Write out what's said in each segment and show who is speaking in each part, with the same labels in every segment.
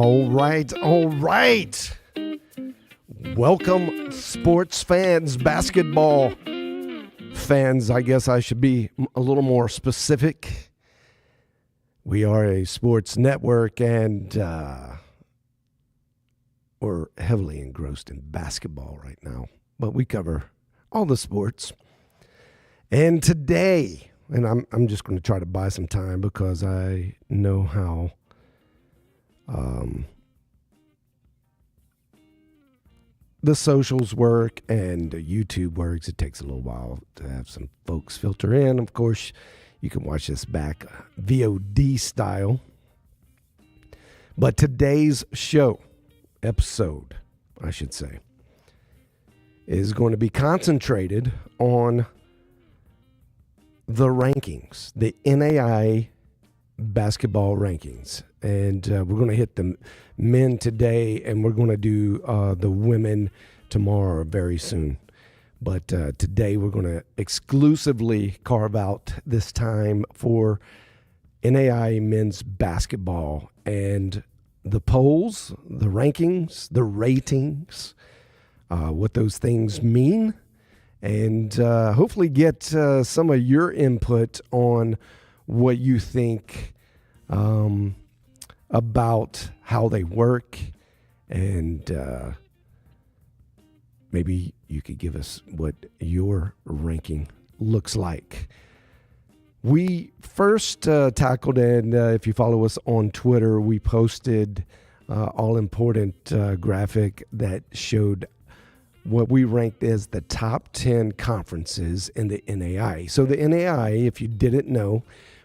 Speaker 1: All right. Welcome, sports fans, basketball fans. I guess I should be a little more specific. We are a sports network, and we're heavily engrossed in basketball right now. But we cover all the sports. And today, and I'm just going to try to buy some time because I know how the socials work and YouTube works. It takes a little while to have some folks filter in. Of course, you can watch this back VOD style. But today's episode, I should say, is going to be concentrated on the rankings, the NAIA basketball rankings. And we're going to hit the men today, and we're going to do the women tomorrow very soon. But today we're going to exclusively carve out this time for NAIA men's basketball and the polls, the rankings, the ratings, what those things mean, and hopefully get some of your input on what you think about how they work, and maybe you could give us what your ranking looks like. We first tackled, and if you follow us on Twitter, we posted all-important graphic that showed what we ranked as the top 10 conferences in the NAIA. So the NAIA, if you didn't know,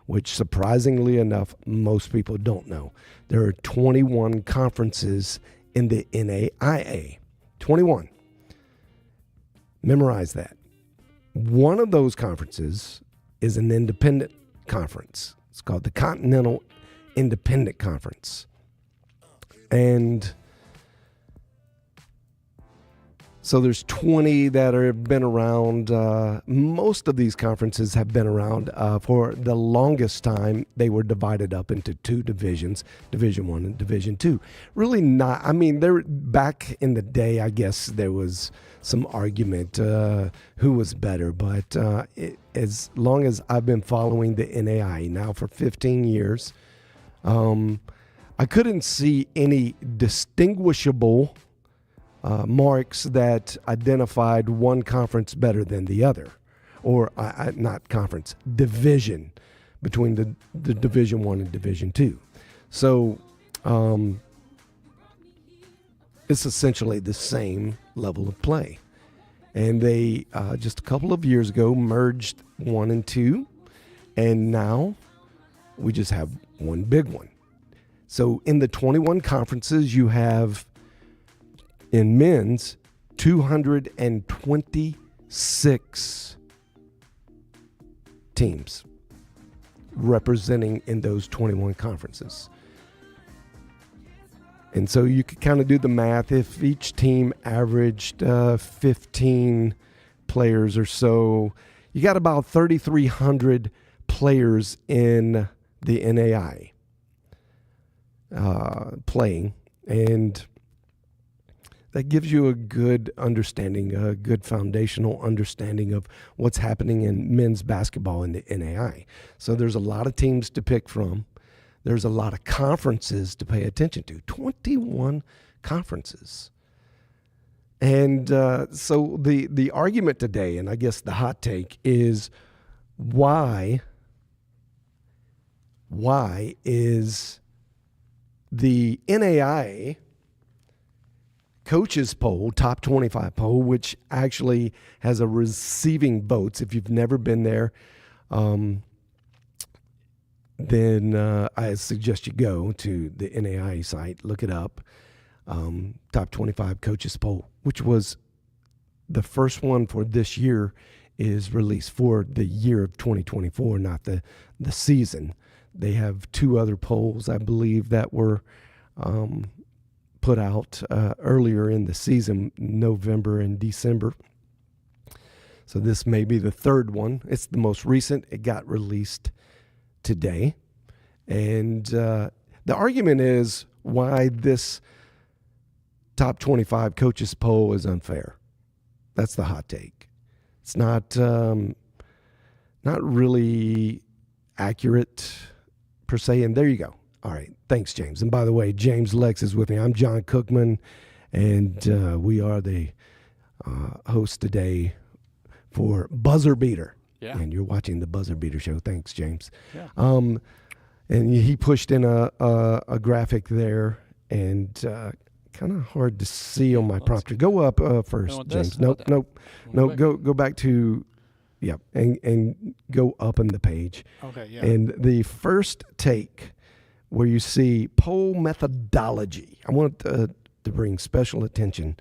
Speaker 1: which surprisingly enough, most people don't know, there are 21 conferences in the NAIA. 21. Memorize that. One of those conferences is an independent conference. It's called the Continental Independent Conference. And so there's 20 that have been around. Most of these conferences have been around for the longest time. They were divided up into two divisions, Division I and Division II. Really not, I mean, back in the day, I guess there was some argument who was better. But as long as I've been following the NAIA now for 15 years, I couldn't see any distinguishable marks that identified one conference better than the other, or not conference, division between the Division I and Division II. So it's essentially the same level of play. And they, just a couple of years ago, merged 1 and 2, and now we just have one big one. So in the 21 conferences, you have in men's 226 teams representing in those 21 conferences. And so you could kind of do the math. If each team averaged 15 players or so, you got about 3,300 players in the NAIA playing. And that gives you a good understanding, a good foundational understanding of what's happening in men's basketball in the NAIA. So there's a lot of teams to pick from. There's a lot of conferences to pay attention to. 21 conferences. And so the argument today, and I guess the hot take, is why is the NAIA Coaches Poll, top 25 poll, which actually has a receiving votes. If you've never been there, then I suggest you go to the NAIA site, look it up, top 25 Coaches Poll, which was the first one for this year, is released for the year of 2024, not the season. They have two other polls, I believe, that were put out earlier in the season, November and December. So this may be the third one. It's the most recent. It got released today. And the argument is, why this top 25 coaches poll is unfair. That's the hot take. It's not really accurate per se. And there you go. All right. Thanks, James. And by the way, James Lex is with me. I'm John Cookman, and we are the host today for Buzzer Beater.
Speaker 2: Yeah.
Speaker 1: And you're watching the Buzzer Beater show. Thanks, James.
Speaker 2: Yeah.
Speaker 1: And he pushed in a graphic there, and kind of hard to see on my prompter. Go up first, James. Nope. Go back to, and go up in the page.
Speaker 2: Okay, yeah.
Speaker 1: And the first take where you see poll methodology, I want to bring special attention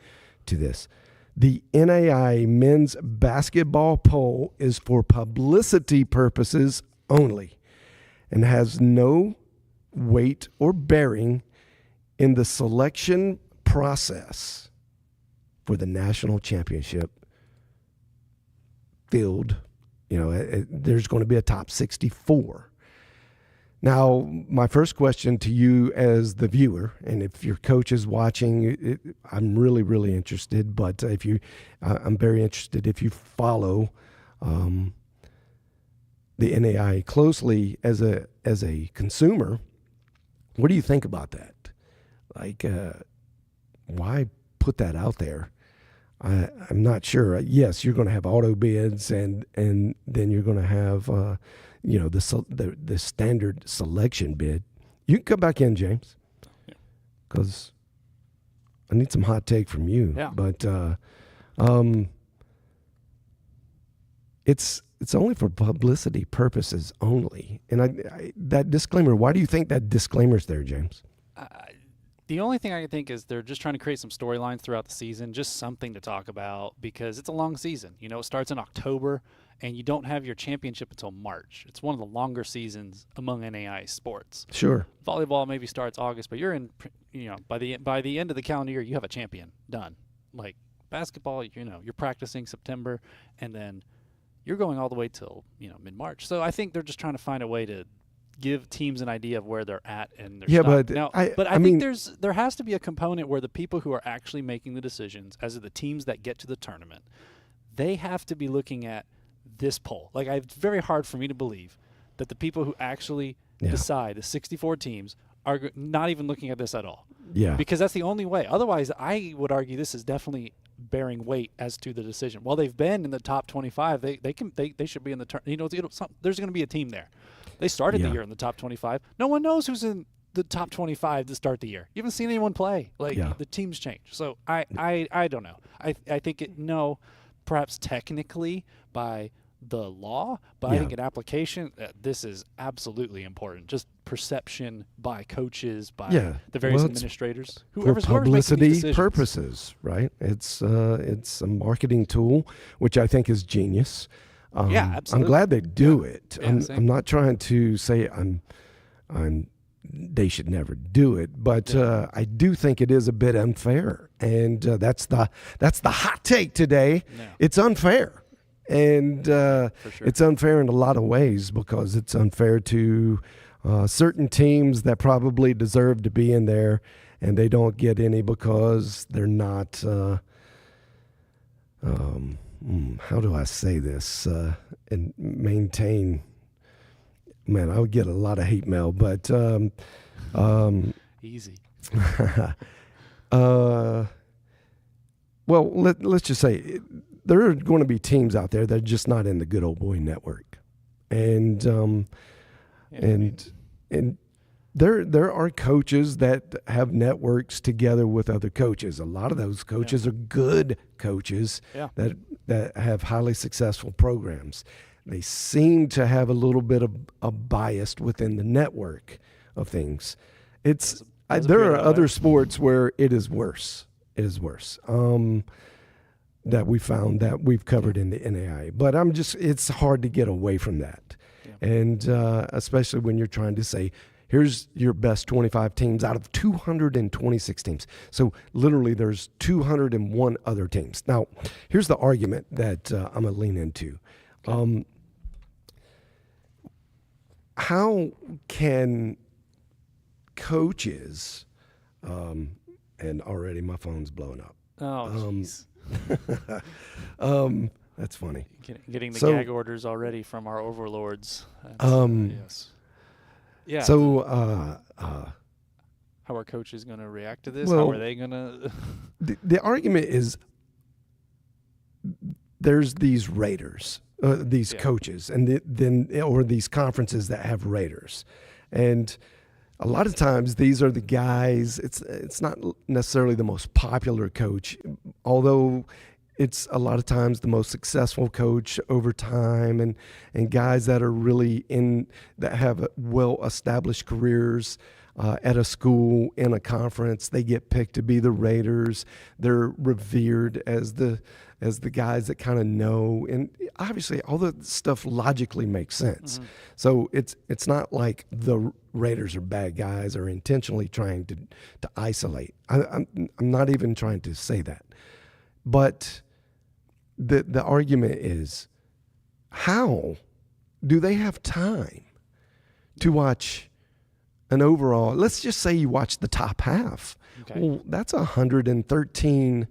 Speaker 1: to this. The NAIA men's basketball poll is for publicity purposes only and has no weight or bearing in the selection process for the national championship field. There's going to be a top 64. Now, my first question to you as the viewer, and if your coach is watching, I'm really, really interested. But I'm very interested if you follow the NAIA closely as a consumer. What do you think about that? Like, why put that out there? I'm not sure. Yes, you're going to have auto bids, and then you're going to have the standard selection bid. You can come back in, James, because I need some hot take from you.
Speaker 2: Yeah.
Speaker 1: But it's only for publicity purposes only. And I that disclaimer. Why do you think that disclaimer's there, James?
Speaker 2: The only thing I can think is they're just trying to create some storylines throughout the season, just something to talk about, because it's a long season. It starts in October, and you don't have your championship until March. It's one of the longer seasons among NAIA sports.
Speaker 1: Sure.
Speaker 2: Volleyball maybe starts August, but you're in, by the end of the calendar year, you have a champion done. Like basketball, you're practicing September, and then you're going all the way till mid-March. So I think they're just trying to find a way to give teams an idea of where they're at and their stock. But I think there has to be a component where the people who are actually making the decisions, as the teams that get to the tournament, they have to be looking at this poll. Like, it's very hard for me to believe that the people who actually decide, the 64 teams, are not even looking at this at all.
Speaker 1: Yeah.
Speaker 2: Because that's the only way. Otherwise, I would argue this is definitely bearing weight as to the decision. While they've been in the top 25, they should be in the tournament. There's going to be a team there. They started the year in the top 25. No one knows who's in the top 25 to start the year. You haven't seen anyone play. The teams change. So I don't know. I think perhaps technically by the law, but I think in application, this is absolutely important. Just perception by coaches, by the various administrators, whoever's
Speaker 1: for publicity
Speaker 2: making these
Speaker 1: purposes, right? It's a marketing tool, which I think is genius.
Speaker 2: Absolutely.
Speaker 1: I'm glad they do it.
Speaker 2: Yeah,
Speaker 1: I'm not trying to say they should never do it, but I do think it is a bit unfair, and that's the hot take today.
Speaker 2: Yeah.
Speaker 1: It's unfair, and
Speaker 2: For sure.
Speaker 1: it's unfair in a lot of ways, because it's unfair to certain teams that probably deserve to be in there, and they don't get any because they're not. How do I say this and maintain? Man, I would get a lot of hate mail, but
Speaker 2: Easy.
Speaker 1: Well, let's just say there are going to be teams out there that are just not in the good old boy network, and there are coaches that have networks together with other coaches. A lot of those coaches are good coaches that have highly successful programs. They seem to have a little bit of a bias within the network of things. There are other sports where it is worse. It is worse. That we found, that we've covered in the NAIA. But it's hard to get away from that. Yeah. And especially when you're trying to say, here's your best 25 teams out of 226 teams. So literally there's 201 other teams. Now, here's the argument that I'm going to lean into. How can coaches and already my phone's blowing up.
Speaker 2: Oh, jeez.
Speaker 1: That's funny.
Speaker 2: Getting the
Speaker 1: So-
Speaker 2: gag orders already from our overlords. Yes. Yeah.
Speaker 1: So,
Speaker 2: how are coaches going to react to this?
Speaker 1: Well,
Speaker 2: How are they going to?
Speaker 1: the argument is there's these raters, these
Speaker 2: Yeah.
Speaker 1: coaches, and then or these conferences that have raters, and a lot of times these are the guys. It's not necessarily the most popular coach, although it's a lot of times the most successful coach over time, and guys that are really that have well-established careers at a school, in a conference. They get picked to be the raters. They're revered as the guys that kind of know, and obviously all the stuff logically makes sense.
Speaker 2: Mhm.
Speaker 1: So it's not like the Raiders are bad guys or intentionally trying to isolate. I'm not even trying to say that. But the argument is, how do they have time to watch an overall? Let's just say you watch the top half.
Speaker 2: Okay.
Speaker 1: Well, that's 113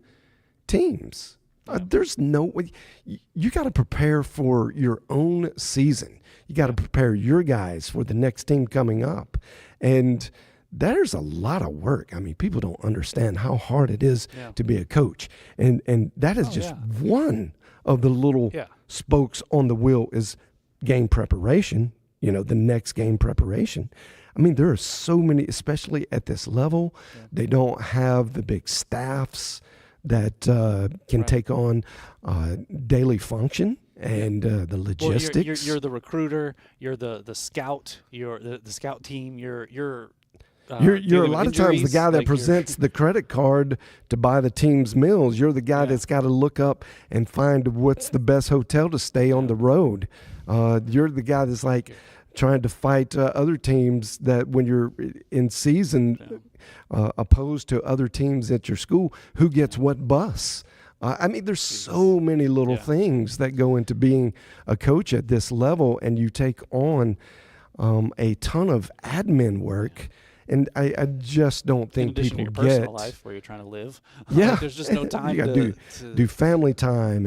Speaker 1: teams.
Speaker 2: Yeah.
Speaker 1: There's no way. You got to prepare for your own season. You got to prepare your guys for the next team coming up. And there's a lot of work. I mean, people don't understand how hard it is to be a coach. And that is just one of the little spokes on the wheel is game preparation, the next game preparation. I mean, there are so many, especially at this level. They don't have the big staffs that can take on daily function and the logistics.
Speaker 2: Well, you're the recruiter. You're the scout. You're the scout team. You're
Speaker 1: a lot of times the guy that presents the credit card to buy the team's meals. You're the guy that's got to look up and find what's the best hotel to stay on the road. You're the guy that's like trying to fight other teams that when you're in season, opposed to other teams at your school, who gets what bus. I mean, there's so many little things that go into being a coach at this level, and you take on a ton of admin work. And I just don't think
Speaker 2: in addition
Speaker 1: people
Speaker 2: to your
Speaker 1: get
Speaker 2: personal life where you're trying to live.
Speaker 1: Yeah,
Speaker 2: there's just no time.
Speaker 1: You got to do family time,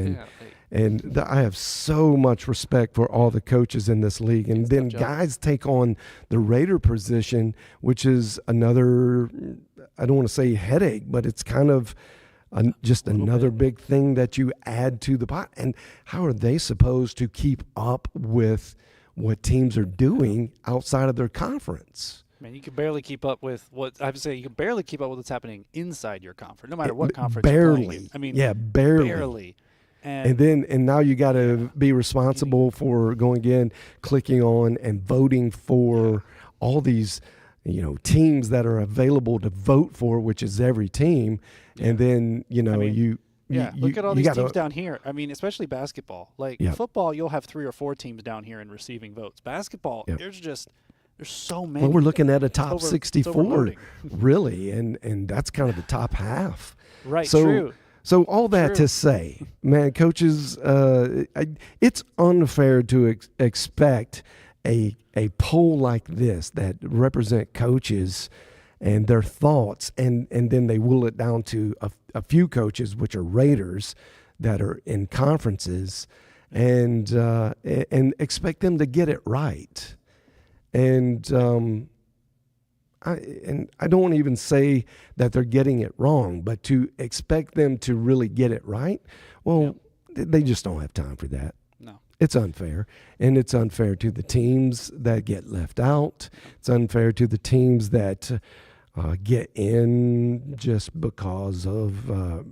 Speaker 1: and I have so much respect for all the coaches in this league. And then guys take on the Raider position, which is another, I don't want to say headache, but it's kind of just another big thing that you add to the pot. And how are they supposed to keep up with what teams are doing outside of their conference?
Speaker 2: Man, you can barely keep up with what I would say. You can barely keep up with what's happening inside your conference, no matter what conference you're playing in. I mean, barely.
Speaker 1: And now you got to be responsible for going in, clicking on, and voting for all these, teams that are available to vote for, which is every team. And then
Speaker 2: look at all these teams down here. I mean, especially basketball. Like football, you'll have 3 or 4 teams down here in receiving votes. Basketball, there's so many.
Speaker 1: Well, we're looking at a top 64, really, and that's kind of the top half.
Speaker 2: Right,
Speaker 1: true. So all that to say, man, coaches, it's unfair to expect a poll like this that represent coaches and their thoughts, and then they will it down to a few coaches, which are Raiders, that are in conferences, and expect them to get it right. And I don't even say that they're getting it wrong, but to expect them to really get it right, they just don't have time for that.
Speaker 2: No.
Speaker 1: It's unfair. And it's unfair to the teams that get left out. It's unfair to the teams that get in just because of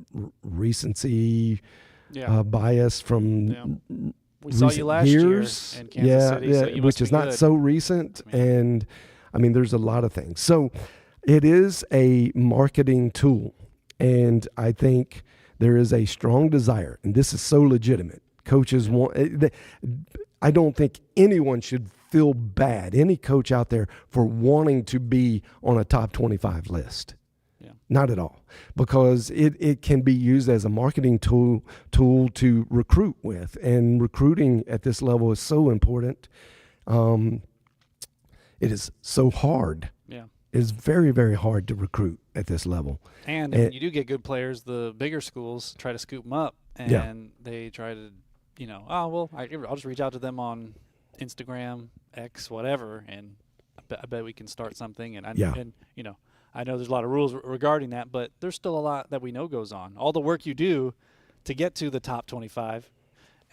Speaker 1: recency bias from
Speaker 2: we saw you last year in Kansas City, so you
Speaker 1: which
Speaker 2: must
Speaker 1: is
Speaker 2: be
Speaker 1: not
Speaker 2: good.
Speaker 1: so recent. And I mean, there's a lot of things. So it is a marketing tool. And I think there is a strong desire, and this is so legitimate. Coaches want, I don't think anyone should feel bad, any coach out there, for wanting to be on a top 25 list. Not at all, because it can be used as a marketing tool to recruit with, and recruiting at this level is so important. It is so hard. is very, very hard to recruit at this level.
Speaker 2: And when you do get good players, the bigger schools try to scoop them up, and they try to, I'll just reach out to them on Instagram, X, whatever, and I bet we can start something. And I know there's a lot of rules regarding that, but there's still a lot that we know goes on. All the work you do to get to the top 25,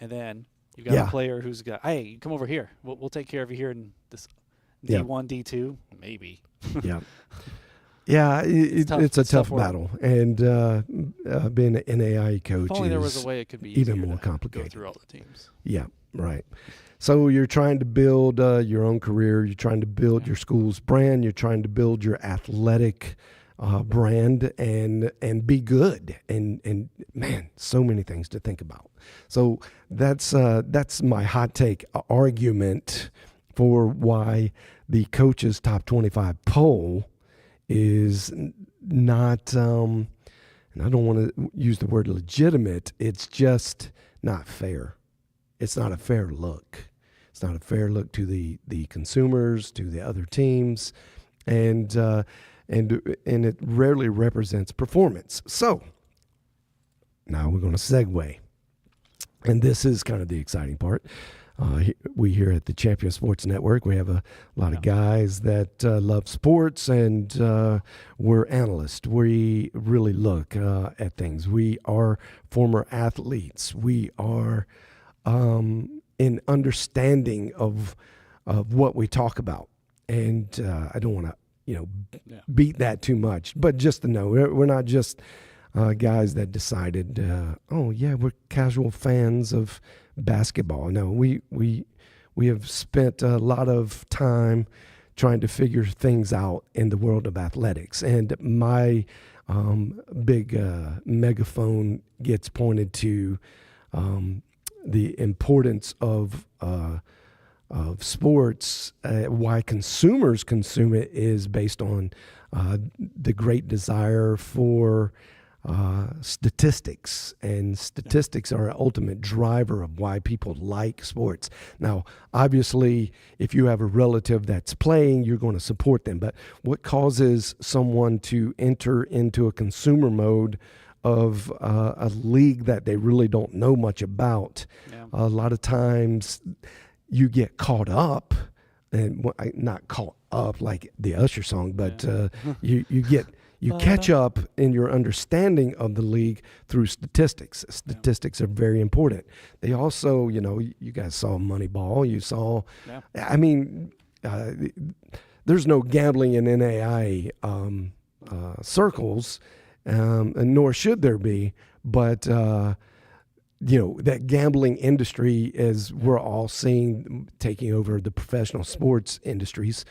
Speaker 2: and then you got a player who's got, hey, come over here. We'll take care of you here in this D1, D2, maybe.
Speaker 1: Yeah. Yeah, it's a tough battle. And being an NAIA coach
Speaker 2: if only there was a way it could be
Speaker 1: even more complicated.
Speaker 2: Go through all the teams.
Speaker 1: Yeah, right. So you're trying to build your own career. You're trying to build your school's brand. You're trying to build your athletic brand and be good. And man, so many things to think about. So that's my hot take argument for why the Coaches Top 25 poll is not, and I don't want to use the word legitimate, it's just not fair. It's not a fair look. It's not a fair look to the consumers, to the other teams, and it rarely represents performance. So now we're going to segue, and this is kind of the exciting part. We here at the Champion Sports Network, we have a lot of guys that love sports, and we're analysts. We really look at things. We are former athletes. We are in understanding of what we talk about. And I don't want to, beat that too much, but just to know we're not just guys that decided, we're casual fans of basketball. No, we have spent a lot of time trying to figure things out in the world of athletics, and my big megaphone gets pointed to the importance of sports. Why consumers consume it is based on the great desire for statistics, and statistics are an ultimate driver of why people like sports. Now, obviously, if you have a relative that's playing, you're going to support them. But what causes someone to enter into a consumer mode of a league that they really don't know much about? A lot of times you get caught up, and not caught up like the Usher song, but you catch up in your understanding of the league through statistics. Statistics are very important. They also, you guys saw Moneyball. You saw, there's no gambling in NAIA circles, and nor should there be. But, that gambling industry, as we're all seeing, taking over the professional sports industries,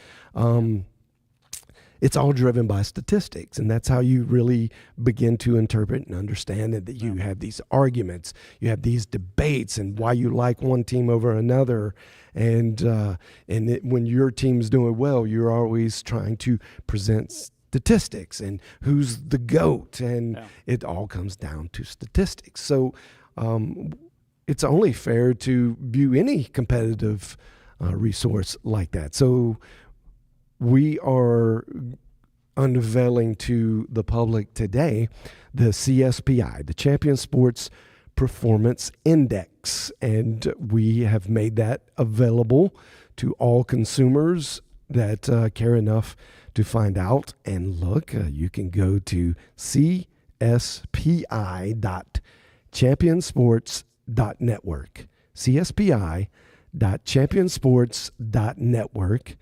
Speaker 1: it's all driven by statistics, and that's how you really begin to interpret and understand that you have these arguments, you have these debates, and why you like one team over another. And when your team's doing well, you're always trying to present statistics and who's the GOAT, and it all comes down to statistics. So it's only fair to view any competitive resource like that. So we are unveiling to the public today the CSPI, the Champion Sports Performance Index, and we have made that available to all consumers that care enough to find out and look. You can go to cspi.championsports.network, cspi.championsports.network,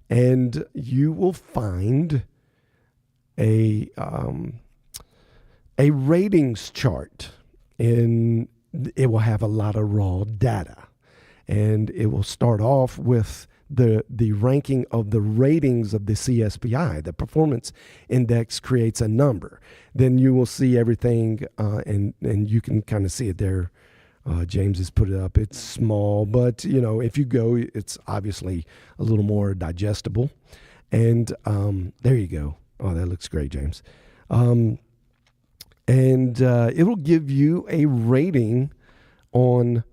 Speaker 1: and you will find a ratings chart, and it will have a lot of raw data, and it will start off with the ranking of the ratings of the CSPI. The performance index creates a number. Then you will see everything, and you can kind of see it there. James has put it up. It's small, but if you go, it's obviously a little more digestible. And there you go. Oh, that looks great, James. And it will give you a rating on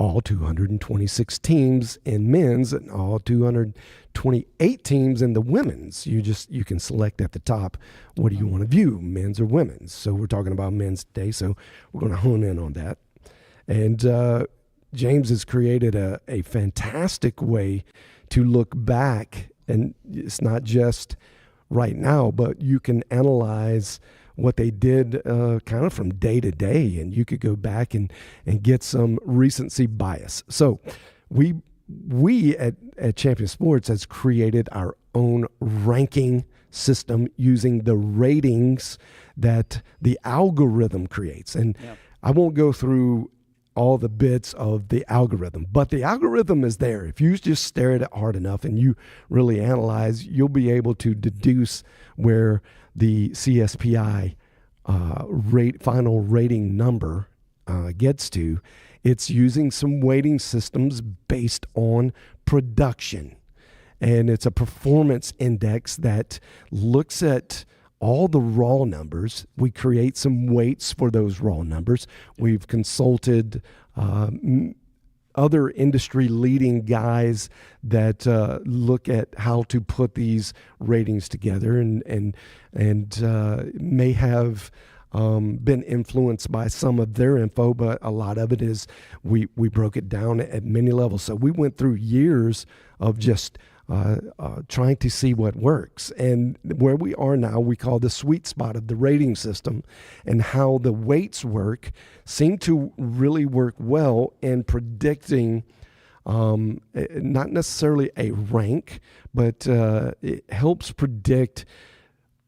Speaker 1: all 226 teams in men's and all 228 teams in the women's. You can select at the top, what do you want to view, men's or women's? So we're talking about men's today, so we're going to hone in on that. And James has created a fantastic way to look back, and it's not just right now, but you can analyze what they did kind of from day to day, and you could go back and get some recency bias. So we at Champion Sports has created our own ranking system using the ratings that the algorithm creates. And I won't go through all the bits of the algorithm, but the algorithm is there. If you just stare at it hard enough and you really analyze, you'll be able to deduce where the CSPI final rating number gets to. It's using some weighting systems based on production, and it's a performance index that looks at all the raw numbers. We create some weights for those raw numbers. We've consulted other industry leading guys that look at how to put these ratings together, and may have been influenced by some of their info, but a lot of it is we broke it down at many levels. So we went through years of just trying to see what works. And where we are now, we call the sweet spot of the rating system, and how the weights work seem to really work well in predicting not necessarily a rank, but it helps predict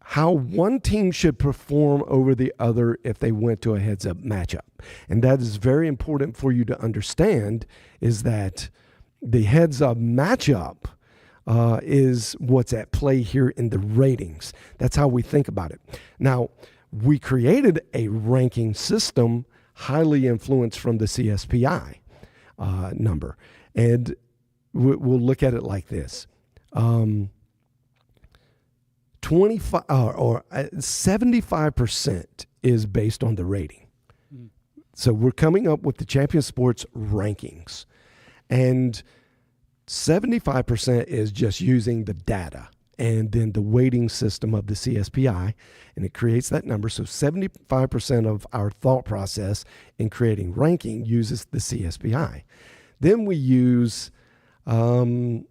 Speaker 1: how one team should perform over the other if they went to a heads-up matchup. And that is very important for you to understand, is that the heads-up matchup is what's at play here in the ratings. That's how we think about it. Now, we created a ranking system highly influenced from the CSPI number. And we'll look at it like this. 75% is based on the rating. So we're coming up with the Champion Sports rankings, and 75% is just using the data and then the weighting system of the CSPI, and it creates that number. So 75% of our thought process in creating ranking uses the CSPI. Then we use another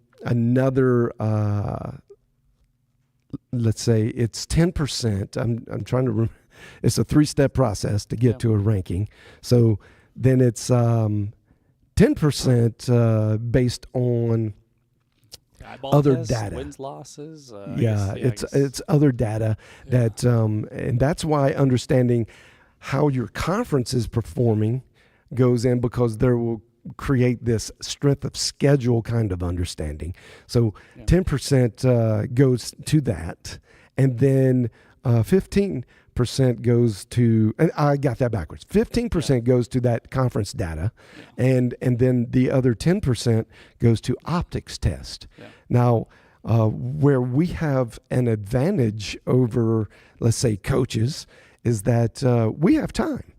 Speaker 1: let's say it's 10%. I'm trying to it's a 3-step process to get to a ranking. So then it's 10% based on other data,
Speaker 2: wins, losses.
Speaker 1: It's other data that and that's why understanding how your conference is performing goes in, because there will create this strength of schedule kind of understanding. So 10% goes to that, and then 15% goes to, and I got that backwards. 15% goes to that conference data, and then the other 10% goes to optics test. Now, where we have an advantage over, let's say, coaches, is that we have time.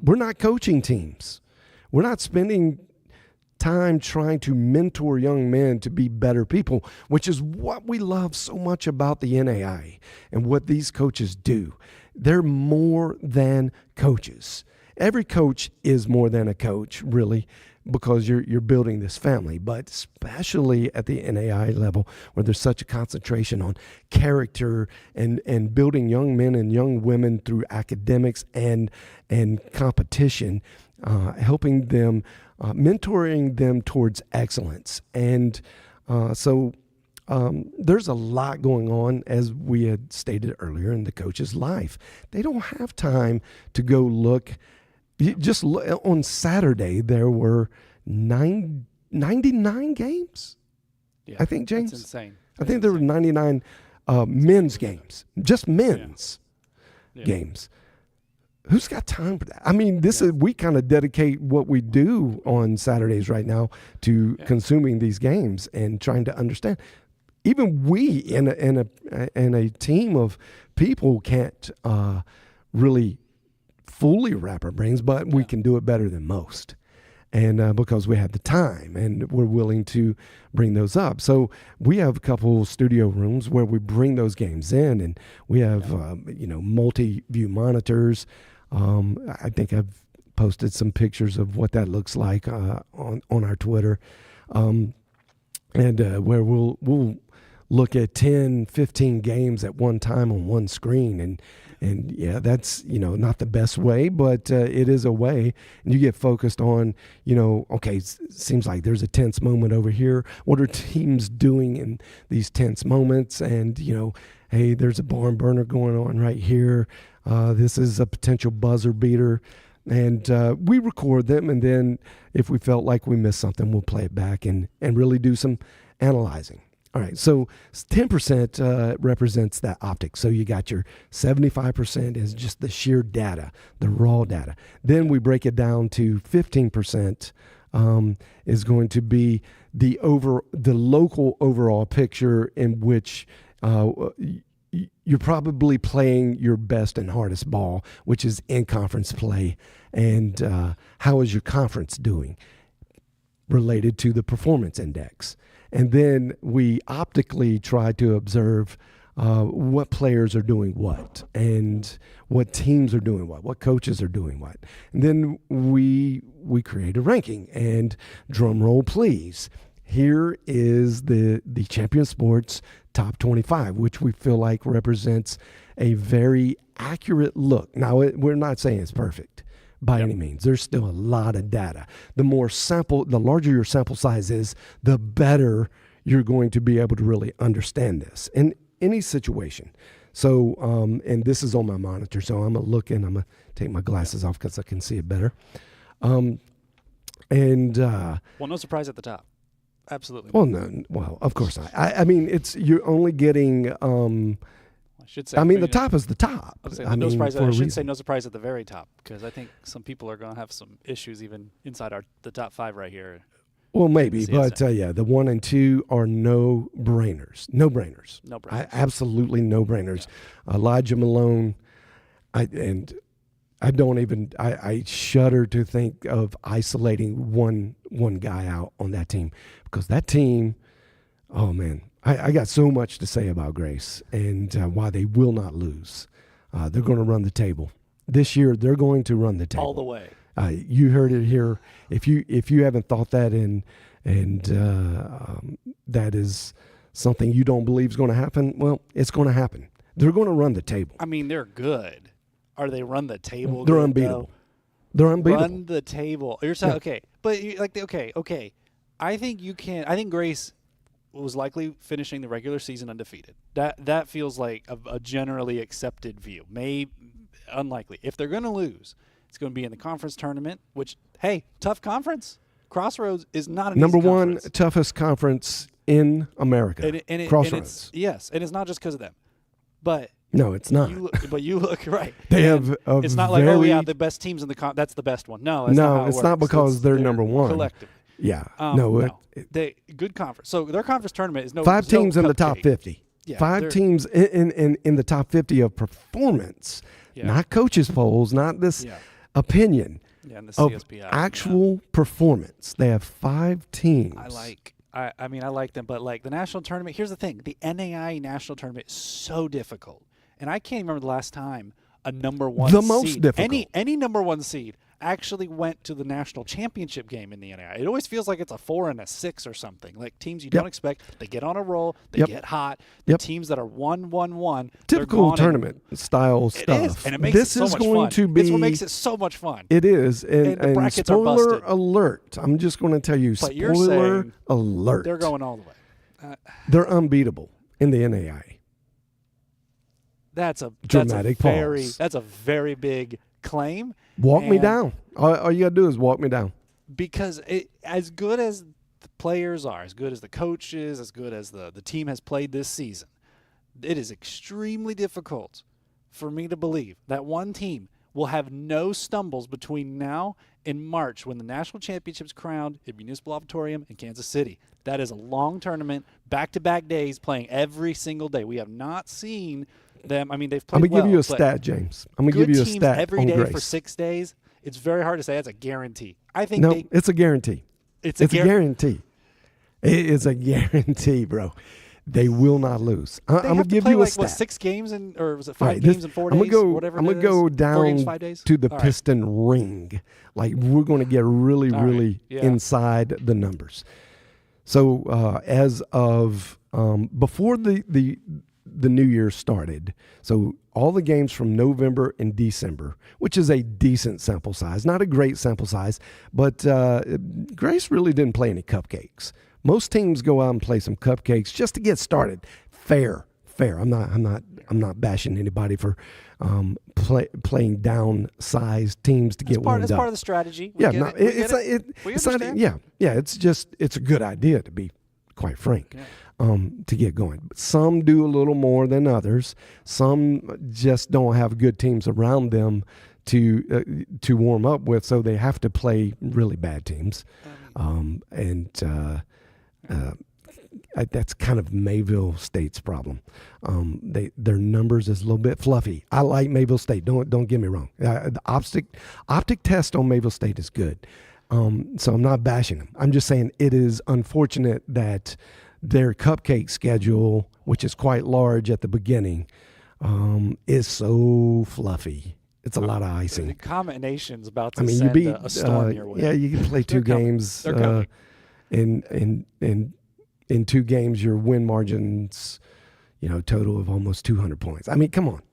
Speaker 1: We're not coaching teams. We're not spending time trying to mentor young men to be better people, which is what we love so much about the NAIA and what these coaches do. They're more than coaches. Every coach is more than a coach, really, because you're building this family, but especially at the NAIA level, where there's such a concentration on character and building young men and young women through academics and competition, helping them, mentoring them towards excellence. And so there's a lot going on, as we had stated earlier, in the coach's life. They don't have time to go look. Just on Saturday, there were 99 games. I think, James.
Speaker 2: That's insane.
Speaker 1: I think there were 99 men's games, just men's games. Who's got time for that? I mean, this is, we kind of dedicate what we do on Saturdays right now to consuming these games and trying to understand. Even we in a team of people can't really fully wrap our brains, but we can do it better than most. and because we have the time and we're willing to bring those up. So we have a couple studio rooms where we bring those games in, and we have multi-view monitors. I think I've posted some pictures of what that looks like on our Twitter, and where we'll look at 10, 15 games at one time on one screen, and yeah, that's not the best way, but it is a way. And you get focused on okay, seems like there's a tense moment over here. What are teams doing in these tense moments? And hey, there's a barn burner going on right here. This is a potential buzzer beater. And we record them, and then if we felt like we missed something, we'll play it back and really do some analyzing. All right, so 10% represents that optics. So you got your 75% is just the sheer data, the raw data. Then we break it down to 15% is going to be the local overall picture, in which you're probably playing your best and hardest ball, which is in conference play. And how is your conference doing related to the performance index? And then we optically try to observe what players are doing what, and what teams are doing what coaches are doing what. And then we create a ranking, and drum roll please. Here is the Champion Sports Top 25, which we feel like represents a very accurate look. Now, we're not saying it's perfect by any means. There's still a lot of data. The larger your sample size is, the better you're going to be able to really understand this in any situation. So, and this is on my monitor, so I'm going to look, and I'm going to take my glasses off because I can see it better.
Speaker 2: Well, no surprise at the top. Absolutely.
Speaker 1: Well, no. Well, of course not. I mean, you're only getting.
Speaker 2: I should say.
Speaker 1: The top is the top.
Speaker 2: I should say no surprise at the very top, because I think some people are going to have some issues even inside the top 5 right here.
Speaker 1: Well, maybe, but the 1 and 2 are no brainers. No brainers.
Speaker 2: No brainers.
Speaker 1: Absolutely no brainers. Yeah. Elijah Malone, I shudder to think of isolating one guy out on that team, because that team, oh man, I got so much to say about Grace and why they will not lose. They're going to run the table this year. They're going to run the table
Speaker 2: all the way.
Speaker 1: You heard it here. If you haven't thought that, and that is something you don't believe is going to happen, well, it's going to happen. They're going to run the table.
Speaker 2: I mean, they're good. Are they run the table?
Speaker 1: They're unbeatable. They're unbeatable.
Speaker 2: Run the table. You're saying, okay, but okay. I think Grace was likely finishing the regular season undefeated. That feels like a generally accepted view. Maybe unlikely. If they're going to lose, it's going to be in the conference tournament, which, hey, tough conference. Crossroads is not an
Speaker 1: number
Speaker 2: easy
Speaker 1: one
Speaker 2: conference.
Speaker 1: Toughest conference in America. Crossroads.
Speaker 2: And it's not just because of them. But
Speaker 1: no, it's not.
Speaker 2: You look right.
Speaker 1: They have
Speaker 2: it's not like, the best teams in the that's the best one. No, it's
Speaker 1: not because they're number one.
Speaker 2: Collective.
Speaker 1: Yeah.
Speaker 2: They good conference. So their conference tournament is no
Speaker 1: 5 teams in the top 50.
Speaker 2: Yeah,
Speaker 1: 5 teams in the top 50 of performance. Yeah. Not coaches polls, not this opinion.
Speaker 2: Yeah, and the
Speaker 1: of
Speaker 2: CSPI,
Speaker 1: actual performance. They have 5 teams.
Speaker 2: I like them, but like the national tournament, here's the thing. The NAIA national tournament is so difficult. And I can't remember the last time a number one
Speaker 1: seed, most difficult.
Speaker 2: Any number one seed actually went to the national championship game in the NAIA. It always feels like it's a 4 and a 6 or something. Like teams you don't expect, they get on a roll, they get hot. The teams that are 1-1-1,
Speaker 1: typical tournament style stuff.
Speaker 2: It is, and it makes it so much fun. It's what makes it so much fun.
Speaker 1: It is, and
Speaker 2: the brackets
Speaker 1: spoiler
Speaker 2: are busted.
Speaker 1: Alert! I'm just going to tell you,
Speaker 2: but
Speaker 1: spoiler alert!
Speaker 2: They're going all the way.
Speaker 1: They're unbeatable in the NAIA.
Speaker 2: That's a very big claim.
Speaker 1: Walk me down. All you got to do is walk me down.
Speaker 2: Because as good as the players are, as good as the coaches, as good as the team has played this season, it is extremely difficult for me to believe that one team will have no stumbles between now and March when the national championship's crowned at Municipal Auditorium in Kansas City. That is a long tournament, back-to-back days, playing every single day. We have not seen them. I mean, they've played
Speaker 1: I'm going to give you a stat, James. I'm going to give you a stat
Speaker 2: every
Speaker 1: on
Speaker 2: day
Speaker 1: Grace.
Speaker 2: for 6 days It's very hard to say that's a guarantee. I think
Speaker 1: No, it's a guarantee.
Speaker 2: it's
Speaker 1: a guarantee. It is a guarantee, bro. They will not lose. I'm going to give you a stat.
Speaker 2: What, 6 games or was it 5 games in 4 days?
Speaker 1: I'm going
Speaker 2: Whatever
Speaker 1: to go down
Speaker 2: 4 games, 5 days?
Speaker 1: to the
Speaker 2: All
Speaker 1: Piston ring. Like, we're going to get really,
Speaker 2: All right.
Speaker 1: really
Speaker 2: Yeah.
Speaker 1: inside the numbers. So as of before the new year started, so all the games from November and December, which is a decent sample size, not a great sample size, but Grace really didn't play any cupcakes. Most teams go out and play some cupcakes just to get started. Fair. I'm not bashing anybody for playing downsized teams to get warmed up.
Speaker 2: That's part of the strategy.
Speaker 1: We understand. It's a good idea, to be quite frank.
Speaker 2: Yeah.
Speaker 1: To get going. But some do a little more than others. Some just don't have good teams around them to warm up with, so they have to play really bad teams. That's kind of Mayville State's problem. Their numbers is a little bit fluffy. I like Mayville State. Don't get me wrong. The optic test on Mayville State is good. So I'm not bashing them. I'm just saying it is unfortunate that their cupcake schedule, which is quite large at the beginning, is so fluffy. It's a lot of icing.
Speaker 2: The Comet Nation's about to send a storm your way.
Speaker 1: Yeah, you can play 2 games. In 2 games, your win margins, total of almost 200 points. I mean, come on.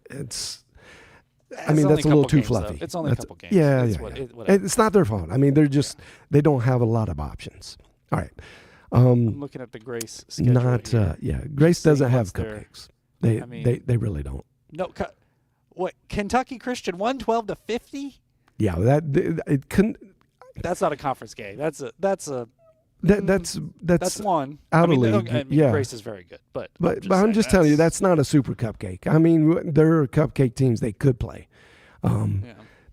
Speaker 1: That's a little too fluffy.
Speaker 2: It's only a couple games.
Speaker 1: Yeah. It's not their fault. I mean, they don't have a lot of options. All right.
Speaker 2: I'm looking at the Grace schedule.
Speaker 1: Grace doesn't have cupcakes. They really don't.
Speaker 2: No, what? Kentucky Christian 112-50?
Speaker 1: Yeah, it couldn't.
Speaker 2: That's not a conference game. That's one
Speaker 1: out of league.
Speaker 2: Grace is very good, but
Speaker 1: I'm just telling you, that's not a super cupcake. I mean, there are cupcake teams they could play.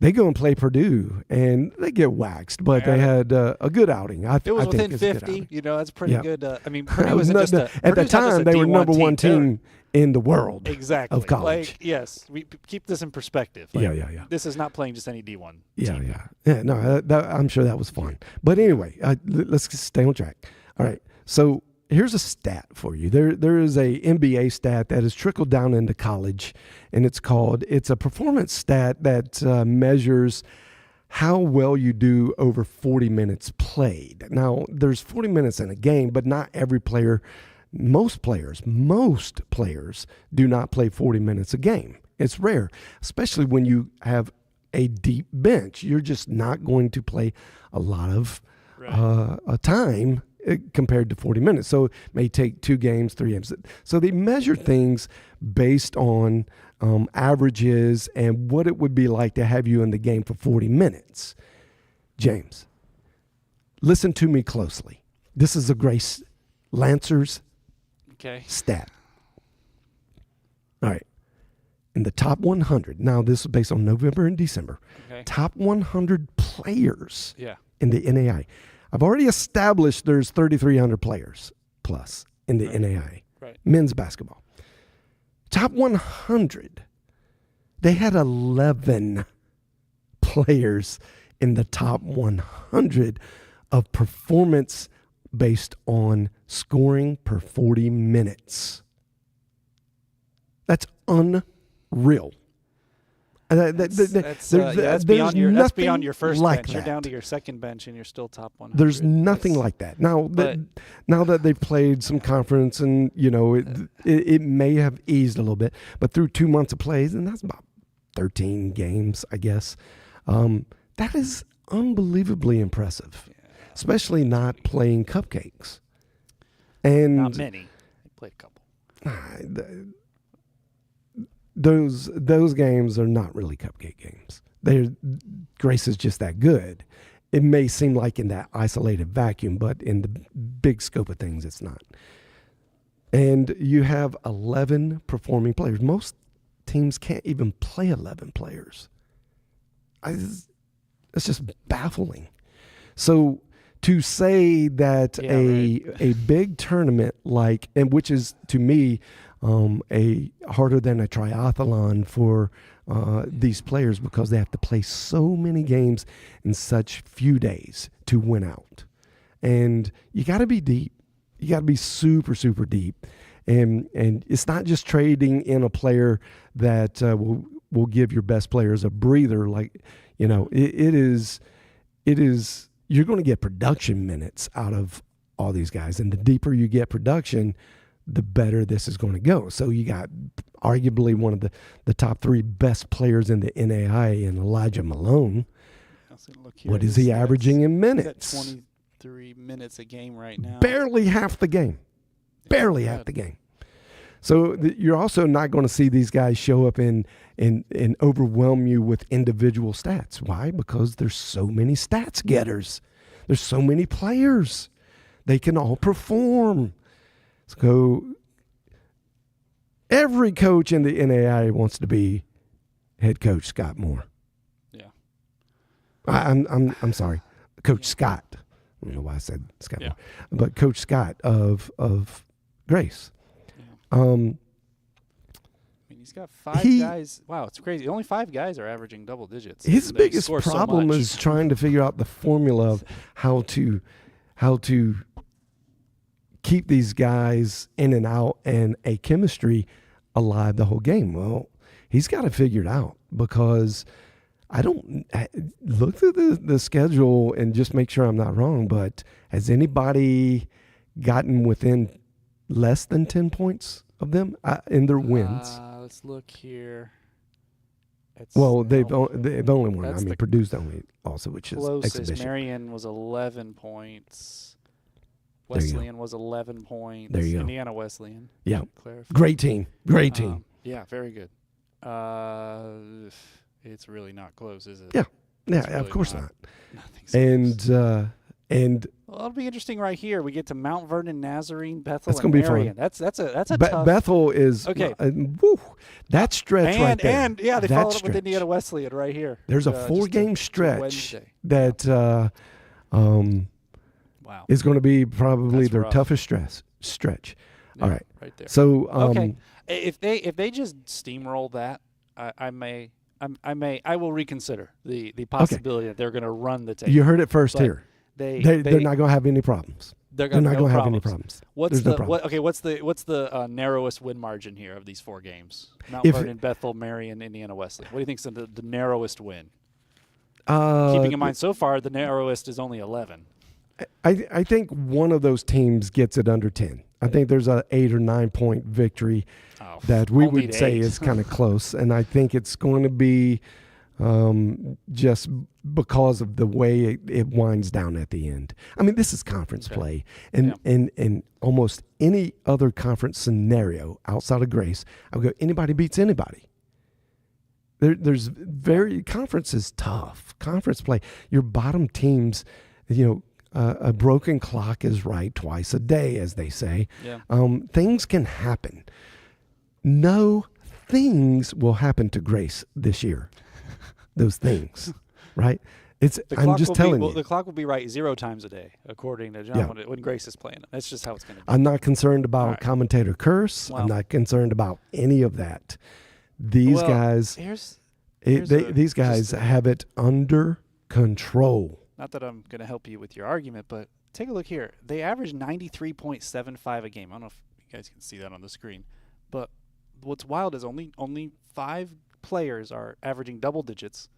Speaker 1: They go and play Purdue, and they get waxed, but they had a good outing.
Speaker 2: It was within 50. That's pretty good. Purdue was
Speaker 1: at the time they were number 1 team in the world.
Speaker 2: Exactly.
Speaker 1: Of college.
Speaker 2: Yes, we keep this in perspective. This is not playing just any D1. team.
Speaker 1: Yeah. No, I'm sure that was fun. But anyway, let's stay on track. All right. So here's a stat for you. There is a NBA stat that has trickled down into college, and it's a performance stat that measures how well you do over 40 minutes played. Now, there's 40 minutes in a game, but not every player. Most players do not play 40 minutes a game. It's rare, especially when you have a deep bench. You're just not going to play a lot of time compared to 40 minutes. So it may take 2 games, 3 games. So they measure things based on averages and what it would be like to have you in the game for 40 minutes. James, listen to me closely. This is a Grace Lancers stat. All right. In the top 100, now this is based on November and December, top 100 players in the NAIA. I've already established there's 3,300 players plus in the NAIA, men's basketball. Top 100, they had 11 players in the top 100 of performance based on scoring per 40 minutes. That's unreal.
Speaker 2: That's beyond your first bench. You're down to your second bench, and you're still top 100.
Speaker 1: There's nothing like that. Now that they've played some conference, and it may have eased a little bit, but through 2 months of plays, and that's about 13 games, I guess. That is unbelievably impressive, especially not playing cupcakes. And
Speaker 2: not many. They played a couple.
Speaker 1: Those games are not really cupcake games. Grace is just that good. It may seem like in that isolated vacuum, but in the big scope of things, it's not. And you have 11 performing players. Most teams can't even play 11 players. It's just baffling. So to say that a big tournament which is to me a harder than a triathlon for these players because they have to play so many games in such few days to win out. And you got to be deep. You got to be super, super deep. And it's not just trading in a player that will give your best players a breather. Like, it is you're going to get production minutes out of all these guys. And the deeper you get production, the better this is going to go. So you got arguably one of the top 3 best players in the NAIA in Elijah Malone. What is he averaging in minutes?
Speaker 2: He's at 23 minutes a game right now.
Speaker 1: Barely half the game. Barely half the game. So you're also not going to see these guys show up and overwhelm you with individual stats. Why? Because there's so many stats getters. There's so many players. They can all perform. So every coach in the NAIA wants to be head coach Scott Moore.
Speaker 2: Yeah.
Speaker 1: I'm sorry, Coach Scott. I don't know why I said Scott Moore, but Coach Scott of Grace.
Speaker 2: Yeah. I mean, he's got 5 guys. Wow, it's crazy. Only 5 guys are averaging double digits.
Speaker 1: His biggest problem is trying to figure out the formula of how to keep these guys in and out and a chemistry alive the whole game. Well, he's got to figure it out because I don't look through the schedule and just make sure I'm not wrong, but has anybody gotten within less than 10 points of them in their wins?
Speaker 2: Let's look here.
Speaker 1: They've only won. I mean, Purdue's only also, which is exhibition.
Speaker 2: Marion was 11 points. Wesleyan was 11 points.
Speaker 1: There you go.
Speaker 2: Indiana Wesleyan.
Speaker 1: Yeah. Great team. Great team.
Speaker 2: Yeah, very good. It's really not close, is it?
Speaker 1: Yeah. Yeah,
Speaker 2: really
Speaker 1: of course not.
Speaker 2: Nothing's close.
Speaker 1: And
Speaker 2: well, it'll be interesting right here. We get to Mount Vernon, Nazarene, Bethel,
Speaker 1: that's going to be
Speaker 2: Marion.
Speaker 1: fun.
Speaker 2: That's a tough.
Speaker 1: Bethel is
Speaker 2: okay.
Speaker 1: That stretch right there.
Speaker 2: And they followed up with Indiana Wesleyan right here.
Speaker 1: There's a 4-game stretch that
Speaker 2: wow.
Speaker 1: is going to be probably
Speaker 2: That's
Speaker 1: their
Speaker 2: rough.
Speaker 1: toughest stretch.
Speaker 2: Yeah,
Speaker 1: all right.
Speaker 2: Right there.
Speaker 1: So
Speaker 2: okay. If they just steamroll that, I will reconsider the possibility that they're going to run the table.
Speaker 1: You heard it first here. They're not going to have any problems.
Speaker 2: They're not going to
Speaker 1: have any problems.
Speaker 2: What's the narrowest win margin here of these 4 games? Mount Vernon, Bethel, Marion, Indiana Wesleyan. What do you think is the narrowest win? Keeping in mind, so far the narrowest is only 11.
Speaker 1: I think one of those teams gets it under 10. I think there's a 8 or 9 point victory that we would say is kind of close, and I think it's going to be just because of the way it winds down at the end. I mean, this is conference play, and in almost any other conference scenario outside of Grace, I would go anybody beats anybody. There's conference is tough. Conference play, your bottom teams, a broken clock is right twice a day, as they say.
Speaker 2: Yeah.
Speaker 1: Things can happen. No things will happen to Grace this year. Those things, right? I'm just telling you.
Speaker 2: The clock will be right 0 times a day, according to John, when Grace is playing. That's just how it's going to be.
Speaker 1: I'm not concerned about commentator curse. I'm not concerned about any of that. These guys, these guys have it under control.
Speaker 2: Not that I'm going to help you with your argument, but take a look here. They average 93.75 a game. I don't know if you guys can see that on the screen, but what's wild is only 5 players are averaging double digits,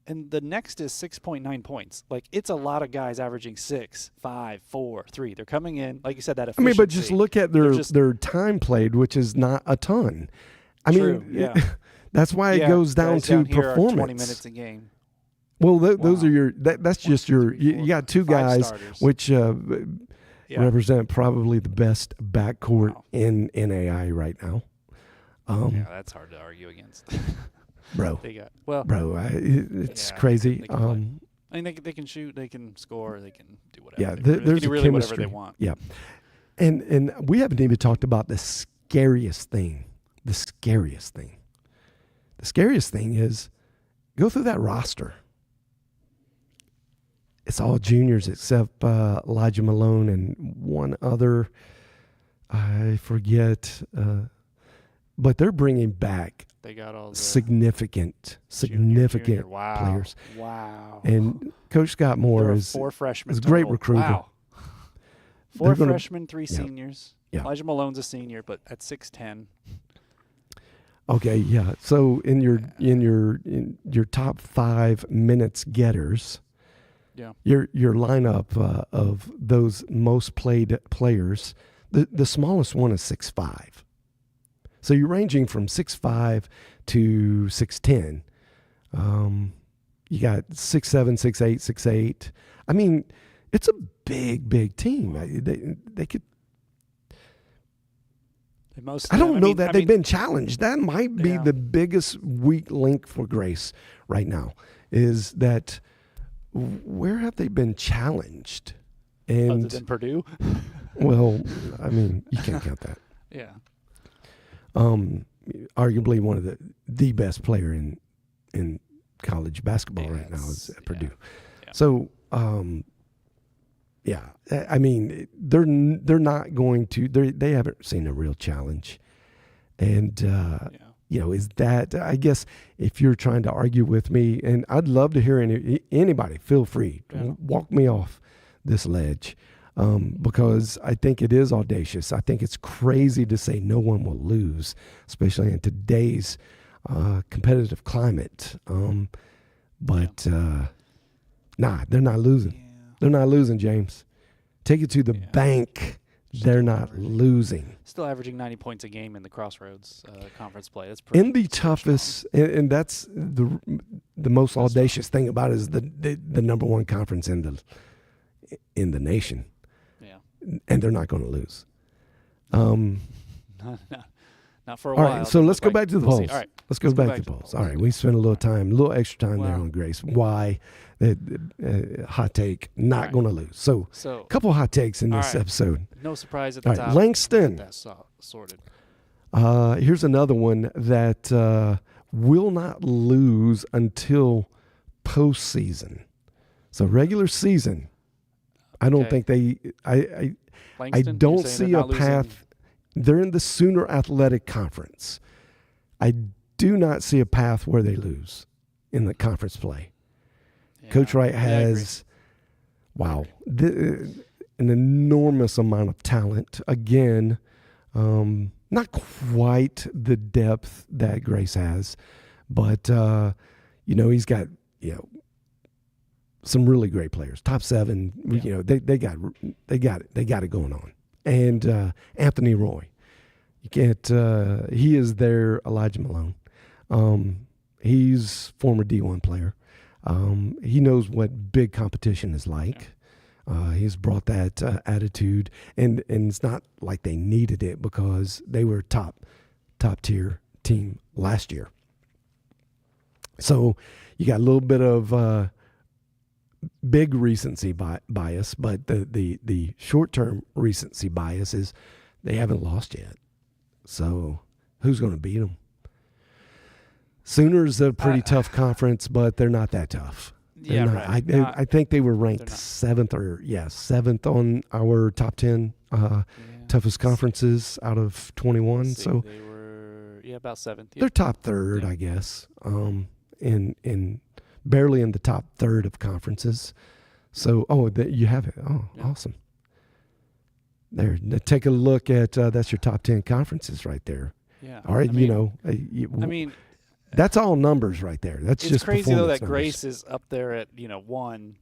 Speaker 2: and the next is 6.9 points. Like, it's a lot of guys averaging 6, 5, 4, 3. They're coming in, like you said, that efficiency.
Speaker 1: But just look at their time played, which is not a ton. That's why it goes down to performance.
Speaker 2: 20 minutes a game.
Speaker 1: Well, those are that's just you got 2 guys,
Speaker 2: starters.
Speaker 1: which represent probably the best backcourt in NAIA right now.
Speaker 2: That's hard to argue against.
Speaker 1: Bro. It's crazy.
Speaker 2: I mean, they can shoot, they can score, they can do whatever.
Speaker 1: Yeah, there's
Speaker 2: a
Speaker 1: chemistry.
Speaker 2: Whatever they want.
Speaker 1: Yeah, and we haven't even talked about the scariest thing. The scariest thing is go through that roster. It's all juniors except Elijah Malone and one other. I forget. But they're bringing back
Speaker 2: They got all the
Speaker 1: significant
Speaker 2: junior. Wow.
Speaker 1: players.
Speaker 2: Wow.
Speaker 1: And Coach Scott Moore
Speaker 2: There were
Speaker 1: is
Speaker 2: 4 freshmen.
Speaker 1: a great
Speaker 2: total.
Speaker 1: recruiter.
Speaker 2: Wow. 4 freshmen, 3 seniors.
Speaker 1: Yeah.
Speaker 2: Elijah Malone's a senior, but at 6'10".
Speaker 1: Okay, yeah. So in your top 5 minutes getters,
Speaker 2: Yeah.
Speaker 1: your lineup of those most played players, the smallest one is 6'5". So you're ranging from 6'5" to 6'10". You got 6'7", 6'8", 6'8". I mean, it's a big team. They could. I don't know that they've been challenged. That might be the biggest weak link for Grace right now, is that where have they been challenged? And
Speaker 2: other than Purdue?
Speaker 1: Well, I mean, you can't count that.
Speaker 2: Yeah.
Speaker 1: Arguably one of the best player in college basketball right now is at Purdue.
Speaker 2: Yeah.
Speaker 1: So, yeah, I mean, they're not going to. They haven't seen a real challenge, and is that? I guess if you're trying to argue with me, and I'd love to hear anybody, feel free, walk me off this ledge, because I think it is audacious. I think it's crazy to say no one will lose, especially in today's competitive climate. But they're not losing.
Speaker 2: Yeah.
Speaker 1: They're not losing, James. Take it to the bank. They're not losing.
Speaker 2: Still averaging 90 points a game in the Crossroads conference play. That's pretty.
Speaker 1: In the toughest, and that's the most audacious thing about it, is the number one conference in the nation.
Speaker 2: Yeah.
Speaker 1: And they're not going to lose.
Speaker 2: Not for a
Speaker 1: all
Speaker 2: while.
Speaker 1: right, so let's go back to the polls.
Speaker 2: All right,
Speaker 1: let's go back to the polls. All right, we spent a little extra time there on Grace. Why? Hot take, not going to lose. So a couple hot takes in this episode.
Speaker 2: No surprise at the top.
Speaker 1: Langston.
Speaker 2: That's sorted.
Speaker 1: Here's another one that will not lose until postseason. So regular season, I don't think they. I don't see a path. They're in the Sooner Athletic Conference. I do not see a path where they lose in the conference play. Yeah, Coach Wright has, an enormous amount of talent. Again, not quite the depth that Grace has, but he's got some really great players. Top 7, they got it going on. And Anthony Roy, you can't. He is their Elijah Malone. He's former D1 player. He knows what big competition is like. He's brought that attitude, and it's not like they needed it because they were top tier team last year. So you got a little bit of big recency bias, but the short-term recency bias is they haven't lost yet. So who's going to beat them? Sooners a pretty tough conference, but they're not that tough. They're not. Right. I think they were ranked 7th on our top 10 toughest conferences out of 21. So
Speaker 2: they were about 7th. Yeah.
Speaker 1: They're top 3rd, I guess. In barely in the top 3rd of conferences. So, you have it. Oh, yeah. Awesome. There, take a look at that's your top 10 conferences right there.
Speaker 2: Yeah.
Speaker 1: All right, I mean, that's all numbers right there. That's
Speaker 2: it's
Speaker 1: just
Speaker 2: crazy though that
Speaker 1: numbers.
Speaker 2: Grace is up there at 1,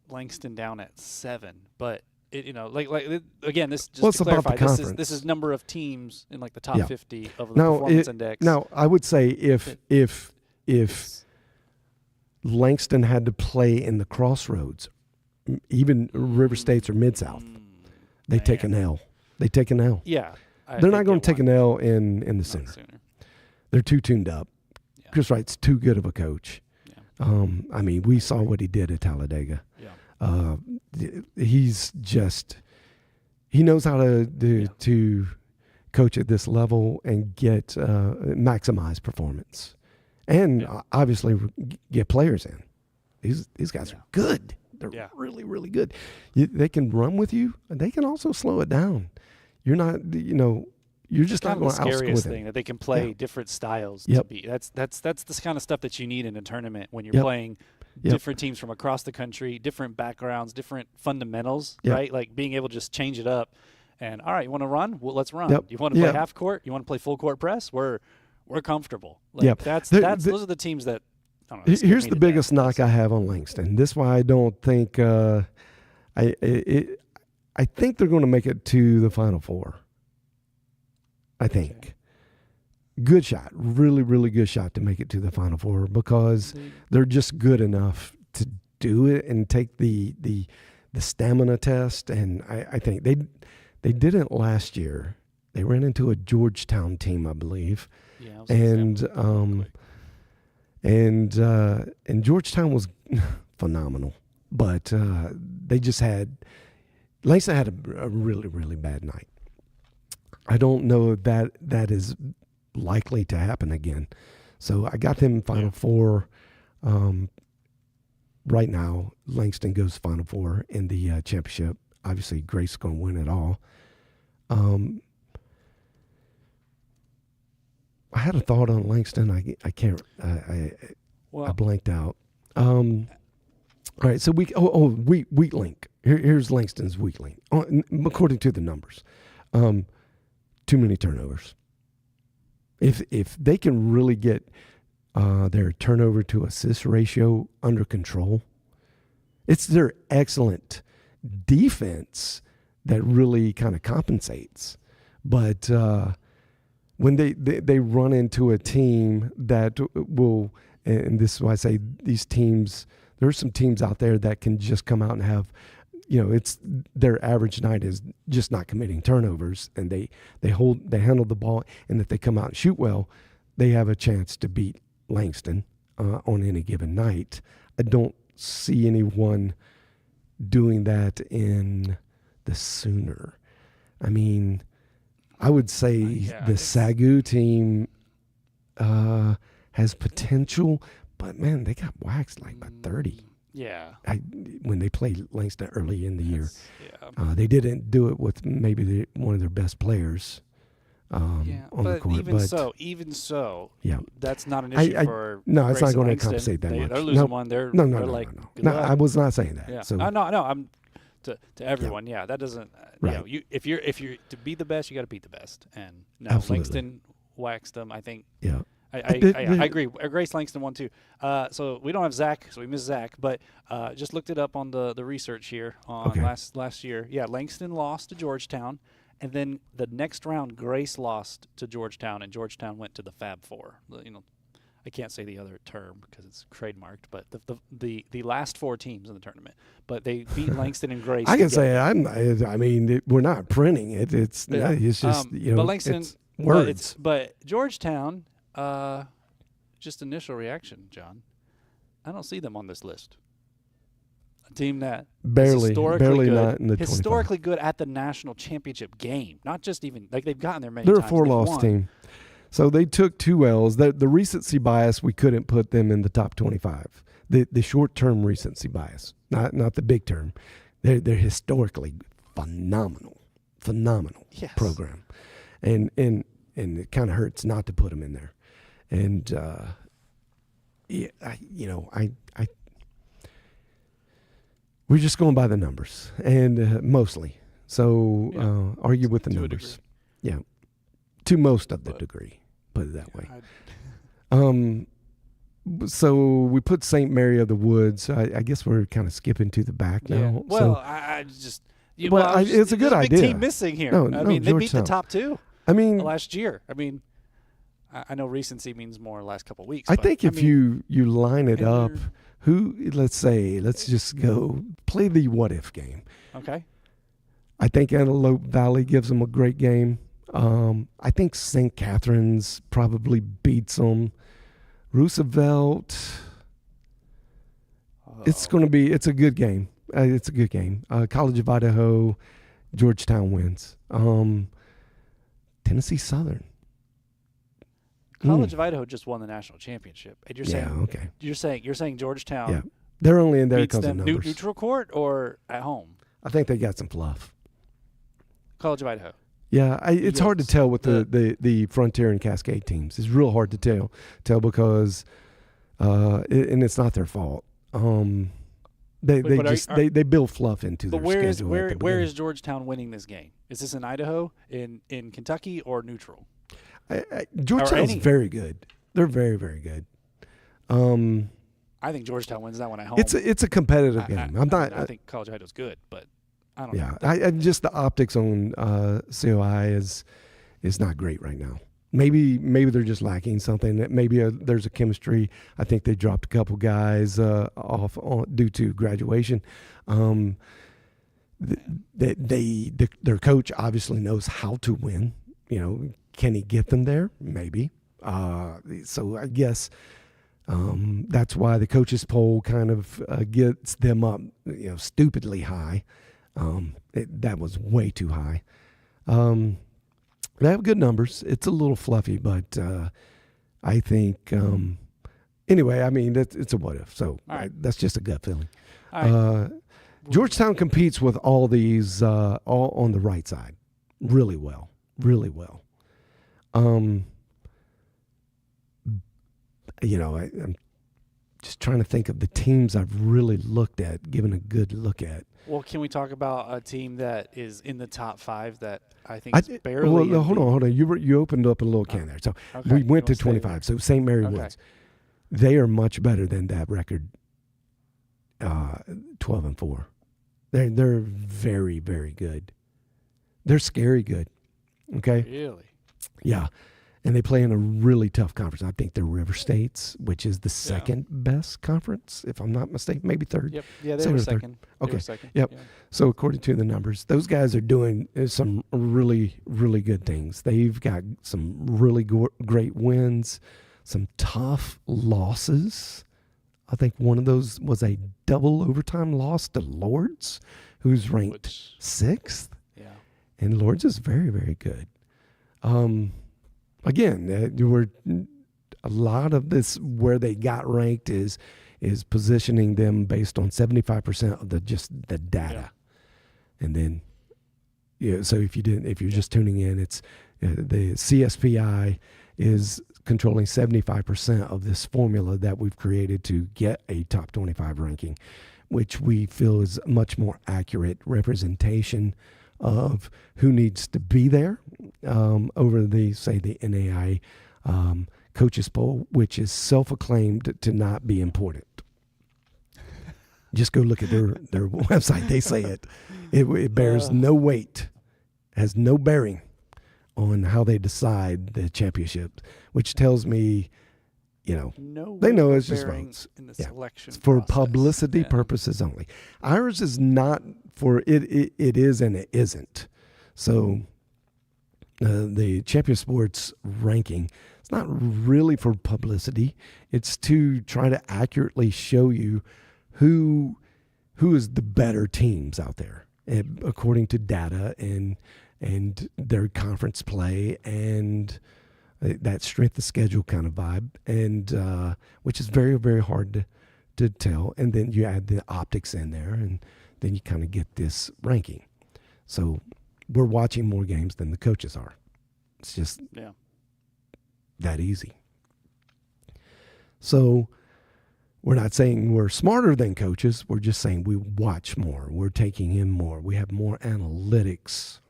Speaker 2: Langston down at 7, but again, this just to clarify, this is number of teams in like the top 50 of the performance index.
Speaker 1: Now, I would say if Langston had to play in the Crossroads, even River States or Mid-South, they take an L. They take an L.
Speaker 2: Yeah.
Speaker 1: They're not going to take an L in the Sooner. They're too tuned up. Yeah. Chris Wright's too good of a coach. Yeah. We saw what he did at Talladega. Yeah. He knows how to coach at this level and get maximize performance. And obviously get players in. These guys are good. They're really, really good. They can run with you. They can also slow it down. You're not, you're just
Speaker 2: kind
Speaker 1: not
Speaker 2: of the
Speaker 1: going to outscore
Speaker 2: scariest
Speaker 1: them.
Speaker 2: thing that they can play
Speaker 1: Yeah.
Speaker 2: different styles to
Speaker 1: Yep.
Speaker 2: be. That's the kind of stuff that you need in a tournament when you're
Speaker 1: Yep.
Speaker 2: playing
Speaker 1: Yep.
Speaker 2: different teams from across the country, different backgrounds, different fundamentals,
Speaker 1: Yep.
Speaker 2: right? Like being able to just change it up. And all right, you want to run? Well, let's run.
Speaker 1: Yep.
Speaker 2: You want to play
Speaker 1: Yeah.
Speaker 2: half court? You want to play full court press? We're comfortable. Like
Speaker 1: Yep.
Speaker 2: those are the teams that. I don't know, scare
Speaker 1: Here's
Speaker 2: me
Speaker 1: the
Speaker 2: to
Speaker 1: biggest
Speaker 2: death.
Speaker 1: knock I have on Langston. This is why I don't think I think they're going to make it to the Final Four. I think.
Speaker 2: Okay.
Speaker 1: Good shot. Really, really good shot to make it to the Final Four because they're just good enough to do it and take the stamina test. And I think they didn't last year. They ran into a Georgetown team, I believe.
Speaker 2: Yeah, I was gonna say,
Speaker 1: and Georgetown was phenomenal, but they just had Langston had a really, really bad night. I don't know if that is likely to happen again. So I got them in Final Four. Right now, Langston goes Final Four in the championship. Obviously, Grace is going to win it all. I had a thought on Langston. I can't. I blanked out. All right, so weak link. Here's Langston's weak link. According to the numbers, too many turnovers. If they can really get their turnover to assist ratio under control, it's their excellent defense that really kind of compensates. But when they run into a team that will, and this is why I say these teams, there are some teams out there that can just come out and have, it's their average night is just not committing turnovers, and they handle the ball, and if they come out and shoot well, they have a chance to beat Langston on any given night. I don't see anyone doing that in the Sooner. I mean, I would say the Sagu team has potential, but man, they got waxed like by 30.
Speaker 2: Yeah.
Speaker 1: When they played Langston early in the year.
Speaker 2: Yeah.
Speaker 1: They didn't do it with maybe one of their best players on the court.
Speaker 2: Even so,
Speaker 1: yeah,
Speaker 2: that's not an issue for
Speaker 1: no, it's
Speaker 2: Grace
Speaker 1: not going to
Speaker 2: Langston.
Speaker 1: compensate that much.
Speaker 2: They're losing one. They're like,
Speaker 1: no, I was not saying that.
Speaker 2: Yeah.
Speaker 1: So
Speaker 2: no, I'm to everyone. Yeah, that doesn't.
Speaker 1: Right.
Speaker 2: If you're to be the best, you got to beat the best. And no,
Speaker 1: Absolutely.
Speaker 2: Langston waxed them. I think.
Speaker 1: Yeah.
Speaker 2: I agree. Grace Langston won too. So we don't have Zach, so we missed Zach. But just looked it up on the research here on last year. Yeah, Langston lost to Georgetown, and then the next round, Grace lost to Georgetown, and Georgetown went to the Fab Four. I can't say the other term because it's trademarked, but the last four teams in the tournament. But they beat Langston and Grace.
Speaker 1: I can say we're not printing it. It's just
Speaker 2: but Langston,
Speaker 1: it's words.
Speaker 2: But Georgetown. Just initial reaction, John. I don't see them on this list. A team that
Speaker 1: barely
Speaker 2: good,
Speaker 1: not in the
Speaker 2: historically 25. Good at the national championship game. Not just even like they've gotten there many
Speaker 1: times.
Speaker 2: They're
Speaker 1: a 4-loss team. So they took 2 L's. The recency bias, we couldn't put them in the top 25. The short-term recency bias, not the big term. They're historically phenomenal program, and it kind of hurts not to put them in there. And we're just going by the numbers, and mostly. So argue with the numbers. Yeah, to most of the degree. Put it that way. So we put St. Mary of the Woods. I guess we're kind of skipping to the back now.
Speaker 2: Well,
Speaker 1: so, it's a good idea.
Speaker 2: Big team missing here. I mean, they beat the top 2.
Speaker 1: I mean,
Speaker 2: last year. I mean, I know recency means more last couple of weeks.
Speaker 1: I think if you line it up, let's just go play the what if game.
Speaker 2: Okay.
Speaker 1: I think Antelope Valley gives them a great game. I think St. Catherine's probably beats them. Roosevelt. It's a good game. It's a good game. College of Idaho, Georgetown wins. Tennessee Southern.
Speaker 2: College of Idaho just won the national championship, and you're saying
Speaker 1: okay.
Speaker 2: You're saying Georgetown.
Speaker 1: Yeah, they're only in there
Speaker 2: beats
Speaker 1: because of numbers.
Speaker 2: Neutral court or at home?
Speaker 1: I think they got some fluff.
Speaker 2: College of Idaho.
Speaker 1: Yeah, it's hard to
Speaker 2: Yes.
Speaker 1: tell with the Frontier and Cascade teams. It's real hard to tell because, and it's not their fault. They
Speaker 2: Wait, but
Speaker 1: they build fluff into
Speaker 2: but
Speaker 1: their
Speaker 2: where is
Speaker 1: schedule. at the
Speaker 2: where
Speaker 1: beginning.
Speaker 2: is Georgetown winning this game? Is this in Idaho, in Kentucky, or neutral?
Speaker 1: Georgetown's
Speaker 2: any?
Speaker 1: very good. They're very, very good.
Speaker 2: I think Georgetown wins that one at home.
Speaker 1: It's a competitive game.
Speaker 2: I think College Idaho's good, but I don't know.
Speaker 1: I just the optics on COI is not great right now. Maybe they're just lacking something. Maybe there's a chemistry. I think they dropped a couple guys off due to graduation. Their coach obviously knows how to win. Can he get them there? Maybe. So I guess that's why the coaches poll kind of gets them up, stupidly high. That was way too high. They have good numbers. It's a little fluffy, but I think anyway. I mean, it's a what if. So
Speaker 2: right.
Speaker 1: That's just a gut feeling.
Speaker 2: All right.
Speaker 1: Georgetown competes with all these all on the right side, really well, really well. I'm just trying to think of the teams I've really looked at, given a good look at.
Speaker 2: Well, can we talk about a team that is in the top 5 that I think is barely?
Speaker 1: Well, hold on. You opened up a little can there. So
Speaker 2: okay.
Speaker 1: we went to 25. So St. Mary wins. They are much better than that record. 12-4. They're very, very good. They're scary good. Okay.
Speaker 2: Really?
Speaker 1: Yeah. And they play in a really tough conference. I think they're River State's, which is the second best conference, if I'm not mistaken, maybe third.
Speaker 2: Yep. Yeah, they were second.
Speaker 1: Okay.
Speaker 2: Second.
Speaker 1: Yep.
Speaker 2: Yeah.
Speaker 1: So according to the numbers, those guys are doing some really, really good things. They've got some really great wins, some tough losses. I think one of those was a double overtime loss to Lords, who's ranked 6th.
Speaker 2: Yeah.
Speaker 1: And Lords is very, very good. Again, a lot of this where they got ranked is positioning them based on 75% of the data, and then so if you're just tuning in, it's the CSPI is controlling 75% of this formula that we've created to get a top 25 ranking, which we feel is a much more accurate representation of who needs to be there over the NAIA Coaches Poll, which is self-acclaimed to not be important. Just go look at their website. They say it. It bears no weight, has no bearing on how they decide the championship, which tells me, they know it's just votes.
Speaker 2: In the selection
Speaker 1: it's for
Speaker 2: process.
Speaker 1: publicity purposes only. Ours is not for it. It is and it isn't. So the Champion Sports ranking, it's not really for publicity. It's to try to accurately show you who is the better teams out there, according to data and their conference play and that strength of schedule kind of vibe, and which is very, very hard to tell. And then you add the optics in there, and then you kind of get this ranking. So we're watching more games than the coaches are. It's just that easy. So we're not saying we're smarter than coaches. We're just saying we watch more. We're taking in more. We have more analytics.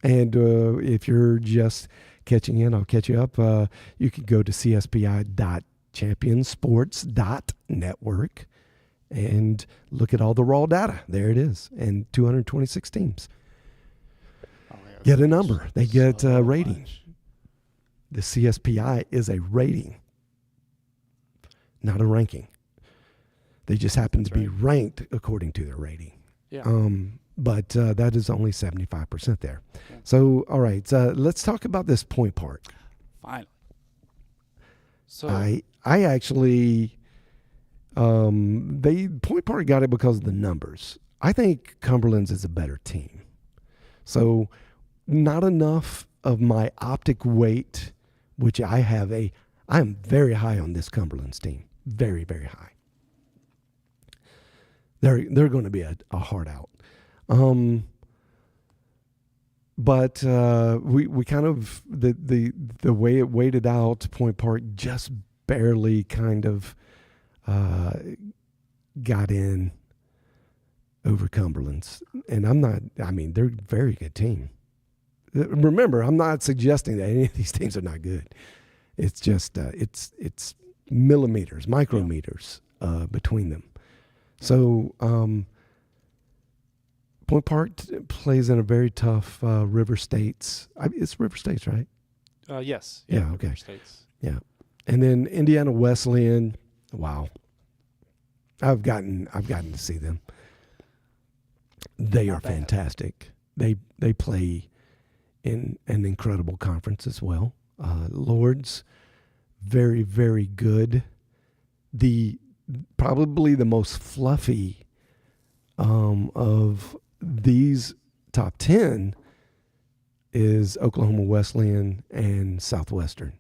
Speaker 1: And if you're just catching in, I'll catch you up. You can go to cspi.championsports.network and look at all the raw data. There it is. And 226 teams. Get a number. They get a rating. The CSPI is a rating, not a ranking. They just happen to be ranked according to their rating.
Speaker 2: Yeah.
Speaker 1: But that is only 75% there. Yeah. So, all right, let's talk about this point part.
Speaker 2: Finally. So
Speaker 1: I actually, point part got it because of the numbers. I think Cumberland's is a better team. So, not enough of my optic weight, which I am very high on this Cumberland's team. Very, very high. They're going to be a hard out. but we kind of the way it weighted out, Point Park just barely kind of got in over Cumberland's, and they're a very good team. Remember, I'm not suggesting that any of these teams are not good. It's just it's millimeters, micrometers between them. So Point Park plays in a very tough River States. It's River States, right?
Speaker 2: Yes.
Speaker 1: Yeah. Okay.
Speaker 2: River States.
Speaker 1: Yeah, and then Indiana Wesleyan. Wow, I've gotten to see them. They are fantastic. They play in an incredible conference as well. Lords, very, very good. Probably the most fluffy of these top 10 is Oklahoma Wesleyan and Southwestern.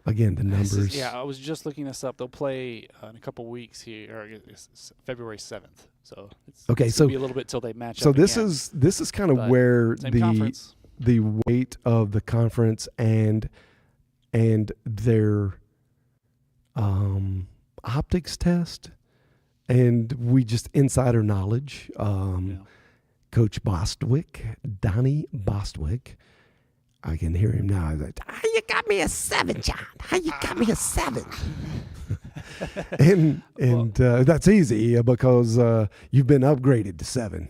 Speaker 1: Again, the numbers.
Speaker 2: I was just looking this up. They'll play in a couple weeks here, or it's February 7th. So it's
Speaker 1: okay.
Speaker 2: So be a little bit till they match up.
Speaker 1: So this
Speaker 2: again.
Speaker 1: is kind of where the weight of the conference and their optics test, and we just insider knowledge. Coach Bostwick, Donnie Bostwick. I can hear him now. He's like, "How you got me a 7, John? How you got me a 7?" and that's easy because you've been upgraded to 7,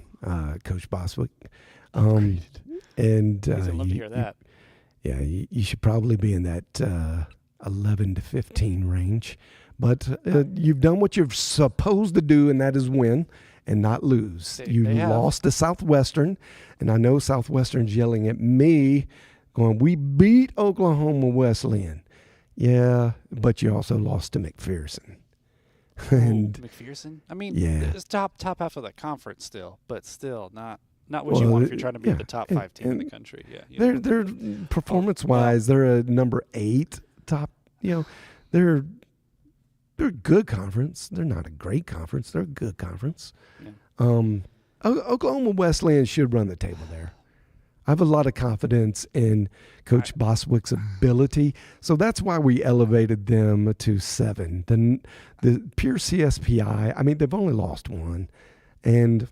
Speaker 1: Coach Bostwick. And
Speaker 2: I'd love to hear that.
Speaker 1: You should probably be in that 11 to 15 range. But you've done what you're supposed to do, and that is win and not lose. You lost to Southwestern, and I know Southwestern's yelling at me, going, "We beat Oklahoma Wesleyan." Yeah, but you also lost to McPherson. And
Speaker 2: McPherson? I mean, it's top half of the conference still, but still not what you want if you're trying to be the top 5 team in the country. Yeah,
Speaker 1: they're performance-wise, they're a number 8 top. They're a good conference. They're not a great conference. They're a good conference. Yeah. Oklahoma Wesleyan should run the table there. I have a lot of confidence in Coach Bostwick's ability. So that's why we elevated them to 7. The pure CSPI, they've only lost 1. And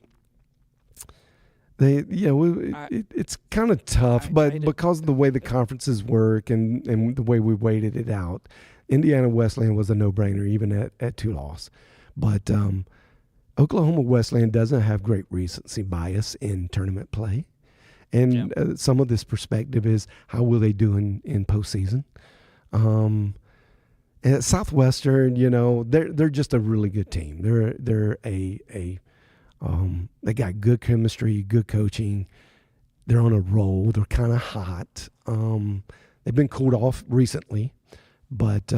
Speaker 1: it's kind of tough, but because of the way the conferences work and the way we weighted it out, Indiana Wesleyan was a no-brainer even at 2 loss. But Oklahoma Wesleyan doesn't have great recency bias in tournament play. And some of this perspective is how will they do in postseason. And at Southwestern, they're just a really good team. They're they got good chemistry, good coaching. They're on a roll. They're kind of hot. They've been cooled off recently, but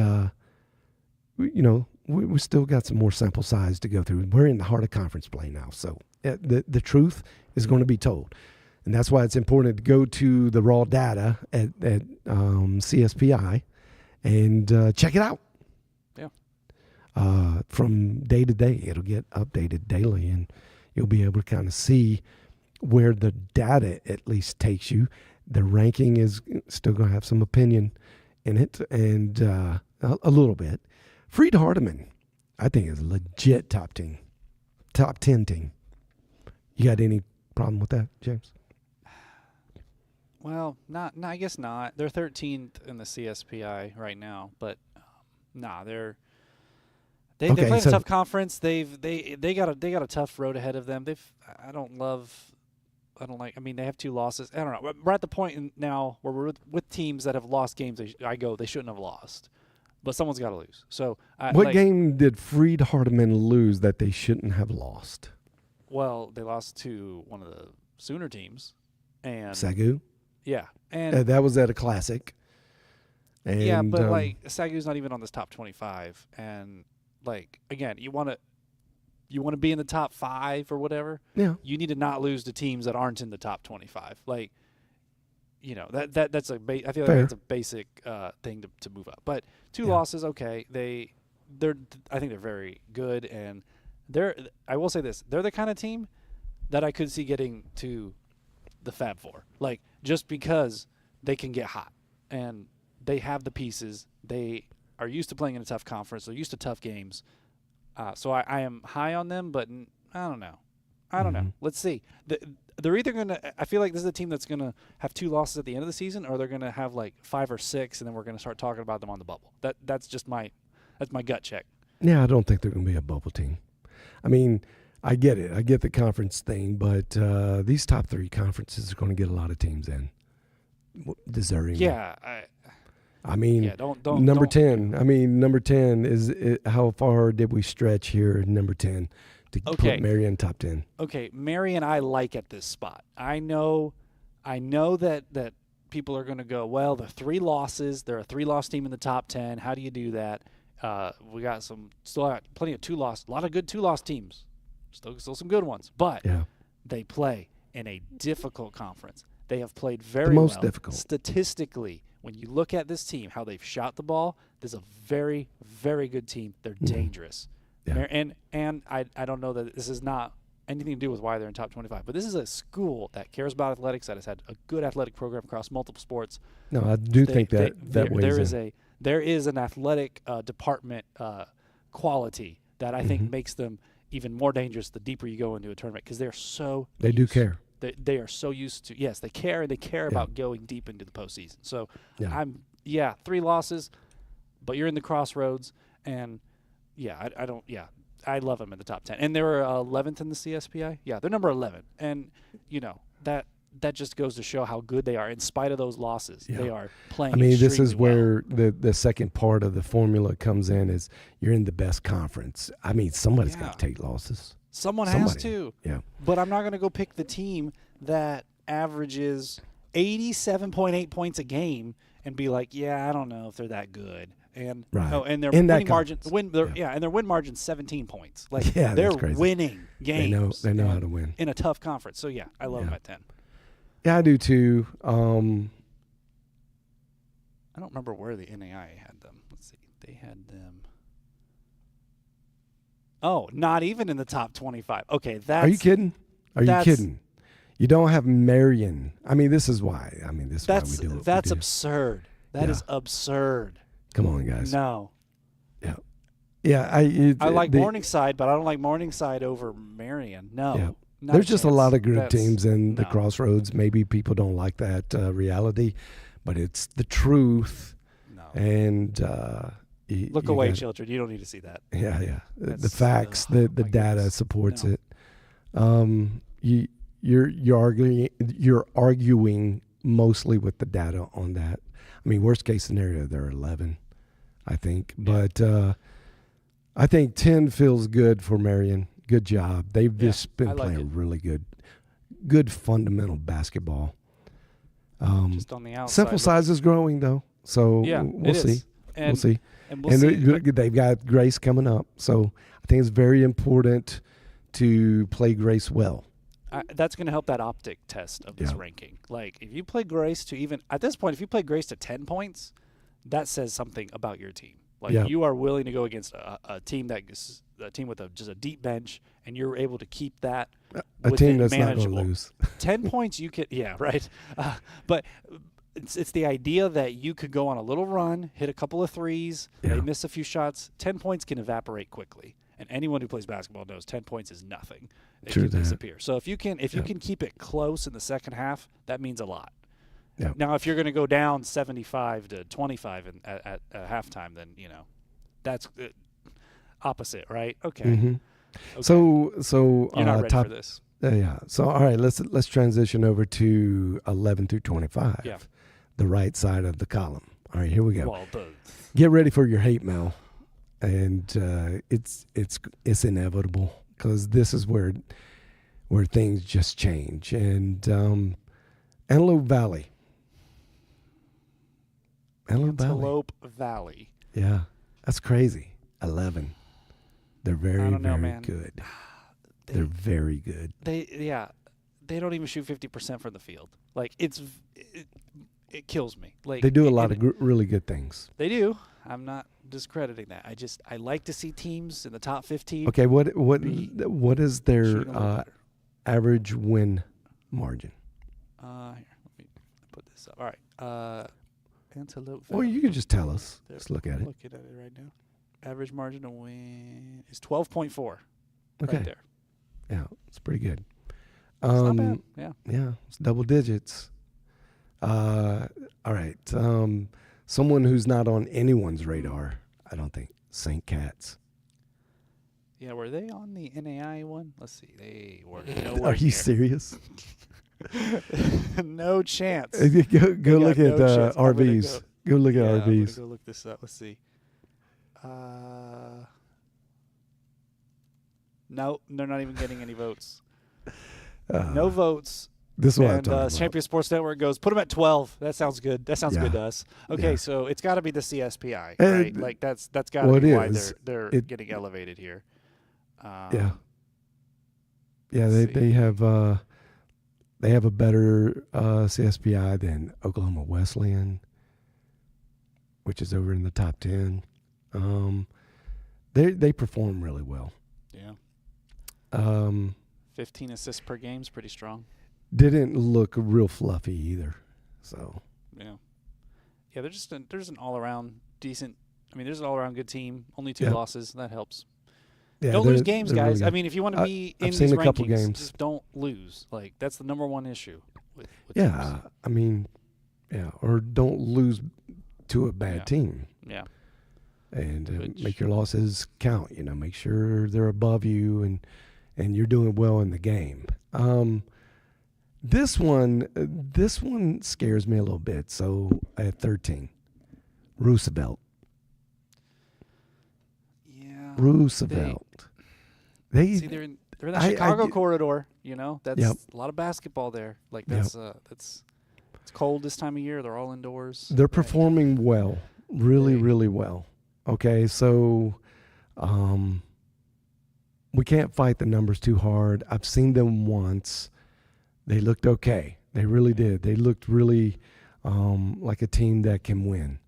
Speaker 1: we still got some more sample size to go through. We're in the heart of conference play now, so the truth is going to be told. And that's why it's important to go to the raw data at CSPI and check it out. Yeah. From day to day, it'll get updated daily, and you'll be able to kind of see where the data at least takes you. The ranking is still going to have some opinion in it, and a little bit. Freed Hardeman, I think, is a legit top 10 team. You got any problem with that, James?
Speaker 2: Well, I guess not. They're 13th in the CSPI right now, but they played a tough conference. They got a tough road ahead of them. They have 2 losses. I don't know. We're at the point now where we're with teams that have lost games. They shouldn't have lost, but someone's got to lose. So
Speaker 1: what game did Freed Hardeman lose that they shouldn't have lost?
Speaker 2: Well, they lost to one of the Sooner teams, and
Speaker 1: Sagu.
Speaker 2: Yeah, and
Speaker 1: that was at a classic. And,
Speaker 2: yeah, but Sagu's not even on this top 25, and again, you want to be in the top 5 or whatever.
Speaker 1: Yeah,
Speaker 2: you need to not lose to teams that aren't in the top 25. That's I feel like that's a basic thing to move up. But 2 losses, okay. I think they're very good, and I will say this: they're the kind of team that I could see getting to the Fab Four. Like, just because they can get hot and they have the pieces. They are used to playing in a tough conference. They're used to tough games. So I am high on them, but I don't know. Let's see. They're either going to – I feel like this is a team that's going to have 2 losses at the end of the season, or they're going to have like 5 or 6, and then we're going to start talking about them on the bubble. That's just my gut check.
Speaker 1: Yeah, I don't think they're going to be a bubble team. I mean, I get it. I get the conference thing, but these top 3 conferences are going to get a lot of teams in, deserving.
Speaker 2: Yeah,
Speaker 1: I mean,
Speaker 2: yeah, don't
Speaker 1: number 10. I mean, number 10 is how far did we stretch here? Number 10 to put Marion top 10.
Speaker 2: Okay, Marion, I like at this spot. I know that people are going to go, well, the 3 losses. They're a 3-loss team in the top 10. How do you do that? We got still got plenty of 2-loss, a lot of good 2-loss teams. Still some good ones, but they play in a difficult conference. They have played very well.
Speaker 1: Difficult.
Speaker 2: Statistically, when you look at this team, how they've shot the ball, this is a very, very good team. They're dangerous.
Speaker 1: Yeah.
Speaker 2: And I don't know that this is not anything to do with why they're in top 25, but this is a school that cares about athletics, that has had a good athletic program across multiple sports.
Speaker 1: No, I do think that
Speaker 2: there is an athletic department quality that I think makes them even more dangerous the deeper you go into a tournament, because
Speaker 1: they do care.
Speaker 2: They are so used to, yes, they care, and they care about going deep into the postseason. So 3 losses, but you're in the crossroads, and I love them in the top 10. And they were 11th in the CSPI. Yeah, they're number 11. And, that just goes to show how good they are in spite of those losses. Yeah. They are playing
Speaker 1: this is where the second part of the formula comes in, is you're in the best conference. I mean, somebody's got to take losses.
Speaker 2: Somebody has to.
Speaker 1: Yeah.
Speaker 2: But I'm not going to go pick the team that averages 87.8 points a game and be like, I don't know if they're that good. And and their winning margin, and their win margin's 17 points. Like they're winning games.
Speaker 1: They know how to win
Speaker 2: in a tough conference. So I love them at 10.
Speaker 1: Yeah, I do too.
Speaker 2: I don't remember where the NAIA had them. Let's see. They had them. Oh, not even in the top 25. Okay,
Speaker 1: Are you kidding? Are you kidding? You don't have Marion. I mean, this is why. I mean, this is why we do it.
Speaker 2: That's absurd. That is absurd.
Speaker 1: Come on, guys.
Speaker 2: No.
Speaker 1: Yeah. Yeah.
Speaker 2: I like Morningside, but I don't like Morningside over Marion. No.
Speaker 1: Yeah. There's just a lot of good teams in the crossroads. Maybe people don't like that reality, but it's the truth.
Speaker 2: No.
Speaker 1: And
Speaker 2: look away, children. You don't need to see that.
Speaker 1: Yeah. The facts, the data supports it. You're arguing mostly with the data on that. I mean, worst case scenario, they're 11, I think. Yeah. But I think 10 feels good for Marion. Good job. They've just been playing really good fundamental basketball.
Speaker 2: Just on the outside.
Speaker 1: Sample size is growing, though. So we'll see. We'll see.
Speaker 2: And
Speaker 1: they've got Grace coming up. So I think it's very important to play Grace well.
Speaker 2: That's going to help that optic test of this ranking. Like, if you play Grace to even – at this point, if you play Grace to 10 points, that says something about your team. Like, you are willing to go against a team with just a deep bench, and you're able to keep that
Speaker 1: a team that's
Speaker 2: manageable.
Speaker 1: Not going to lose.
Speaker 2: 10 points you could – right. But it's the idea that you could go on a little run, hit a couple of threes, they miss a few shots. 10 points can evaporate quickly. And anyone who plays basketball knows 10 points is nothing. It can disappear. So if you can keep it close in the second half, that means a lot.
Speaker 1: Yeah.
Speaker 2: Now, if you're going to go down 75 to 25 at halftime, then that's opposite, right? Okay.
Speaker 1: Mm-hmm. Okay. So
Speaker 2: you're not ready for this.
Speaker 1: Yeah. So all right, let's transition over to 11 through 25.
Speaker 2: Yeah.
Speaker 1: The right side of the column. All right, here we go.
Speaker 2: Well,
Speaker 1: get ready for your hate mail, and it's inevitable, because this is where things just change. And Antelope Valley.
Speaker 2: Antelope Valley.
Speaker 1: Yeah, that's crazy. 11. They're very
Speaker 2: man.
Speaker 1: good. They're very good.
Speaker 2: They don't even shoot 50% from the field. Like, it kills me. Like,
Speaker 1: they do a lot of really good things.
Speaker 2: They do. I'm not discrediting that. I like to see teams in the top 15.
Speaker 1: Okay, what is their average win margin.
Speaker 2: Here, let me put this up. All right. Antelope.
Speaker 1: Or you can just tell us.
Speaker 2: There,
Speaker 1: Let's look at it.
Speaker 2: Looking at it right now. Average margin to win is 12.4.
Speaker 1: Okay.
Speaker 2: Right there.
Speaker 1: Yeah, it's pretty good.
Speaker 2: It's not bad. Yeah.
Speaker 1: Yeah, it's double digits. All right. Someone who's not on anyone's radar, I don't think, St. Cat's.
Speaker 2: Yeah, were they on the NAIA one? Let's see. They were nowhere
Speaker 1: Are you
Speaker 2: near.
Speaker 1: serious?
Speaker 2: No chance.
Speaker 1: Go look
Speaker 2: got
Speaker 1: at
Speaker 2: no chance. I'm gonna
Speaker 1: RBs. Go look at
Speaker 2: I'm gonna
Speaker 1: RBs.
Speaker 2: go look this up. Let's see. No, they're not even getting any votes. No votes.
Speaker 1: This is what I'm
Speaker 2: And
Speaker 1: talking about.
Speaker 2: Champion Sports Network goes, put them at 12. That sounds good. That sounds
Speaker 1: Yeah.
Speaker 2: good to us. Okay,
Speaker 1: Yeah.
Speaker 2: so it's got to be the CSPI,
Speaker 1: And-
Speaker 2: right? Like that's got to
Speaker 1: Well,
Speaker 2: be
Speaker 1: it
Speaker 2: why
Speaker 1: is.
Speaker 2: they're
Speaker 1: It-
Speaker 2: getting elevated here.
Speaker 1: Yeah. Yeah,
Speaker 2: let's
Speaker 1: they have a better CSPI than Oklahoma Wesleyan, which is over in the top 10. They perform really well.
Speaker 2: Yeah. 15 assists per game is pretty strong.
Speaker 1: Didn't look real fluffy either. So
Speaker 2: Yeah. Yeah, they're just an all-around decent. I mean, there's an all-around good team. Only 2
Speaker 1: Yeah.
Speaker 2: losses. That helps.
Speaker 1: yeah,
Speaker 2: Don't lose
Speaker 1: they're-
Speaker 2: games,
Speaker 1: they're
Speaker 2: guys.
Speaker 1: really
Speaker 2: I
Speaker 1: good.
Speaker 2: mean, if you want to be in
Speaker 1: I've
Speaker 2: these
Speaker 1: seen a couple
Speaker 2: rankings,
Speaker 1: games.
Speaker 2: just don't lose. Like that's the number one issue with
Speaker 1: Yeah, I mean, yeah, or don't lose to a bad
Speaker 2: Yeah.
Speaker 1: team.
Speaker 2: teams. Yeah.
Speaker 1: And
Speaker 2: Which-
Speaker 1: make your losses count. Make sure they're above you and you're doing well in the game. This one scares me a little bit. So at 13, Roosevelt.
Speaker 2: Yeah.
Speaker 1: Roosevelt. They
Speaker 2: See, they're in the
Speaker 1: I
Speaker 2: Chicago
Speaker 1: get-
Speaker 2: corridor. That's
Speaker 1: Yep.
Speaker 2: a lot of basketball there. Like
Speaker 1: Yep.
Speaker 2: it's cold this time of year. They're all indoors.
Speaker 1: they're
Speaker 2: Right.
Speaker 1: performing well, really,
Speaker 2: They-
Speaker 1: really well. Okay, so we can't fight the numbers too hard. I've seen them once. They looked okay. They really did. They looked really like a team that can win,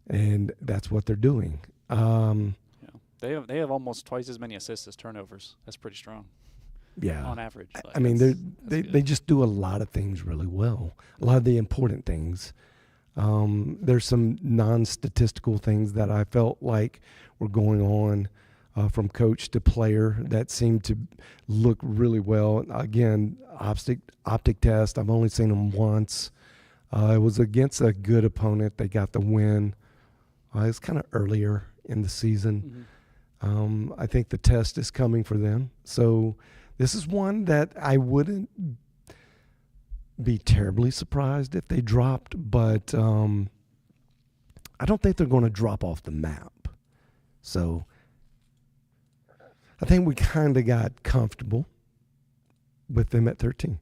Speaker 1: and that's what they're doing.
Speaker 2: They have almost twice as many assists as turnovers. That's pretty strong
Speaker 1: Yeah,
Speaker 2: on average. Like,
Speaker 1: I mean
Speaker 2: that's
Speaker 1: they
Speaker 2: good.
Speaker 1: just do a lot of things really well. A lot of the important things. There's some non-statistical things that I felt like were going on from coach to player that seemed to look really well. Again, optic test. I've only seen them once. It was against a good opponent. They got the win. It's kind of earlier in the season.
Speaker 2: Mhm.
Speaker 1: I think the test is coming for them. So this is one that I wouldn't be terribly surprised if they dropped, but I don't think they're going to drop off the map. So I think we kind of got comfortable with them at 13.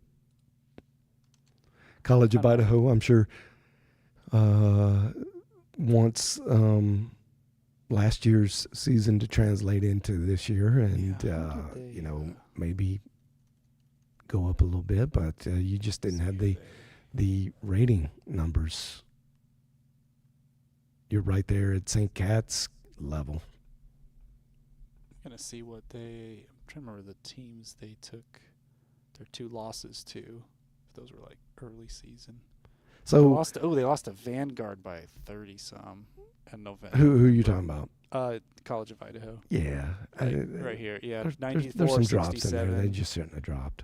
Speaker 1: College of Idaho, I'm sure, wants last year's season to translate into this year and,
Speaker 2: Yeah, how did they,
Speaker 1: maybe go up a little bit, but you just didn't have the rating numbers. You're right there at St. Cat's level.
Speaker 2: I'm gonna see what I'm trying to remember the teams they took their 2 losses to. If those were like early season. They
Speaker 1: So
Speaker 2: lost to Vanguard by 30 some in November.
Speaker 1: who are you talking about?
Speaker 2: College of Idaho.
Speaker 1: Yeah.
Speaker 2: Right here. Yeah,
Speaker 1: There's
Speaker 2: 94,
Speaker 1: some drops in there.
Speaker 2: 67.
Speaker 1: They just shouldn't have dropped.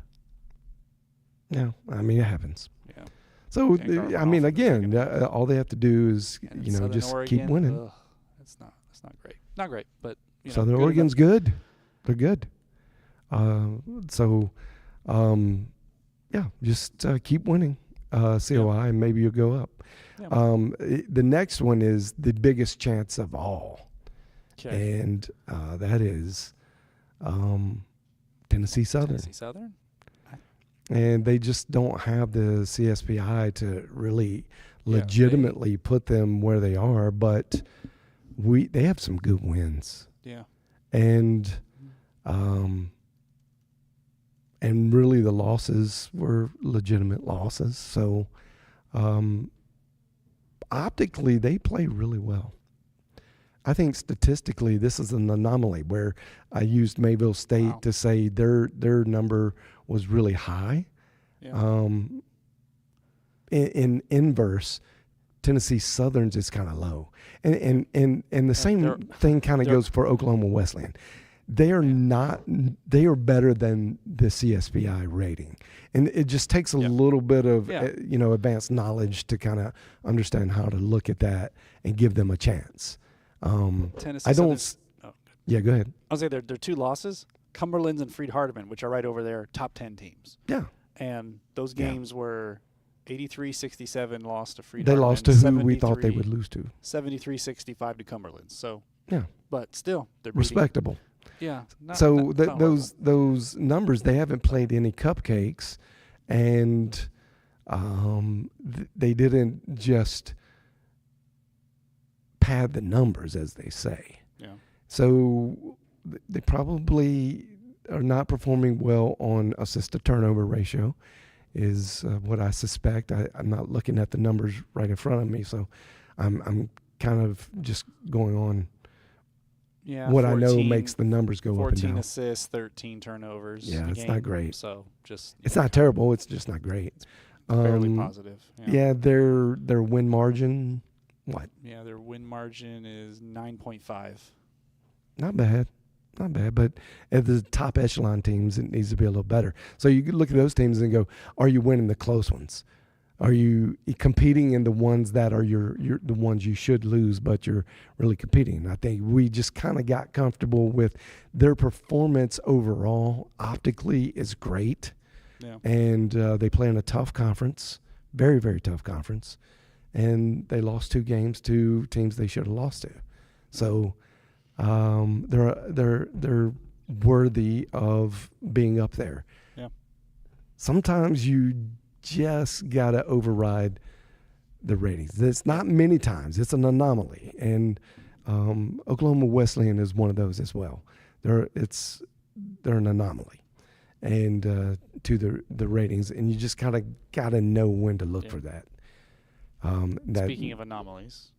Speaker 1: No, I mean, it happens.
Speaker 2: Yeah.
Speaker 1: So,
Speaker 2: Vanguard went
Speaker 1: I
Speaker 2: off
Speaker 1: mean,
Speaker 2: in the
Speaker 1: again,
Speaker 2: second half.
Speaker 1: all they have to do is,
Speaker 2: And
Speaker 1: just
Speaker 2: Southern
Speaker 1: keep
Speaker 2: Oregon,
Speaker 1: winning.
Speaker 2: ugh, that's not great. Not great, but
Speaker 1: Southern
Speaker 2: good
Speaker 1: Oregon's
Speaker 2: enough.
Speaker 1: good. They're good. Yeah, just keep winning. COI, and maybe you'll go up.
Speaker 2: Yeah.
Speaker 1: The next one is the biggest chance of all,
Speaker 2: 'Kay.
Speaker 1: and that is Tennessee Southern.
Speaker 2: Tennessee Southern.
Speaker 1: And they just don't have the CSPI to really
Speaker 2: Yeah,
Speaker 1: legitimately put them where they are, but they have some good wins.
Speaker 2: Yeah.
Speaker 1: And really the losses were legitimate losses. So optically they play really well. I think statistically this is an anomaly where I used Mayville State
Speaker 2: Wow.
Speaker 1: to say their number was really high.
Speaker 2: Yeah.
Speaker 1: In inverse, Tennessee Southern's is kind of low, and the same thing kind of goes for Oklahoma Wesleyan. They are not. They are better than the CSPI rating, and it just takes a little bit of advanced knowledge to kind of understand how to look at that and give them a chance.
Speaker 2: Tennessee.
Speaker 1: I don't. Yeah, go ahead.
Speaker 2: I'll say they're 2 losses: Cumberland's and Freed Hardeman, which are right over there, top 10 teams.
Speaker 1: Yeah,
Speaker 2: and those games were 83-67 loss to Freed Hardeman.
Speaker 1: They lost to who we thought they would lose to.
Speaker 2: 73-65 to Cumberland. So
Speaker 1: yeah,
Speaker 2: but still, they're
Speaker 1: respectable.
Speaker 2: Yeah.
Speaker 1: Those numbers, they haven't played any cupcakes, and they didn't just pad the numbers, as they say.
Speaker 2: Yeah.
Speaker 1: So they probably are not performing well on assist-to-turnover ratio, is what I suspect. I'm not looking at the numbers right in front of me, so I'm kind of just going on.
Speaker 2: Yeah,
Speaker 1: what 14, I know makes the numbers go up and down.
Speaker 2: 14 assists, 13 turnovers.
Speaker 1: Yeah, it's not great.
Speaker 2: So just
Speaker 1: it's not terrible. It's just not great.
Speaker 2: It's fairly positive.
Speaker 1: Yeah, their win margin, what?
Speaker 2: Yeah, their win margin is 9.5.
Speaker 1: Not bad. But at the top echelon teams, it needs to be a little better. So you could look at those teams and go, are you winning the close ones? Are you competing in the ones that are the ones you should lose, but you're really competing? I think we just kind of got comfortable with their performance overall. Optically is great, and they play in a tough conference, very, very tough conference, and they lost 2 games to teams they should have lost to. So they're worthy of being up there.
Speaker 2: Yeah.
Speaker 1: Sometimes you just got to override the ratings. It's not many times. It's an anomaly. And Oklahoma Wesleyan is one of those as well. They're an anomaly and to the ratings. And you just kind of got to know when to look for that.
Speaker 2: Speaking of anomalies,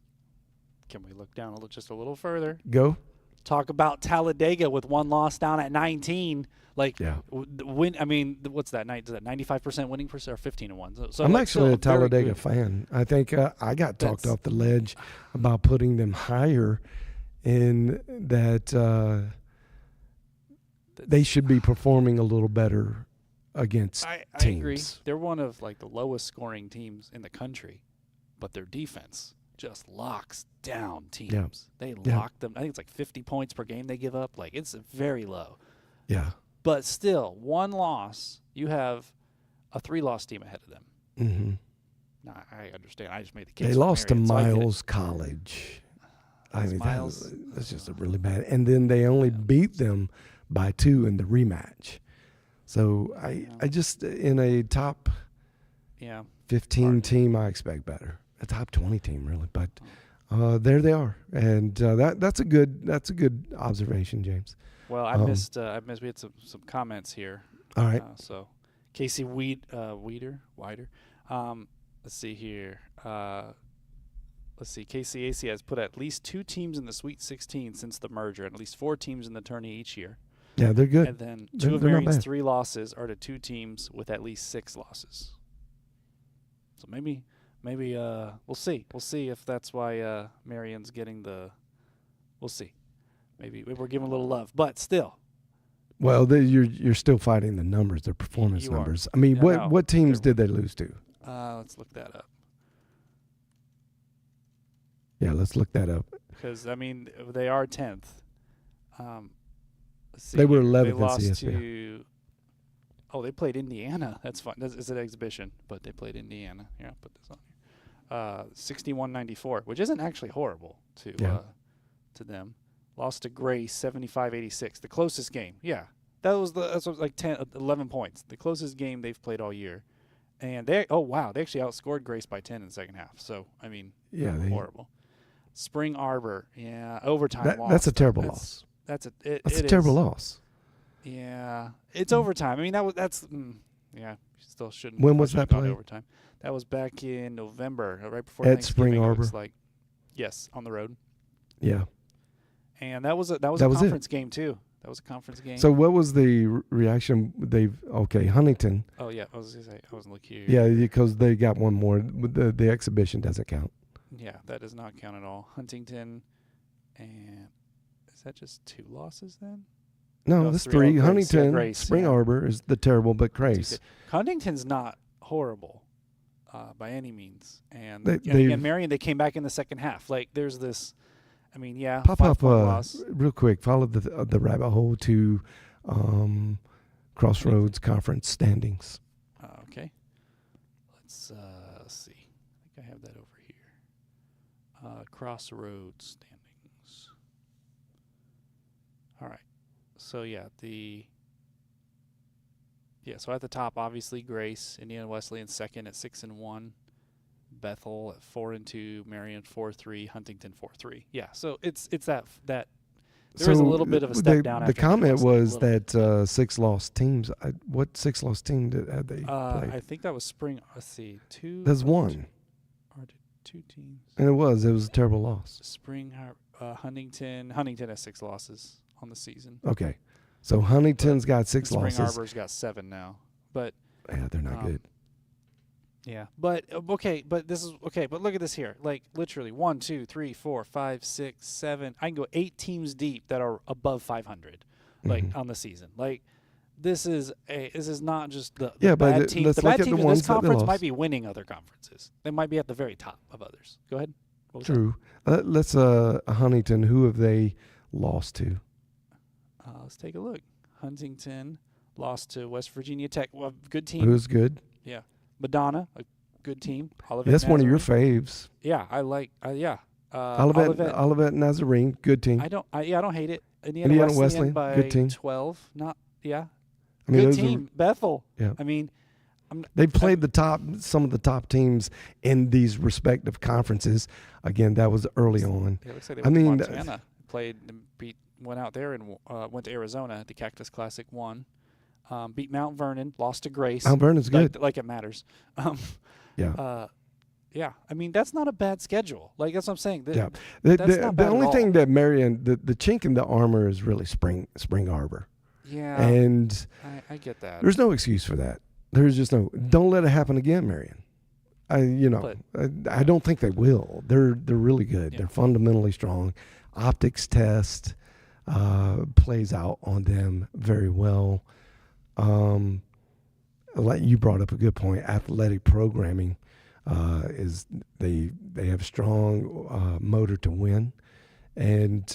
Speaker 2: can we look down just a little further?
Speaker 1: Go.
Speaker 2: Talk about Talladega with 1 loss down at 19. What's that? Is that 95% winning percent or 15-1? So
Speaker 1: I'm actually a Talladega fan. I think I got talked off the ledge about putting them higher in that they should be performing a little better against teams.
Speaker 2: I agree. They're one of the lowest scoring teams in the country, but their defense just locks down teams.
Speaker 1: Yeah.
Speaker 2: They lock them. I think it's 50 points per game they give up. It's very low.
Speaker 1: Yeah.
Speaker 2: But still, 1 loss, you have a 3-loss team ahead of them.
Speaker 1: Mm-hmm.
Speaker 2: Now, I understand. I just made the case.
Speaker 1: They lost to Miles College. That's just a really bad. And then they only beat them by 2 in the rematch. So I just, in a top 15 team, I expect better. A top 20 team, really. But there they are. And that's a good observation, James.
Speaker 2: Well, I missed. We had some comments here.
Speaker 1: All right.
Speaker 2: So, Casey Wider. Let's see here. Casey AC has put at least 2 teams in the Sweet 16 since the merger, and at least 4 teams in the tourney each year.
Speaker 1: Yeah, they're good.
Speaker 2: And then 2 of Marion's 3 losses are to 2 teams with at least 6 losses. So maybe we'll see. We'll see if that's why Marion's getting the. We'll see. Maybe we're giving a little love, but still.
Speaker 1: Well, you're still fighting the numbers, their performance numbers. I mean, what teams did they lose to?
Speaker 2: Let's look that up.
Speaker 1: Yeah, let's look that up.
Speaker 2: Because they are 10th. Let's see.
Speaker 1: They were 11th
Speaker 2: They lost
Speaker 1: in CSPI.
Speaker 2: to. Oh, they played Indiana. That's fun. It's an exhibition, but they played Indiana. Here, I'll put this on here. 61-94, which isn't actually horrible to them. Lost to Grace 75-86. The closest game. Yeah. That's 11 points. The closest game they've played all year. And they actually outscored Grace by 10 in the second half. So, horrible. Spring Arbor, overtime loss.
Speaker 1: That's a terrible loss.
Speaker 2: That's a
Speaker 1: terrible loss.
Speaker 2: Yeah. It's overtime. Still shouldn't.
Speaker 1: When was that played?
Speaker 2: Overtime. That was back in November, right before
Speaker 1: at
Speaker 2: Thanksgiving.
Speaker 1: Spring Arbor.
Speaker 2: Yes, on the road.
Speaker 1: Yeah.
Speaker 2: And that was a conference game too. That was a conference game.
Speaker 1: So what was the reaction? Huntington.
Speaker 2: Oh yeah, I was gonna say I wasn't looking here.
Speaker 1: Yeah, because they got one more. The exhibition doesn't count.
Speaker 2: Yeah, that does not count at all. Huntington, and is that just 2 losses then?
Speaker 1: No, that's 3.
Speaker 2: Grace.
Speaker 1: Huntington,
Speaker 2: Yeah, Grace,
Speaker 1: Spring
Speaker 2: yeah.
Speaker 1: Arbor is the terrible, but Grace.
Speaker 2: Huntington's not horrible by any means, and
Speaker 1: They've-
Speaker 2: Marion, they came back in the second half. Like there's this, I mean, yeah,
Speaker 1: Pop up
Speaker 2: 5-point loss.
Speaker 1: real quick. Follow the rabbit hole to Crossroads Conference standings.
Speaker 2: Okay, let's see. I think I have that over here. Crossroads standings. All right. So so at the top, obviously Grace, Indiana Wesleyan second at 6-1, Bethel at 4-2, Marion 4-3, Huntington 4-3. Yeah, so it's that there is a little bit of a step down.
Speaker 1: The
Speaker 2: after
Speaker 1: comment
Speaker 2: Indiana
Speaker 1: was
Speaker 2: Wesleyan,
Speaker 1: that 6 lost teams. What 6 lost team had they
Speaker 2: I
Speaker 1: played?
Speaker 2: think that was spring. Let's see, 2.
Speaker 1: There's 1,
Speaker 2: Or 2 teams.
Speaker 1: and it was a terrible loss.
Speaker 2: Spring Huntington has 6 losses on the season.
Speaker 1: Okay, so Huntington's got 6
Speaker 2: Spring
Speaker 1: losses.
Speaker 2: Arbor's got 7 now, but.
Speaker 1: Yeah, they're not good.
Speaker 2: Yeah, but okay, but this is okay. But look at this here. Like literally 1, 2, 3, 4, 5, 6, 7. I can go 8 teams deep that are above 500, like on the season. Like this is not just the bad teams. The bad teams in this conference might be winning other conferences. They might be at the very top of others. Go ahead. What was
Speaker 1: True. Let's Huntington. Who have they lost to?
Speaker 2: Let's take a look. Huntington lost to West Virginia Tech. Well, good team.
Speaker 1: Who's good?
Speaker 2: Yeah. Madonna, a good team. Olivet
Speaker 1: That's one of your
Speaker 2: Nazarene.
Speaker 1: faves.
Speaker 2: Yeah, I like. Yeah.
Speaker 1: Olivet Nazarene, good team.
Speaker 2: I don't hate it. Indiana Wesleyan by
Speaker 1: good team.
Speaker 2: 12. Not
Speaker 1: I mean,
Speaker 2: good team. Bethel.
Speaker 1: Yeah.
Speaker 2: I mean,
Speaker 1: they've played some of the top teams in these respective conferences. Again, that was early on.
Speaker 2: It looks like they
Speaker 1: I
Speaker 2: went
Speaker 1: mean,
Speaker 2: to Montana, played and went out there and went to Arizona at the Cactus Classic, won. Beat Mount Vernon, lost to Grace.
Speaker 1: Mount Vernon's good.
Speaker 2: Like it matters.
Speaker 1: Yeah.
Speaker 2: Yeah. I mean, that's not a bad schedule. Like that's what I'm saying.
Speaker 1: Yeah.
Speaker 2: That's not
Speaker 1: The
Speaker 2: bad
Speaker 1: only
Speaker 2: at
Speaker 1: thing
Speaker 2: all.
Speaker 1: that Marion, the chink in the armor is really Spring Arbor.
Speaker 2: Yeah.
Speaker 1: And
Speaker 2: I get that.
Speaker 1: there's no excuse for that. There's just no. Don't let it happen again, Marion. I don't think they will. They're really good.
Speaker 2: Yeah.
Speaker 1: They're fundamentally strong. Optics test plays out on them very well. Like you brought up a good point. Athletic programming is they have strong motor to win, and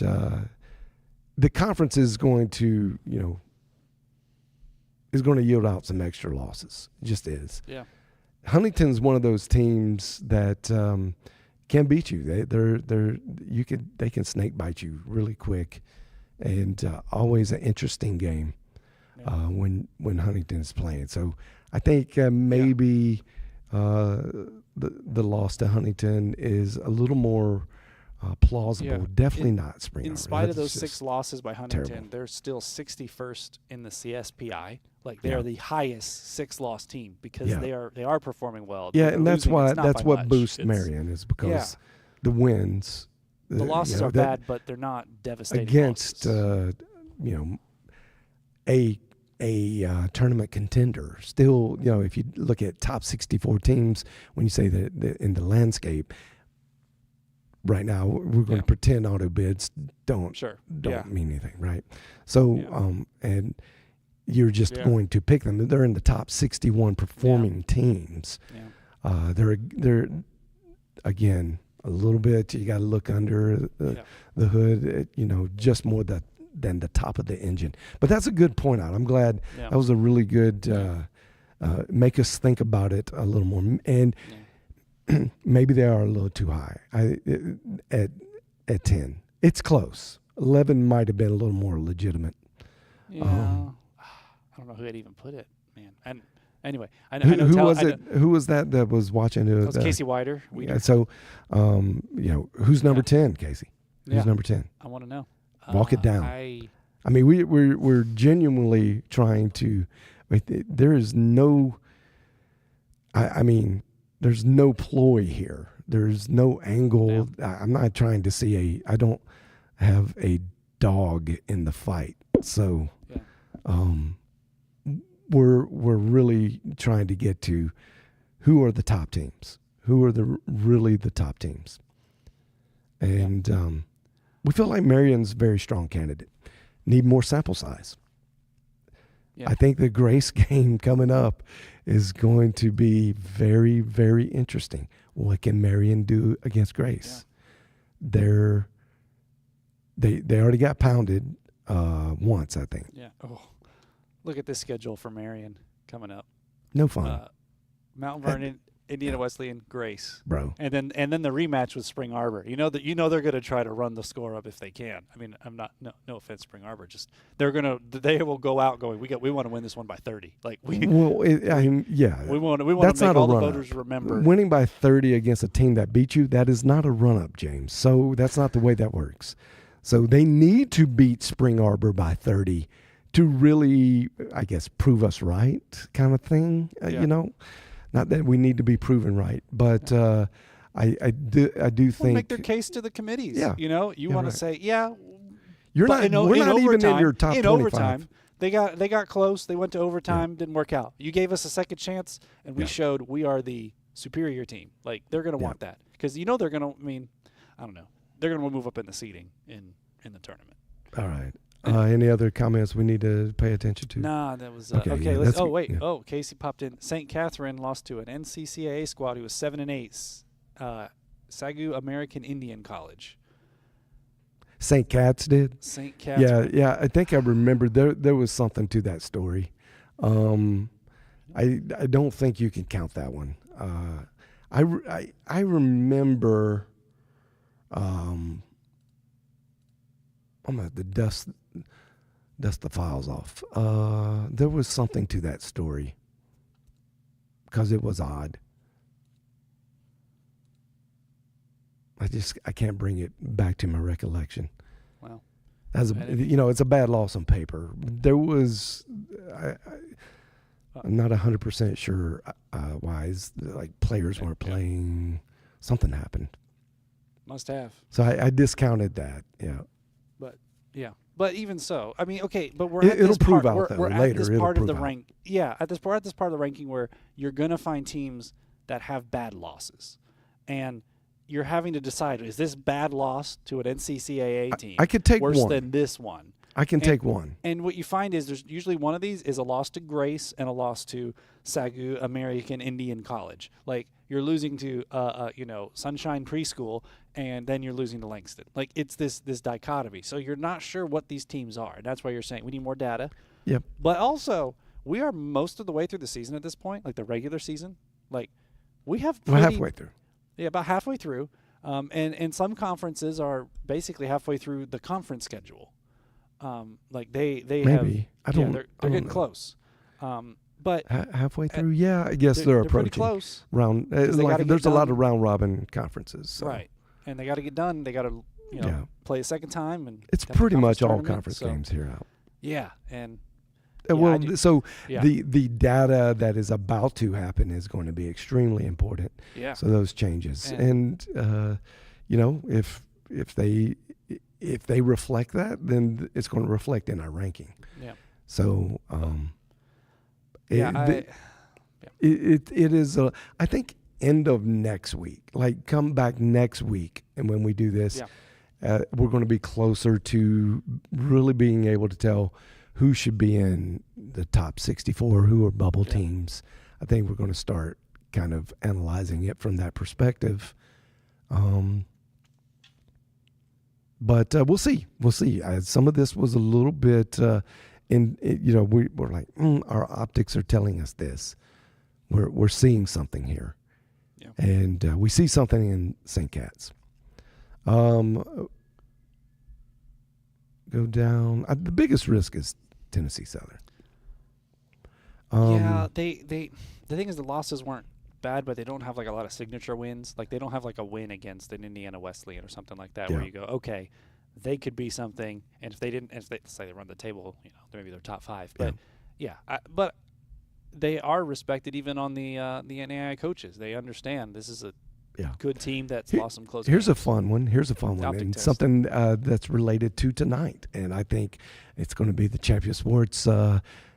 Speaker 1: the conference is going to yield out some extra losses. It just is.
Speaker 2: Yeah.
Speaker 1: Huntington's one of those teams that can beat you. They can snake bite you really quick, and always an interesting game. When Huntington's playing. So I think maybe the loss to Huntington is a little more plausible.
Speaker 2: Yeah.
Speaker 1: Definitely not Spring Arbor.
Speaker 2: In spite of
Speaker 1: That's
Speaker 2: those 6
Speaker 1: just
Speaker 2: losses by Huntington,
Speaker 1: terrible.
Speaker 2: they're still 61st in the CSPI. Like they are the highest 6-loss team because they are performing well.
Speaker 1: Yeah,
Speaker 2: They're
Speaker 1: and that's
Speaker 2: losing,
Speaker 1: why
Speaker 2: it's not
Speaker 1: that's
Speaker 2: by
Speaker 1: what
Speaker 2: much.
Speaker 1: boosts
Speaker 2: It's-
Speaker 1: Marion is because the wins.
Speaker 2: The losses are bad, but they're not devastating
Speaker 1: against
Speaker 2: losses.
Speaker 1: a tournament contender. Still, if you look at top 64 teams, when you say that in the landscape right now, we're going to pretend auto bids don't mean anything, right? So, and you're just going to pick them. They're in the top 61 performing teams.
Speaker 2: Yeah.
Speaker 1: They're again a little bit. You got to look under the hood. Just more than the top of the engine. But that's a good point out. I'm glad that was a really good make us think about it a little more. And maybe they are a little too high. At 10, it's close. 11 might have been a little more legitimate.
Speaker 2: Yeah. I don't know who had even put it, man. And anyway, I know.
Speaker 1: Who was that was watching?
Speaker 2: It was Casey Wider.
Speaker 1: Yeah, so, who's number 10, Casey? Who's number 10?
Speaker 2: I want to know.
Speaker 1: Walk it down. I mean, we're genuinely trying to. There is no. I mean, there's no ploy here. There's no angle. I'm not trying to see I don't have a dog in the fight So,
Speaker 2: Yeah.
Speaker 1: we're really trying to get to who are the top teams, who are really the top teams, and we feel like Marion's a very strong candidate. Need more sample size.
Speaker 2: Yeah.
Speaker 1: I think the Grace game coming up is going to be very, very interesting. What can Marion do against Grace? Yeah. They already got pounded once, I think.
Speaker 2: Yeah. Oh, look at this schedule for Marion coming up.
Speaker 1: No fun.
Speaker 2: Mount Vernon, Indiana Wesleyan, Grace,
Speaker 1: bro.
Speaker 2: And then the rematch with Spring Arbor. You know they're going to try to run the score up if they can. I mean, I'm not no offense, Spring Arbor. Just they will go out going. We want to win this one by 30. Like we.
Speaker 1: Well, yeah.
Speaker 2: We want to
Speaker 1: That's
Speaker 2: make
Speaker 1: not a
Speaker 2: all the
Speaker 1: run-up.
Speaker 2: voters remember.
Speaker 1: Winning by 30 against a team that beat you, that is not a run-up, James. So that's not the way that works. So they need to beat Spring Arbor by 30 to really, I guess, prove us right, kind of thing. You know. Not that we need to be proven right, but I do think
Speaker 2: make their case to the committees.
Speaker 1: Yeah,
Speaker 2: you know, you want to say,
Speaker 1: you're
Speaker 2: but
Speaker 1: not. We're not even in your top 25.
Speaker 2: Overtime, they got close. They went to overtime, didn't work out. You gave us a second chance, and we showed we are the superior team. Like they're going to want that because they're going to. I mean, I don't know. They're going to move up in the seeding in the tournament.
Speaker 1: All right. Any other comments we need to pay attention to?
Speaker 2: Nah, that was
Speaker 1: okay.
Speaker 2: Let's. Oh wait. Yeah. Oh, Casey popped in. St. Catherine lost to an NCCAA squad who was 7-8. Sagu American Indian College.
Speaker 1: St. Cat's did.
Speaker 2: St. Catherine.
Speaker 1: Yeah. I think I remember there was something to that story. I don't think you can count that one. I remember. I'm gonna have to dust the files off. There was something to that story because it was odd. I can't bring it back to my recollection.
Speaker 2: Wow.
Speaker 1: It's a bad loss on paper. There was, I'm not 100% sure why. Like players weren't playing. Something happened.
Speaker 2: Must have.
Speaker 1: So I discounted that. Yeah.
Speaker 2: But even so, I mean, okay, but we're at
Speaker 1: it'll
Speaker 2: this
Speaker 1: prove
Speaker 2: part,
Speaker 1: out though,
Speaker 2: we're
Speaker 1: later.
Speaker 2: at this part of the
Speaker 1: out.
Speaker 2: rank. Yeah, at this part of the ranking where you're gonna find teams that have bad losses, and you're having to decide: is this bad loss to an NCCAA team
Speaker 1: I could take
Speaker 2: worse
Speaker 1: one.
Speaker 2: than this one?
Speaker 1: I can take one.
Speaker 2: And what you find is there's usually one of these is a loss to Grace and a loss to Sagu American Indian College. Like you're losing to Sunshine Preschool, and then you're losing to Langston. Like it's this dichotomy. So you're not sure what these teams are. And that's why you're saying we need more data.
Speaker 1: Yep.
Speaker 2: But also we are most of the way through the season at this point, like the regular season. Like we have
Speaker 1: we're halfway through.
Speaker 2: Yeah, about halfway through. And some conferences are basically halfway through the conference schedule. Like they
Speaker 1: maybe
Speaker 2: have,
Speaker 1: I don't.
Speaker 2: they're
Speaker 1: I don't
Speaker 2: getting
Speaker 1: know.
Speaker 2: close. But
Speaker 1: halfway through, yeah, I guess
Speaker 2: they're
Speaker 1: approaching.
Speaker 2: pretty close.
Speaker 1: Round
Speaker 2: There's
Speaker 1: a lot of round robin conferences, so.
Speaker 2: Right? And they got to get done. They got to play a second time, and
Speaker 1: it's
Speaker 2: have a
Speaker 1: pretty much all
Speaker 2: tournament,
Speaker 1: conference
Speaker 2: so.
Speaker 1: games here out.
Speaker 2: Yeah, and
Speaker 1: the data that is about to happen is going to be extremely important.
Speaker 2: Yeah.
Speaker 1: So those changes, and if they reflect that, then it's going to reflect in our ranking.
Speaker 2: Yeah.
Speaker 1: So
Speaker 2: it
Speaker 1: is I think end of next week, like come back next week, and when we do this, we're going to be closer to really being able to tell who should be in the top 64, who are bubble teams. I think we're going to start kind of analyzing it from that perspective. But we'll see. We'll see. Some of this was a little bit, we're like, our optics are telling us this. We're seeing something here. Yeah. And we see something in St. Cat's. Go down. The biggest risk is Tennessee Southern.
Speaker 2: The thing is the losses weren't bad, but they don't have like a lot of signature wins. Like they don't have like a win against an Indiana Wesleyan or something like that where you go, okay, they could be something. And if they didn't, let's say they run the table, maybe they're top 5. But but they are respected even on the NAIA coaches. They understand this is
Speaker 1: Yeah.
Speaker 2: good team that's
Speaker 1: Here-
Speaker 2: lost some close
Speaker 1: Here's
Speaker 2: games.
Speaker 1: a fun one.
Speaker 2: Optic
Speaker 1: And
Speaker 2: test.
Speaker 1: something that's related to tonight. And I think it's going to be the Champion Sports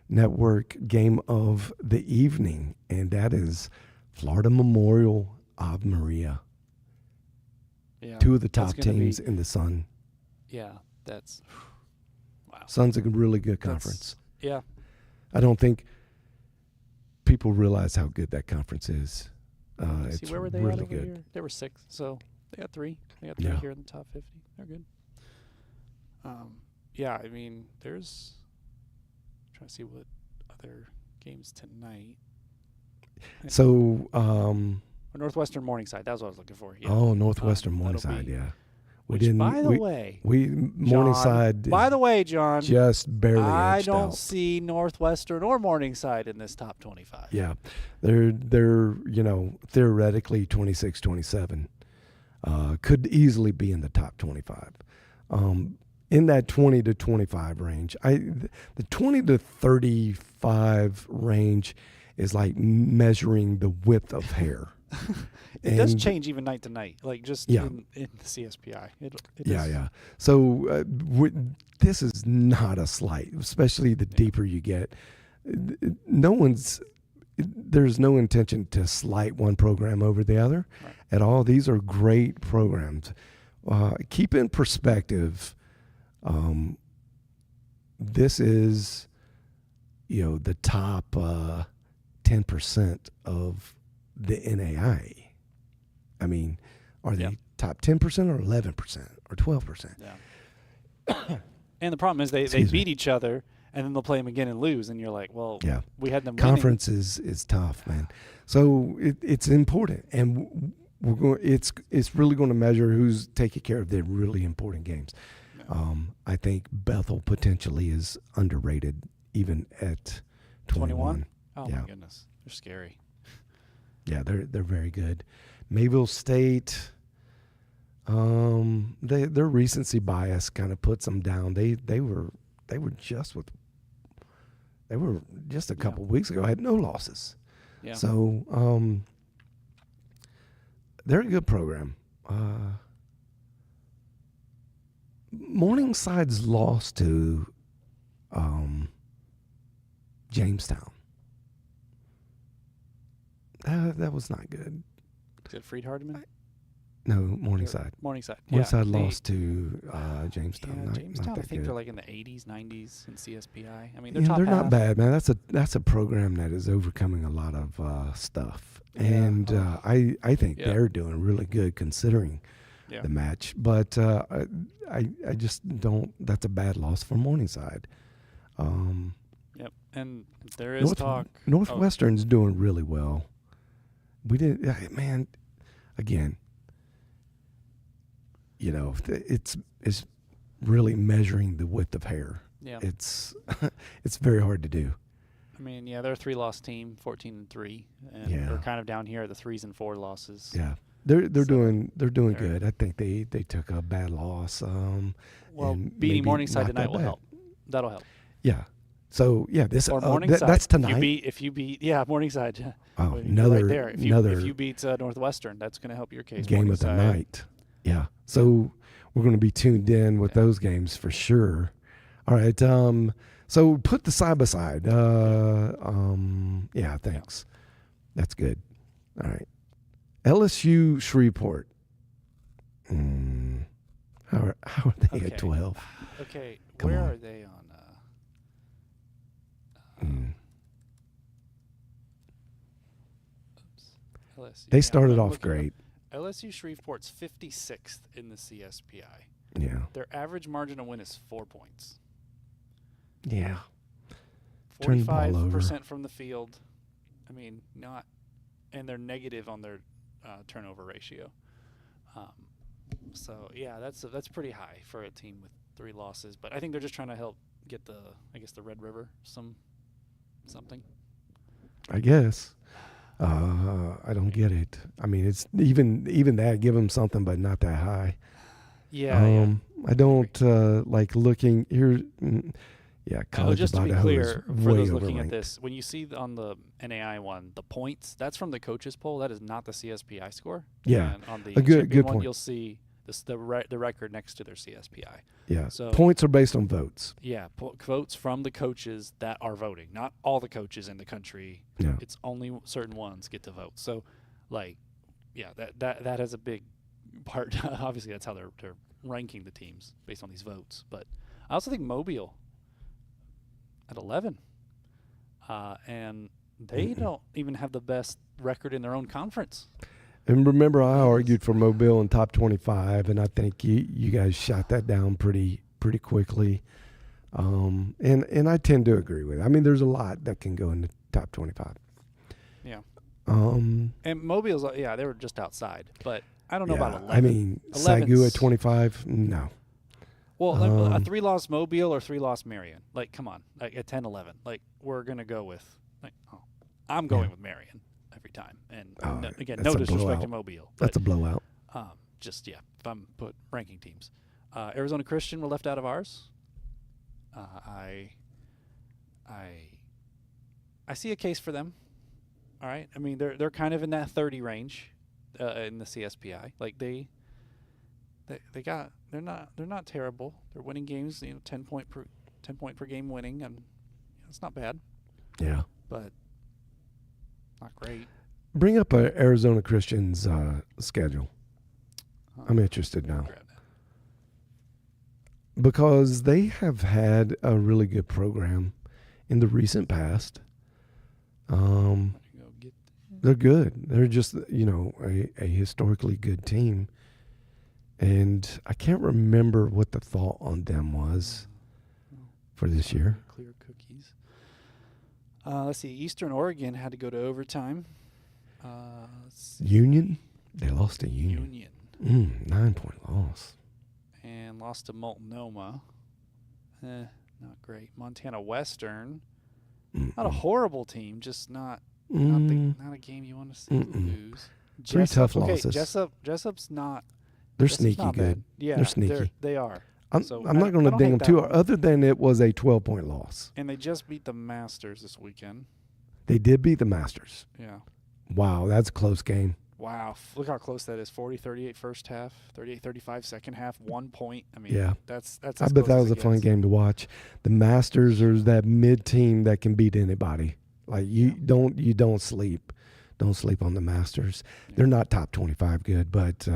Speaker 1: Network game of the evening. And that is Florida Memorial Ave Maria.
Speaker 2: Yeah,
Speaker 1: Two of the
Speaker 2: that's
Speaker 1: top
Speaker 2: gonna
Speaker 1: teams
Speaker 2: be-
Speaker 1: in the Sun.
Speaker 2: Yeah, that's wow.
Speaker 1: Sun's a really good
Speaker 2: That's-
Speaker 1: conference.
Speaker 2: Yeah,
Speaker 1: I don't think people realize how good that conference is.
Speaker 2: see
Speaker 1: It's
Speaker 2: where were they
Speaker 1: really
Speaker 2: at over
Speaker 1: good.
Speaker 2: here? They were 6, so they got 3. They got 3
Speaker 1: Yeah.
Speaker 2: here in the top 50. They're good. Yeah, I mean, there's trying to see what other games tonight.
Speaker 1: So,
Speaker 2: Northwestern Morningside. That was what I was looking for. Yeah.
Speaker 1: Northwestern
Speaker 2: that'll
Speaker 1: Morningside,
Speaker 2: be-
Speaker 1: yeah.
Speaker 2: Which, by the way,
Speaker 1: Morningside
Speaker 2: John, by the way, John,
Speaker 1: just barely
Speaker 2: I
Speaker 1: edged
Speaker 2: don't
Speaker 1: out.
Speaker 2: see Northwestern or Morningside in this top 25.
Speaker 1: Yeah, they're theoretically 26, 27. Could easily be in the top 25. In that 20 to 25 range, the 20 to 35 range is like measuring the width of hair.
Speaker 2: It does change even night to night, like just in the CSPI. It
Speaker 1: Yeah,
Speaker 2: is-
Speaker 1: yeah. So this is not a slight, especially the deeper you get. There's no intention to slight one program over the other at all. These are great programs. Keep in perspective, this is, the top 10% of the NAIA. I mean, are they top 10% or 11% or 12%?
Speaker 2: Yeah. And the problem is they
Speaker 1: Excuse me.
Speaker 2: beat each other, and then they'll play them again and lose, and you're like, well,
Speaker 1: Yeah.
Speaker 2: we had them
Speaker 1: Conference is tough, man. So it's important, and we're going. It's really going to measure who's taking care of the really important games.
Speaker 2: Yeah.
Speaker 1: I think Bethel potentially is underrated, even at 21.
Speaker 2: Oh
Speaker 1: Yeah.
Speaker 2: my goodness, they're scary.
Speaker 1: Yeah, they're very good. Mayville State, their recency bias kind of puts them down. They were just a couple weeks ago had no losses.
Speaker 2: Yeah.
Speaker 1: So they're a good program. Morningside's lost to Jamestown. That was not good.
Speaker 2: Is it Freed Hardeman?
Speaker 1: No, Morningside.
Speaker 2: Morningside.
Speaker 1: Morningside
Speaker 2: They-
Speaker 1: lost to Jamestown.
Speaker 2: Yeah,
Speaker 1: Not
Speaker 2: Jamestown.
Speaker 1: that
Speaker 2: I think
Speaker 1: good.
Speaker 2: they're like in the 80s, 90s in CSPI. I mean, they're
Speaker 1: Yeah,
Speaker 2: top
Speaker 1: they're
Speaker 2: half.
Speaker 1: not bad, man. That's a program that is overcoming a lot of stuff,
Speaker 2: Yeah.
Speaker 1: and I think
Speaker 2: Yeah.
Speaker 1: they're doing really good considering
Speaker 2: Yeah.
Speaker 1: the match. But I just don't. That's a bad loss for Morningside.
Speaker 2: Yep. And there is talk.
Speaker 1: Northwestern's doing really well. We did, man. Again, it's really measuring the width of hair.
Speaker 2: Yeah.
Speaker 1: It's it's very hard to do.
Speaker 2: I mean, yeah, they're a 3-loss team, 14-3, and
Speaker 1: Yeah.
Speaker 2: they're kind of down here at the 3s and 4 losses.
Speaker 1: Yeah, they're
Speaker 2: So
Speaker 1: doing
Speaker 2: they're-
Speaker 1: good. I think they took a bad loss.
Speaker 2: Well,
Speaker 1: and
Speaker 2: beating
Speaker 1: maybe
Speaker 2: Morningside
Speaker 1: not
Speaker 2: tonight
Speaker 1: that
Speaker 2: will
Speaker 1: bad.
Speaker 2: help. That'll help.
Speaker 1: Yeah. So yeah, this
Speaker 2: Or Morningside.
Speaker 1: that's tonight.
Speaker 2: If you beat, Morningside. Yeah.
Speaker 1: Oh,
Speaker 2: Well, you're
Speaker 1: another
Speaker 2: right there. If you beat Northwestern, that's going to help your case.
Speaker 1: game of the
Speaker 2: Morningside.
Speaker 1: night. Yeah. So we're going to be tuned in with those games for sure. All right. So put the side by side. Yeah. Thanks. That's good. All right. LSU Shreveport. How are they
Speaker 2: Okay.
Speaker 1: at 12?
Speaker 2: Okay,
Speaker 1: Come
Speaker 2: where
Speaker 1: on.
Speaker 2: are they on? LSU.
Speaker 1: They
Speaker 2: Yeah,
Speaker 1: started
Speaker 2: I'm
Speaker 1: off
Speaker 2: looking up.
Speaker 1: great.
Speaker 2: LSU Shreveport's 56th in the CSPI.
Speaker 1: Yeah.
Speaker 2: Their average margin of win is 4 points.
Speaker 1: Yeah. Turn the ball over.
Speaker 2: 45% from the field. I mean, and they're negative on their turnover ratio. So yeah, that's pretty high for a team with 3 losses. But I think they're just trying to help get the Red River something.
Speaker 1: I guess. I don't get it. I mean, it's even that, give them something, but not that high.
Speaker 2: Yeah.
Speaker 1: I don't like looking here. Yeah, College
Speaker 2: just
Speaker 1: of
Speaker 2: to be
Speaker 1: Idaho
Speaker 2: clear,
Speaker 1: is
Speaker 2: for
Speaker 1: way
Speaker 2: those looking at
Speaker 1: overranked.
Speaker 2: this, when you see on the NAIA one, the points, that's from the coaches poll. That is not the CSPI score.
Speaker 1: Yeah,
Speaker 2: And on the
Speaker 1: a good
Speaker 2: champion one,
Speaker 1: point.
Speaker 2: you'll see the record next to their CSPI.
Speaker 1: Yeah,
Speaker 2: So
Speaker 1: points are based on votes.
Speaker 2: yeah, votes from the coaches that are voting. Not all the coaches in the country.
Speaker 1: Yeah.
Speaker 2: It's only certain ones get to vote. So, like, yeah, that has a big part. Obviously, that's how they're ranking the teams based on these votes. But I also think Mobile at 11, and they don't even have the best record in their own conference.
Speaker 1: And remember, I argued for Mobile in top 25, and I think you guys shot that down pretty quickly. And I tend to agree with it. I mean, there's a lot that can go in the top 25.
Speaker 2: Yeah.
Speaker 1: And
Speaker 2: Mobile's, they were just outside, but I don't know about 11.
Speaker 1: I mean, Sagu at 25, no.
Speaker 2: Well, a 3-loss Mobile or 3-loss Marion. Like, come on. Like, at 10-11. Like, we're going to go with, I'm going with Marion every time. And, again, no disrespect to Mobile. But,
Speaker 1: that's a blowout.
Speaker 2: If I'm ranking teams. Arizona Christian were left out of ours. I see a case for them. All right. I mean, they're kind of in that 30 range in the CSPI. Like, they're not terrible. They're winning games, 10 point per game winning, and it's not bad.
Speaker 1: Yeah.
Speaker 2: But not great.
Speaker 1: Bring up Arizona Christian's schedule. I'm interested now. Because they have had a really good program in the recent past. They're good. They're just, a historically good team. And I can't remember what the thought on them was for this year.
Speaker 2: Clear cookies. Let's see. Eastern Oregon had to go to overtime.
Speaker 1: Union? They lost to Union. 9-point loss.
Speaker 2: And lost to Multnomah. Not great. Montana Western. Not a horrible team, just not a game you want to see lose.
Speaker 1: 3 tough losses.
Speaker 2: Jessup's not.
Speaker 1: They're sneaky good.
Speaker 2: Bad. Yeah,
Speaker 1: they're sneaky.
Speaker 2: They are.
Speaker 1: I'm not going to ding them too, other than it was a 12-point loss.
Speaker 2: And they just beat the Masters this weekend.
Speaker 1: They did beat the Masters.
Speaker 2: Yeah.
Speaker 1: Wow, that's a close game.
Speaker 2: Wow, look how close that is. 40-38 first half, 38-35 second half, 1 point. I mean,
Speaker 1: yeah.
Speaker 2: that's
Speaker 1: I bet that was a fun game to watch. The Masters are that mid team that can beat anybody. Like don't sleep. Don't sleep on the Masters. Yeah. They're not top 25 good, but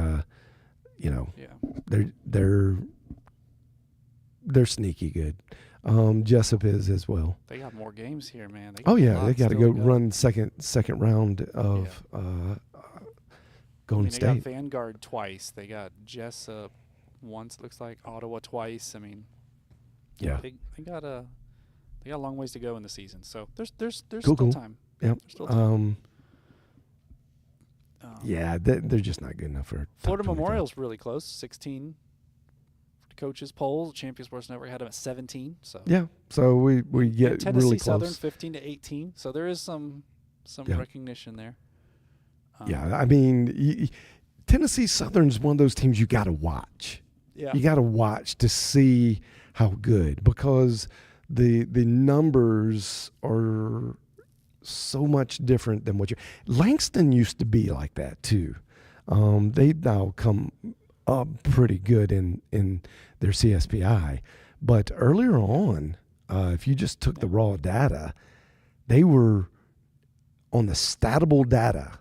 Speaker 1: they're sneaky good. Jessup is as well.
Speaker 2: They got more games here, man.
Speaker 1: They got to go run second round of Golden State.
Speaker 2: They got Vanguard twice. They got Jessup once. Looks like Ottawa twice. I mean, they got a long ways to go in the season. So there's still time.
Speaker 1: Yep.
Speaker 2: There's still time.
Speaker 1: They're just not good enough for
Speaker 2: Florida Memorial's really close. 16. Coaches Poll, Champion Sports Network had them at 17. So
Speaker 1: so we get
Speaker 2: Tennessee
Speaker 1: really close.
Speaker 2: Southern 15-18. So there is some recognition there.
Speaker 1: I mean, Tennessee Southern's one of those teams you got to watch.
Speaker 2: Yeah,
Speaker 1: you got to watch to see how good, because the numbers are so much different than what Langston used to be like that too. They now come up pretty good in their CSPI, but earlier on, if you just took the raw data, they were on the statable data.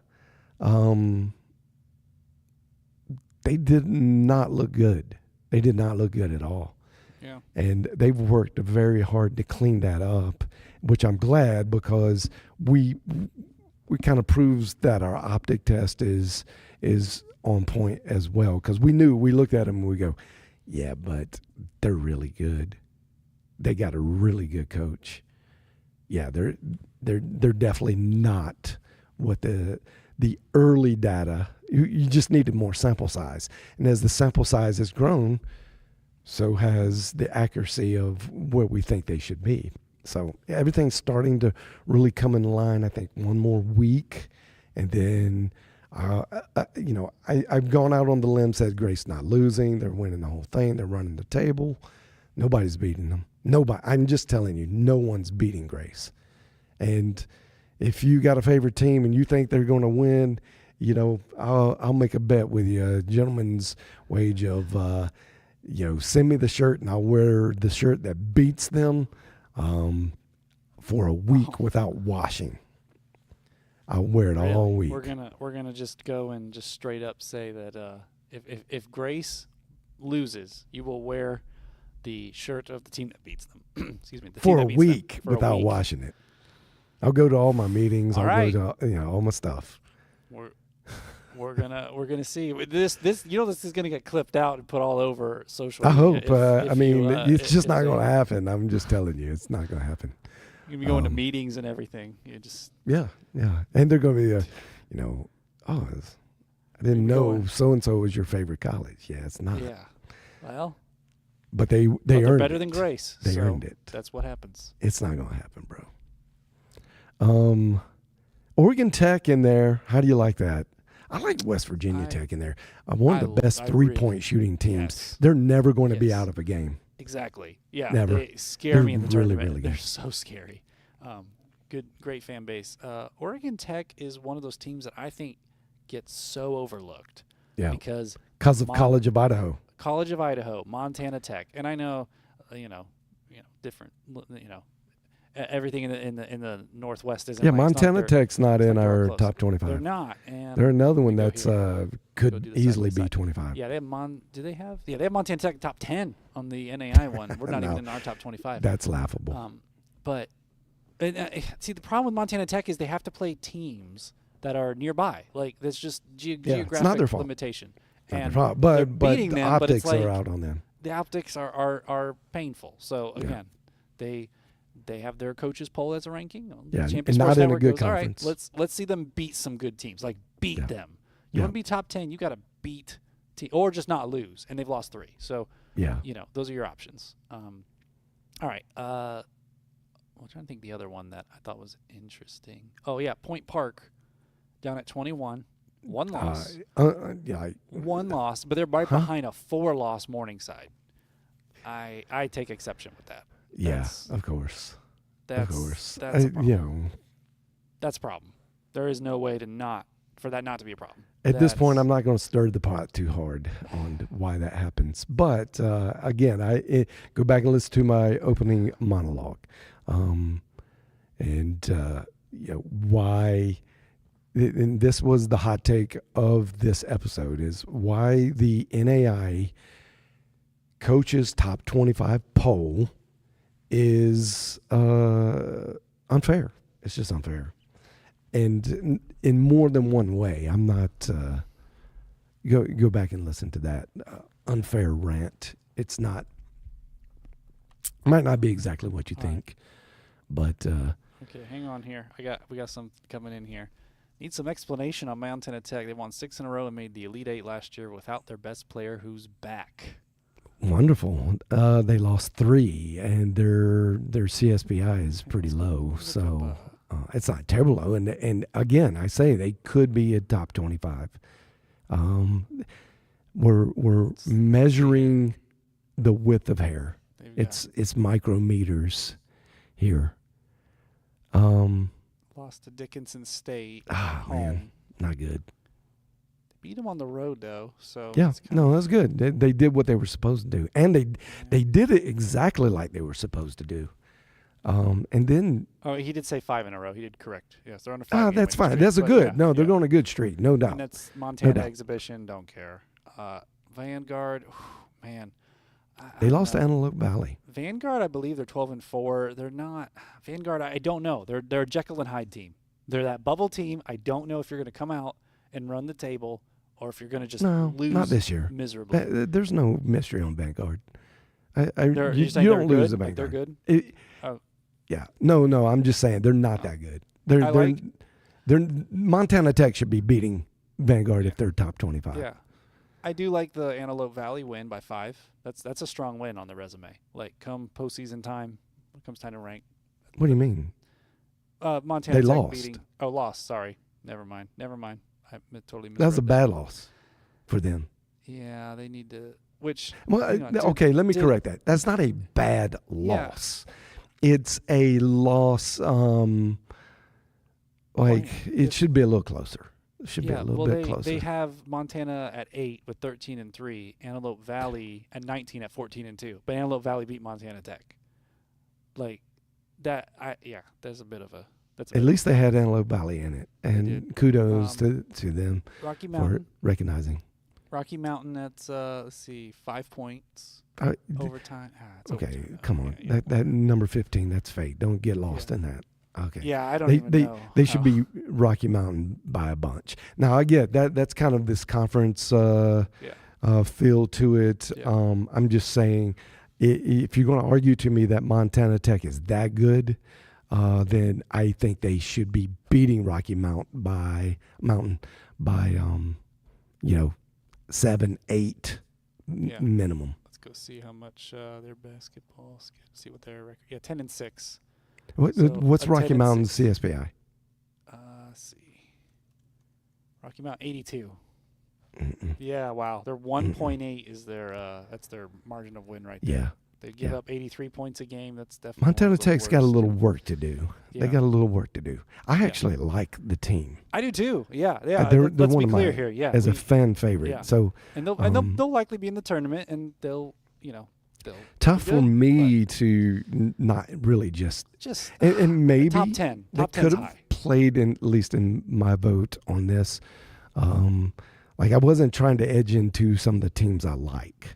Speaker 1: They did not look good. They did not look good at all.
Speaker 2: Yeah. And
Speaker 1: they've worked very hard to clean that up, which I'm glad, because we kind of proves that our optic test is on point as well. Because we looked at them and we go, yeah, but they're really good. They got a really good coach. Yeah, they're definitely not what the early data. You just needed more sample size, and as the sample size has grown, so has the accuracy of where we think they should be. So everything's starting to really come in line. I think one more week, and then I've gone out on the limb, said Grace not losing. They're winning the whole thing. They're running the table. Nobody's beating them. Nobody. I'm just telling you, no one's beating Grace. And if you got a favorite team and you think they're going to win, you know, I'll make a bet with you, a gentleman's wage of, send me the shirt and I'll wear the shirt that beats them for a week without washing. I'll wear it all week.
Speaker 2: We're gonna just go and just straight up say that if Grace loses, you will wear the shirt of the team that beats them. Excuse me.
Speaker 1: For a week without washing it. I'll go to all my meetings. I'll go to all my stuff.
Speaker 2: We're gonna see this. This is gonna get clipped out and put all over social
Speaker 1: I
Speaker 2: media.
Speaker 1: hope. It's just not going to happen. I'm just telling you, it's not going to happen.
Speaker 2: You're gonna be going to meetings and everything. You just
Speaker 1: yeah, and they're going to be I didn't know so and so was your favorite college. Yeah, it's not.
Speaker 2: Yeah, well,
Speaker 1: but they earned
Speaker 2: better
Speaker 1: it.
Speaker 2: than Grace.
Speaker 1: They earned it.
Speaker 2: That's what happens.
Speaker 1: It's not going to happen, bro. Oregon Tech in there. How do you like that? I like West Virginia Tech in there. One of the best three-point shooting teams.
Speaker 2: Yes.
Speaker 1: They're never going to be out of a game.
Speaker 2: Exactly. Yeah.
Speaker 1: Never.
Speaker 2: They scare me in the tournament.
Speaker 1: Really
Speaker 2: They're
Speaker 1: good.
Speaker 2: so scary. Great fan base. Oregon Tech is one of those teams that I think gets so overlooked.
Speaker 1: Yeah.
Speaker 2: Because
Speaker 1: of College of Idaho.
Speaker 2: College of Idaho, Montana Tech, and I know, different, everything in the Northwest isn't.
Speaker 1: Yeah,
Speaker 2: like,
Speaker 1: Montana Tech's not in our
Speaker 2: close.
Speaker 1: top 25.
Speaker 2: They're not. And
Speaker 1: they're another one
Speaker 2: go
Speaker 1: that's
Speaker 2: here.
Speaker 1: could easily be
Speaker 2: side.
Speaker 1: 25.
Speaker 2: Yeah, they have they have Montana Tech top 10 on the NAIA one. We're not
Speaker 1: No.
Speaker 2: even in our top 25.
Speaker 1: That's laughable.
Speaker 2: But see, the problem with Montana Tech is they have to play teams that are nearby. Like that's just geographic
Speaker 1: it's not their fault.
Speaker 2: limitation.
Speaker 1: Not
Speaker 2: And
Speaker 1: their fault.
Speaker 2: they're
Speaker 1: But
Speaker 2: beating
Speaker 1: the
Speaker 2: them, but
Speaker 1: optics
Speaker 2: it's like,
Speaker 1: are out on them.
Speaker 2: the optics are painful. So again, they have their coaches poll as a ranking.
Speaker 1: Yeah,
Speaker 2: Champion
Speaker 1: and not
Speaker 2: Sports
Speaker 1: in a
Speaker 2: Network
Speaker 1: good
Speaker 2: goes, all right,
Speaker 1: conference.
Speaker 2: let's see them beat some good teams. Like beat them. You
Speaker 1: Yeah.
Speaker 2: want to be top 10, you got to beat or just not lose, and they've lost 3. So
Speaker 1: Yeah.
Speaker 2: those are your options. All right. I'm trying to think the other one that I thought was interesting. Oh yeah, Point Park down at 21. One loss. One loss, but they're right behind a 4-loss Morningside. I take exception with that.
Speaker 1: Of course.
Speaker 2: That's a
Speaker 1: That's
Speaker 2: problem. That's a problem. There is no way for that not to be a problem.
Speaker 1: At this point, I'm not going to stir the pot too hard on why that happens. But again, go back and listen to my opening monologue, why. And this was the hot take of this episode: is why the NAIA Coaches Top 25 poll is unfair. It's just unfair. And in more than one way. I'm not go back and listen to that unfair rant. It's not, might not be exactly what you think, but
Speaker 2: okay, hang on here. We got some coming in here. Need some explanation on Montana Tech. They won 6 in a row and made the Elite 8 last year without their best player, who's back.
Speaker 1: Wonderful. They lost 3, and their CSPI is pretty low, so it's not terrible low. And again, I say they could be a top 25. We're measuring the width of hair. It's micrometers here.
Speaker 2: Lost to Dickinson State.
Speaker 1: Man, not good.
Speaker 2: Beat them on the road though, so
Speaker 1: yeah, that's good. They did what they were supposed to do, and they did it exactly like they were supposed to do. And then
Speaker 2: he did say 5 in a row. He did correct. Yes, they're on a 5.
Speaker 1: That's fine.
Speaker 2: Streak,
Speaker 1: That's a good. They're going a good streak, no doubt.
Speaker 2: And that's Montana exhibition. Don't care. Vanguard, man.
Speaker 1: They lost to Antelope Valley.
Speaker 2: Vanguard, I believe they're 12-4. They're not Vanguard. I don't know. They're a Jekyll and Hyde team. They're that bubble team. I don't know if you're going to come out and run the table, or if you're going to just lose.
Speaker 1: Not this year.
Speaker 2: Miserably.
Speaker 1: There's no mystery on Vanguard. You
Speaker 2: don't
Speaker 1: lose the
Speaker 2: Vanguard.
Speaker 1: Vanguard.
Speaker 2: They're good.
Speaker 1: Yeah. No. I'm just saying they're not that good. They're Montana Tech should be beating Vanguard if they're top 25.
Speaker 2: Yeah. I do like the Antelope Valley win by 5. That's a strong win on the resume. Like come postseason time, when it comes time to rank.
Speaker 1: What do you mean?
Speaker 2: Montana
Speaker 1: They
Speaker 2: Tech
Speaker 1: lost.
Speaker 2: beating. Oh, lost. Sorry. Never mind. I totally misread
Speaker 1: That was a bad loss for them.
Speaker 2: Yeah, they need to. which
Speaker 1: Well,
Speaker 2: you know,
Speaker 1: okay, let me
Speaker 2: did-
Speaker 1: correct that. That's not a bad loss. It's a loss. It should be a little closer. It should be a little bit closer.
Speaker 2: They have Montana at 8 with 13-3, Antelope Valley at 19 at 14-2. But Antelope Valley beat Montana Tech. Like that, there's a bit of a.
Speaker 1: At least they had Antelope Valley in it, and kudos to them
Speaker 2: Rocky
Speaker 1: for
Speaker 2: Mountain.
Speaker 1: recognizing.
Speaker 2: Rocky Mountain, that's let's see, 5 points. Overtime. It's
Speaker 1: okay,
Speaker 2: overtime.
Speaker 1: come on.
Speaker 2: Yeah.
Speaker 1: That number 15, that's fate. Don't get lost in that. Okay.
Speaker 2: Yeah, I don't even know.
Speaker 1: They should be Rocky Mountain by a bunch. Now I get that. That's kind of this conference feel to it.
Speaker 2: Yeah.
Speaker 1: I'm just saying, if you're going to argue to me that Montana Tech is that good, then I think they should be beating Rocky Mountain by 7, 8 minimum.
Speaker 2: Let's go see how much their basketball. See what their record. Yeah, 10-6.
Speaker 1: What's
Speaker 2: a
Speaker 1: Rocky
Speaker 2: 10-6.
Speaker 1: Mountain's CSPI?
Speaker 2: Let's see. Rocky Mountain 82.
Speaker 1: Mm-mm.
Speaker 2: Yeah, wow. Their 1.8 is their that's their margin of win right there.
Speaker 1: Yeah.
Speaker 2: They give up 83 points a game. That's definitely
Speaker 1: Montana
Speaker 2: one of the
Speaker 1: Tech's got a
Speaker 2: worst.
Speaker 1: little work to do.
Speaker 2: Yeah.
Speaker 1: They got a little work to do. I actually like the team.
Speaker 2: I do too. Yeah.
Speaker 1: They're
Speaker 2: Let's
Speaker 1: one
Speaker 2: be
Speaker 1: of
Speaker 2: clear
Speaker 1: my-
Speaker 2: here. Yeah.
Speaker 1: as a fan favorite.
Speaker 2: yeah.
Speaker 1: So
Speaker 2: and they'll likely be in the tournament, and they'll
Speaker 1: tough
Speaker 2: be
Speaker 1: for
Speaker 2: good,
Speaker 1: me to not really just
Speaker 2: but
Speaker 1: and maybe
Speaker 2: top 10.
Speaker 1: they
Speaker 2: Top 10's
Speaker 1: could have
Speaker 2: high.
Speaker 1: played at least in my vote on this. Like I wasn't trying to edge into some of the teams I like.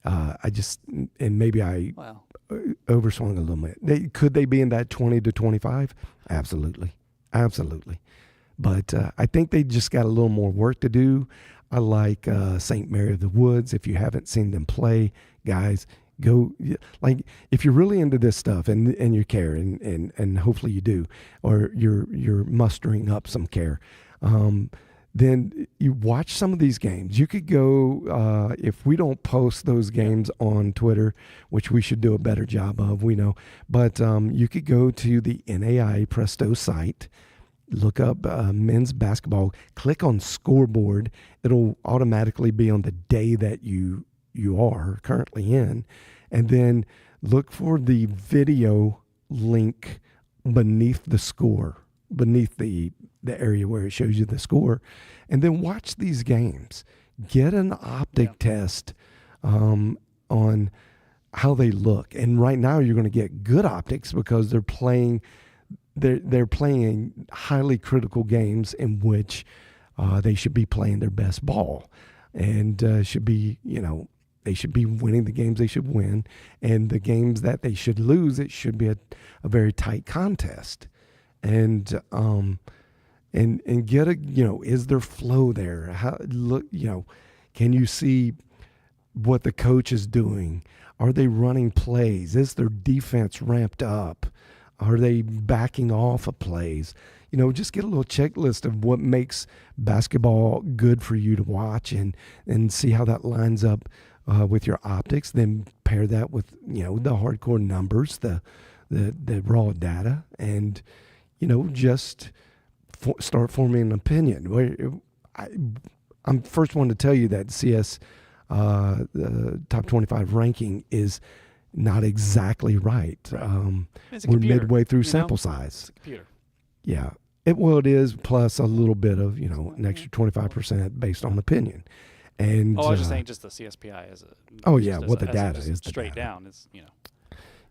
Speaker 1: I just and maybe I
Speaker 2: Well,
Speaker 1: overswung a little bit. Could they be in that 20 to 25? Absolutely. But I think they just got a little more work to do. I like St. Mary of the Woods. If you haven't seen them play, guys, go. Like if you're really into this stuff and you care and hopefully you do, or you're mustering up some care, then you watch some of these games. You could go, if we don't post those games on Twitter, which we should do a better job of, we know, but you could go to the NAIA Presto site, look up men's basketball, click on scoreboard. It'll automatically be on the day that you are currently in, and then look for the video link beneath the score, beneath the area where it shows you the score, and then watch these games. Get an optic test on how they look. And right now you're going to get good optics because they're playing highly critical games in which they should be playing their best ball, and should be, they should be winning the games they should win, and the games that they should lose, it should be a very tight contest. And get is there flow there? How can you see what the coach is doing? Are they running plays? Is their defense ramped up? Are they backing off of plays? Just get a little checklist of what makes basketball good for you to watch, and see how that lines up with your optics. Then pair that with the hardcore numbers, the raw data, and just start forming an opinion. I'm first one to tell you that CS the top 25 ranking is not exactly right.
Speaker 2: it's a
Speaker 1: We're
Speaker 2: computer,
Speaker 1: midway through sample size.
Speaker 2: It's a computer.
Speaker 1: Yeah. It is, plus a little bit of, an extra 25% based on opinion. And
Speaker 2: I was just saying, just the CSPI as a.
Speaker 1: What the data is.
Speaker 2: Straight down is,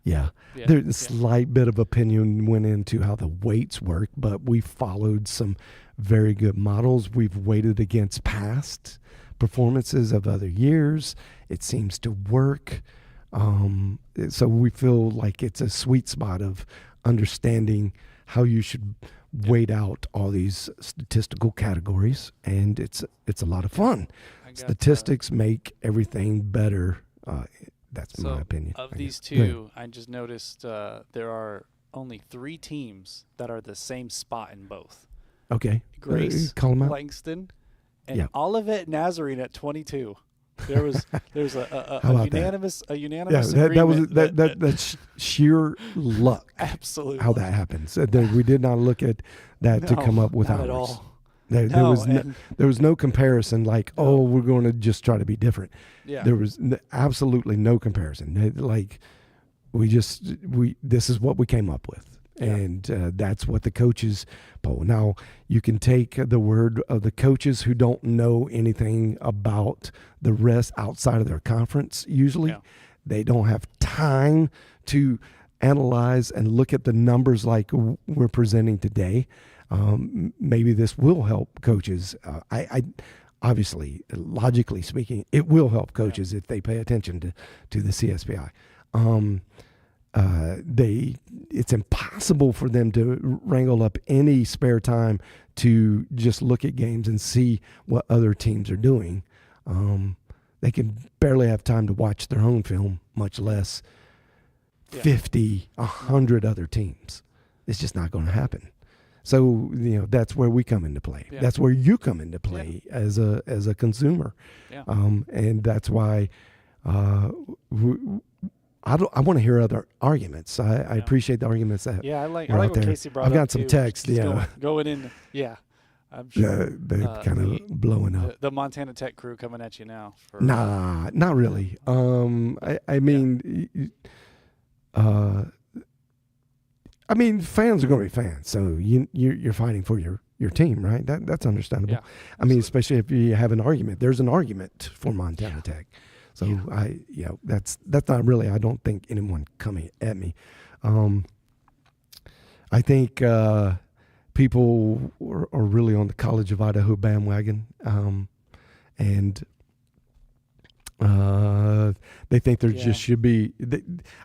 Speaker 1: Yeah. There's a slight bit of opinion went into how the weights work, but we followed some very good models. We've weighted against past performances of other years. It seems to work. So we feel like it's a sweet spot of understanding how you should weight out all these statistical categories, and it's a lot of fun. Statistics make everything better. That's my opinion.
Speaker 2: Of these two, I just noticed there are only 3 teams that are the same spot in both.
Speaker 1: Okay.
Speaker 2: Grace,
Speaker 1: call them out.
Speaker 2: Langston, and Olivet Nazarene at 22. There's a unanimous agreement.
Speaker 1: That's sheer luck.
Speaker 2: Absolutely.
Speaker 1: How that happens. We did not look at that to come up with
Speaker 2: not
Speaker 1: ours.
Speaker 2: at all.
Speaker 1: There was no comparison like, oh, we're going to just try to be different.
Speaker 2: Yeah.
Speaker 1: There was absolutely no comparison. Like, this is what we came up with.
Speaker 2: Yeah.
Speaker 1: And that's what the coaches poll. Now, you can take the word of the coaches who don't know anything about the rest outside of their conference. Usually, they don't have time to analyze and look at the numbers like we're presenting today. Maybe this will help coaches. I obviously, logically speaking, it will help coaches if they pay attention to the CSPI. It's impossible for them to wrangle up any spare time to just look at games and see what other teams are doing. They can barely have time to watch their own film, much less 50, 100 other teams. It's just not going to happen. So, that's where we come into play.
Speaker 2: Yeah.
Speaker 1: That's where you come into play as a consumer.
Speaker 2: Yeah.
Speaker 1: And that's why I want to hear other arguments. I appreciate the arguments that
Speaker 2: I like
Speaker 1: are out
Speaker 2: what
Speaker 1: there.
Speaker 2: Casey brought up.
Speaker 1: I've got some
Speaker 2: too,
Speaker 1: text.
Speaker 2: going in. Yeah, I'm sure
Speaker 1: they're kind of blowing up.
Speaker 2: The Montana Tech crew coming at you now.
Speaker 1: Nah, not really. I mean, fans are going to be fans, so you're fighting for your team, right? That's understandable.
Speaker 2: Yeah,
Speaker 1: I mean, especially if you have an argument. There's an argument for Montana Tech. So that's not really, I don't think, anyone coming at me. I think people are really on the College of Idaho bandwagon, and they think there just should be.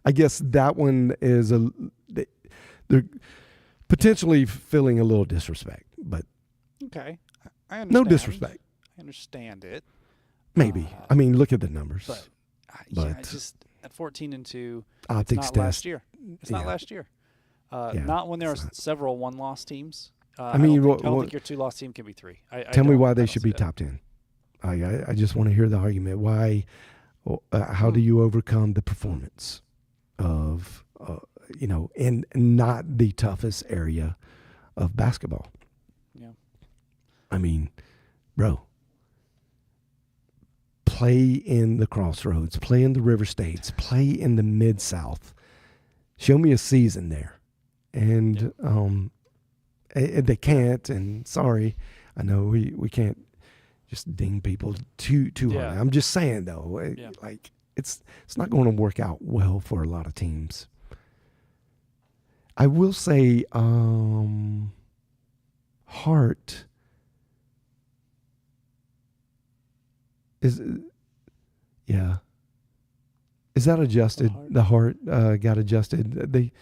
Speaker 1: I guess that one is they're potentially feeling a little disrespect, but
Speaker 2: okay, I understand.
Speaker 1: No disrespect.
Speaker 2: I understand it.
Speaker 1: Maybe. I mean, look at the numbers.
Speaker 2: But just at 14-2,
Speaker 1: optics
Speaker 2: it's not
Speaker 1: test.
Speaker 2: last year. It's not last year. Not when there are several one-loss teams.
Speaker 1: I mean,
Speaker 2: I don't think your two-loss team can be three.
Speaker 1: Tell me why they should be top 10. I just want to hear the argument. Why? How do you overcome the performance of, in not the toughest area of basketball?
Speaker 2: Yeah.
Speaker 1: I mean, bro. Play in the Crossroads, play in the River States, play in the Mid-South. Show me a season there. And they can't, and sorry, I know we can't just ding people too hard. I'm just saying, though, like it's not going to work out well for a lot of teams. I will say Hart is that adjusted? The Hart got adjusted.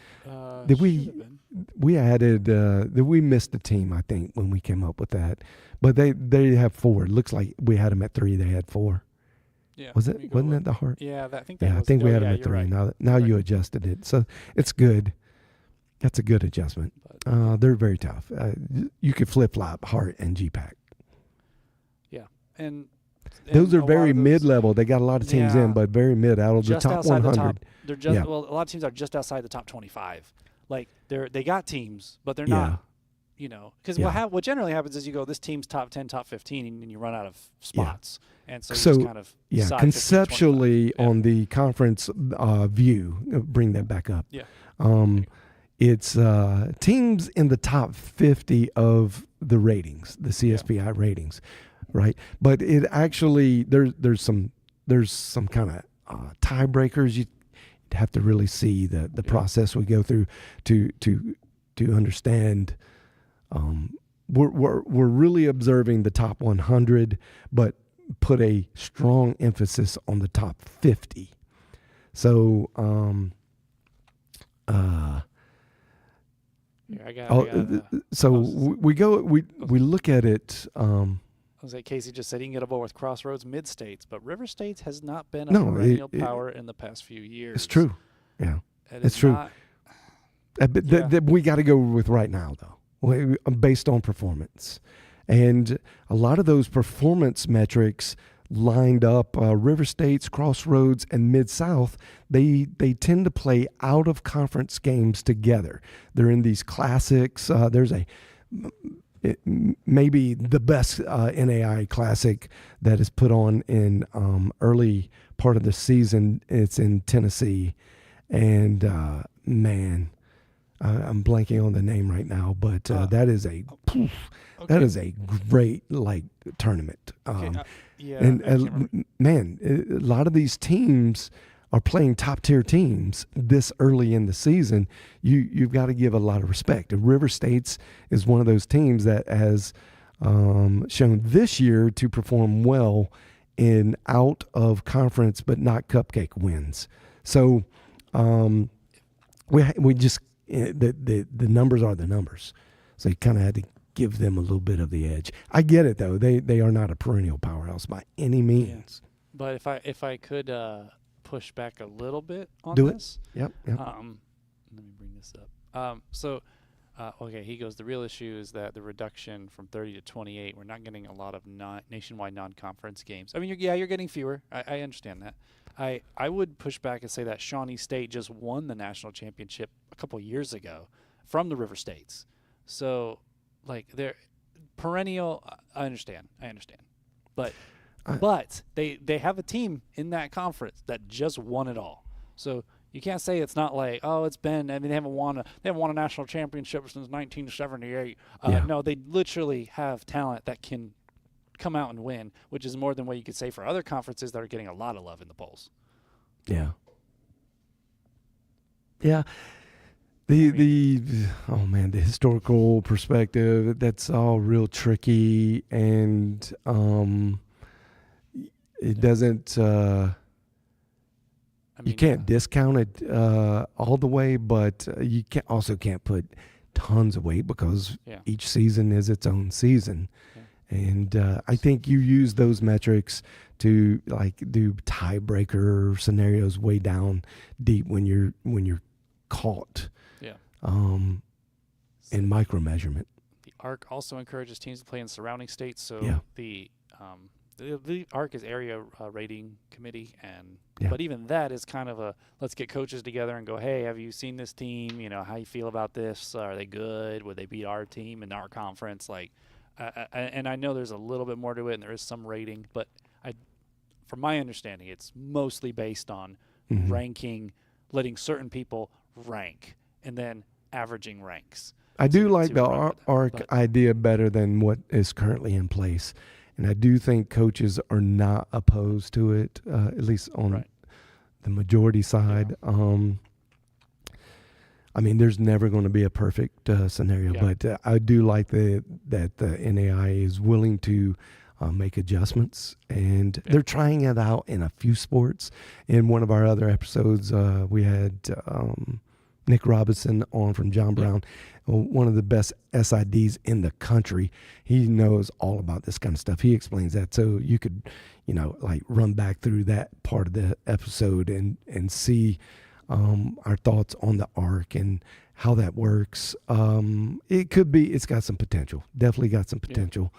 Speaker 1: We added we missed the team, I think, when we came up with that. But they have 4. It looks like we had them at 3. They had 4.
Speaker 2: Yeah.
Speaker 1: Wasn't it the Hart?
Speaker 2: Yeah, I think
Speaker 1: I think we had them at 3.
Speaker 2: Right.
Speaker 1: Now you adjusted it, so it's good. That's a good adjustment. They're very tough. You could flip flop Hart and GPAC.
Speaker 2: Yeah, and
Speaker 1: those are very mid-level. They got a lot of teams in, but very mid out of the top 100.
Speaker 2: They're just well, a lot of teams are just outside the top 25. Like they got teams, but they're not. Because what generally happens is you go, this team's top 10, top 15, and you run out of spots, and so you just kind of decide
Speaker 1: conceptually
Speaker 2: 15,
Speaker 1: on the conference view, bring that back up.
Speaker 2: Yeah.
Speaker 1: It's teams in the top 50 of the ratings, the CSPI ratings. Right, but it actually there's some kind of tiebreakers. You'd have to really see the process we go through to understand. We're really observing the top 100, but put a strong emphasis on the top 50. So we look at it.
Speaker 2: I was like, Casey just said he can get a ball with Crossroads Mid-States, but River States has not been a perennial power in the past few years.
Speaker 1: It's true. Yeah, it's true. We got to go with right now, though, based on performance. And a lot of those performance metrics lined up River States, Crossroads, and Mid-South. They tend to play out-of-conference games together. They're in these classics. There's a maybe the best NAIA Classic that is put on in early part of the season. It's in Tennessee, and man, I'm blanking on the name right now, but that is a that is a great tournament. Man, a lot of these teams are playing top tier teams this early in the season. You've got to give a lot of respect. And River State's is one of those teams that has shown this year to perform well in out of conference but not cupcake wins. So we just the numbers are the numbers. So you kind of had to give them a little bit of the edge. I get it though. They are not a perennial powerhouse by any means.
Speaker 2: Yeah. But if I could push back a little bit on this.
Speaker 1: Yep.
Speaker 2: Let me bring this up. Okay, he goes, the real issue is that the reduction from 30 to 28, we're not getting a lot of nationwide non-conference games. I mean, you're getting fewer. I understand that. I would push back and say that Shawnee State just won the national championship a couple years ago from the River States. So, they're perennial. I understand. But they have a team in that conference that just won it all. So you can't say it's not it's been. I mean, they haven't won a national championship since 1978. No, they literally have talent that can come out and win, which is more than what you could say for other conferences that are getting a lot of love in the polls.
Speaker 1: Yeah. The historical perspective, that's all real tricky, and it doesn't you can't discount it all the way, but you can't put tons of weight because each season is its own season. And I think you use those metrics to do tiebreaker scenarios way down deep when you're caught in micro measurement.
Speaker 2: The ARC also encourages teams to play in surrounding states, so the ARC is area rating committee, but even that is kind of a let's get coaches together and go, hey, have you seen this team? How you feel about this? Are they good? Would they beat our team in our conference? And I know there's a little bit more to it, and there is some rating, but from my understanding, it's mostly based on ranking, letting certain people rank, and then averaging ranks.
Speaker 1: I do like the ARC idea better than what is currently in place. And I do think coaches are not opposed to it, at least on the majority side. I mean, there's never going to be a perfect scenario, but I do like that the NAIA is willing to make adjustments, and they're trying it out in a few sports. In one of our other episodes, we had Nick Robinson on from John Brown, one of the best SIDs in the country. He knows all about this kind of stuff. He explains that, so you could, run back through that part of the episode and see our thoughts on the ARC and how that works. It's got some potential. Definitely got some potential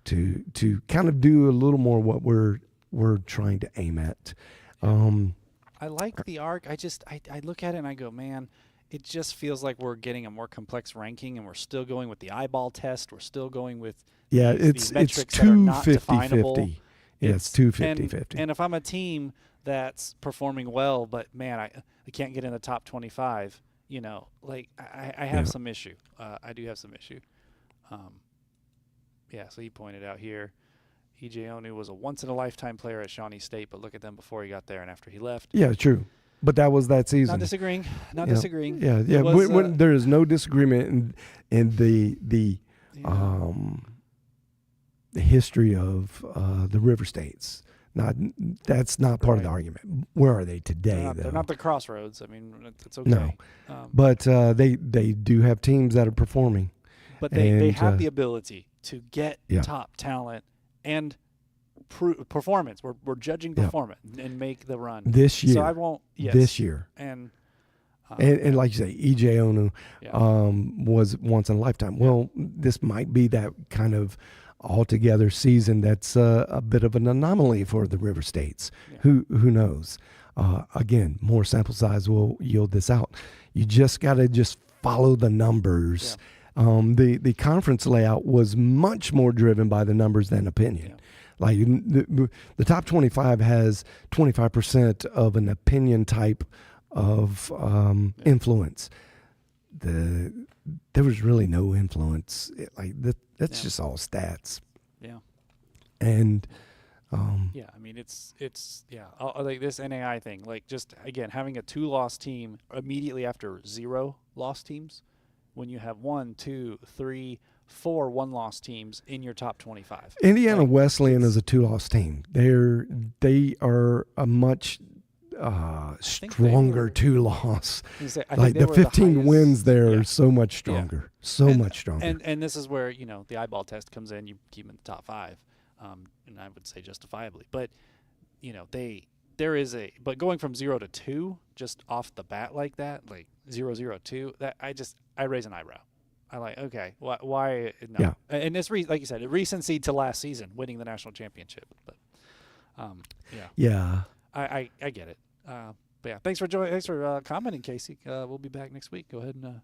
Speaker 1: to kind of do a little more what we're trying to aim at.
Speaker 2: I like the ARC. I look at it and I go, man, it just feels like we're getting a more complex ranking, and we're still going with the eyeball test. We're still going with these metrics that are not definable.
Speaker 1: Yeah, it's 250-50.
Speaker 2: And if I'm a team that's performing well, but man, I can't get in the top 25, I have some issue. I do have some issue. So he pointed out here, E.J. Onu was a once-in-a-lifetime player at Shawnee State, but look at them before he got there and after he left.
Speaker 1: Yeah, true. But that was that season.
Speaker 2: Not disagreeing. Disagreeing.
Speaker 1: Yeah. When there is no disagreement in the history of the River States. That's not part of the argument. Where are they today?
Speaker 2: They're not the Crossroads. I mean, it's okay.
Speaker 1: No, but they do have teams that are performing.
Speaker 2: But they have the ability to get top talent and performance. We're judging performance and make the run
Speaker 1: this year.
Speaker 2: So I won't. Yes.
Speaker 1: This year.
Speaker 2: And
Speaker 1: like you say, E.J. Onu was once in a lifetime. Well, this might be that kind of altogether season that's a bit of an anomaly for the River States. Who knows? Again, more sample size will yield this out. You just got to follow the numbers. The conference layout was much more driven by the numbers than opinion.
Speaker 2: Yeah.
Speaker 1: Like the top 25 has 25% of an opinion type of influence. There was really no influence. That's just all stats.
Speaker 2: Yeah.
Speaker 1: And
Speaker 2: yeah, I mean it's like this NAI thing. Like just again having a 2-loss team immediately after 0 loss teams, when you have 1, 2, 3, 4 1-loss teams in your top 25.
Speaker 1: Indiana Wesleyan is a 2-loss team. They are a much stronger 2-loss. Like the 15 wins there are so much stronger, much stronger.
Speaker 2: And this is where the eyeball test comes in. You keep them in the top 5, and I would say justifiably. But but going from 0 to 2 just off the bat like that, like 0, 0, 2, that I raise an eyebrow. I like, okay, why no?
Speaker 1: Yeah.
Speaker 2: And it's like you said, a recency to last season winning the national championship. But I get it. But yeah, thanks for commenting, Casey. We'll be back next week. Go ahead and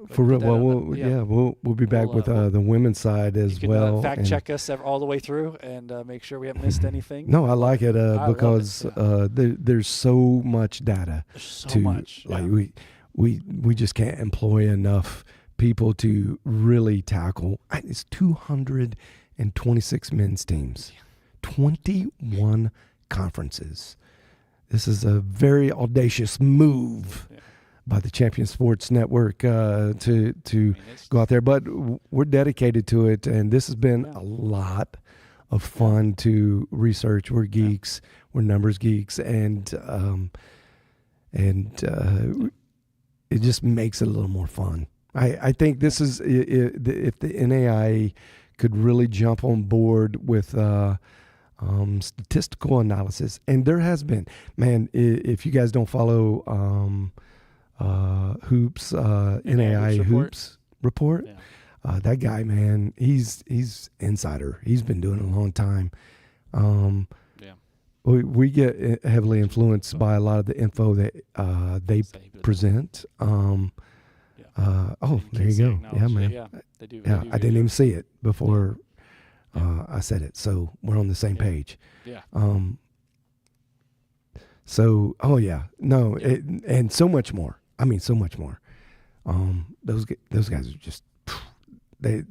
Speaker 1: for real. Well, we'll be back with the women's side as well.
Speaker 2: Fact check us all the way through and make sure we haven't missed anything.
Speaker 1: No, I like it because there's so much data.
Speaker 2: There's so much.
Speaker 1: Like we just can't employ enough people to really tackle. It's 226 men's teams, 21 conferences. This is a very audacious move by the Champion Sports Network to go out there. But we're dedicated to it, and this has been a lot of fun to research. We're geeks. We're numbers geeks, and it just makes it a little more fun. I think this is, if the NAIA could really jump on board with statistical analysis, and there has been, man, if you guys don't follow Hoops, NAIA Hoops report, that guy, man, he's insider. He's been doing it a long time. We get heavily influenced by a lot of the info that they present. There you go. Yeah, man.
Speaker 2: Yeah, they do.
Speaker 1: Yeah, I didn't even see it before I said it. So we're on the same page.
Speaker 2: Yeah.
Speaker 1: And so much more. I mean, so much more. Those guys are just they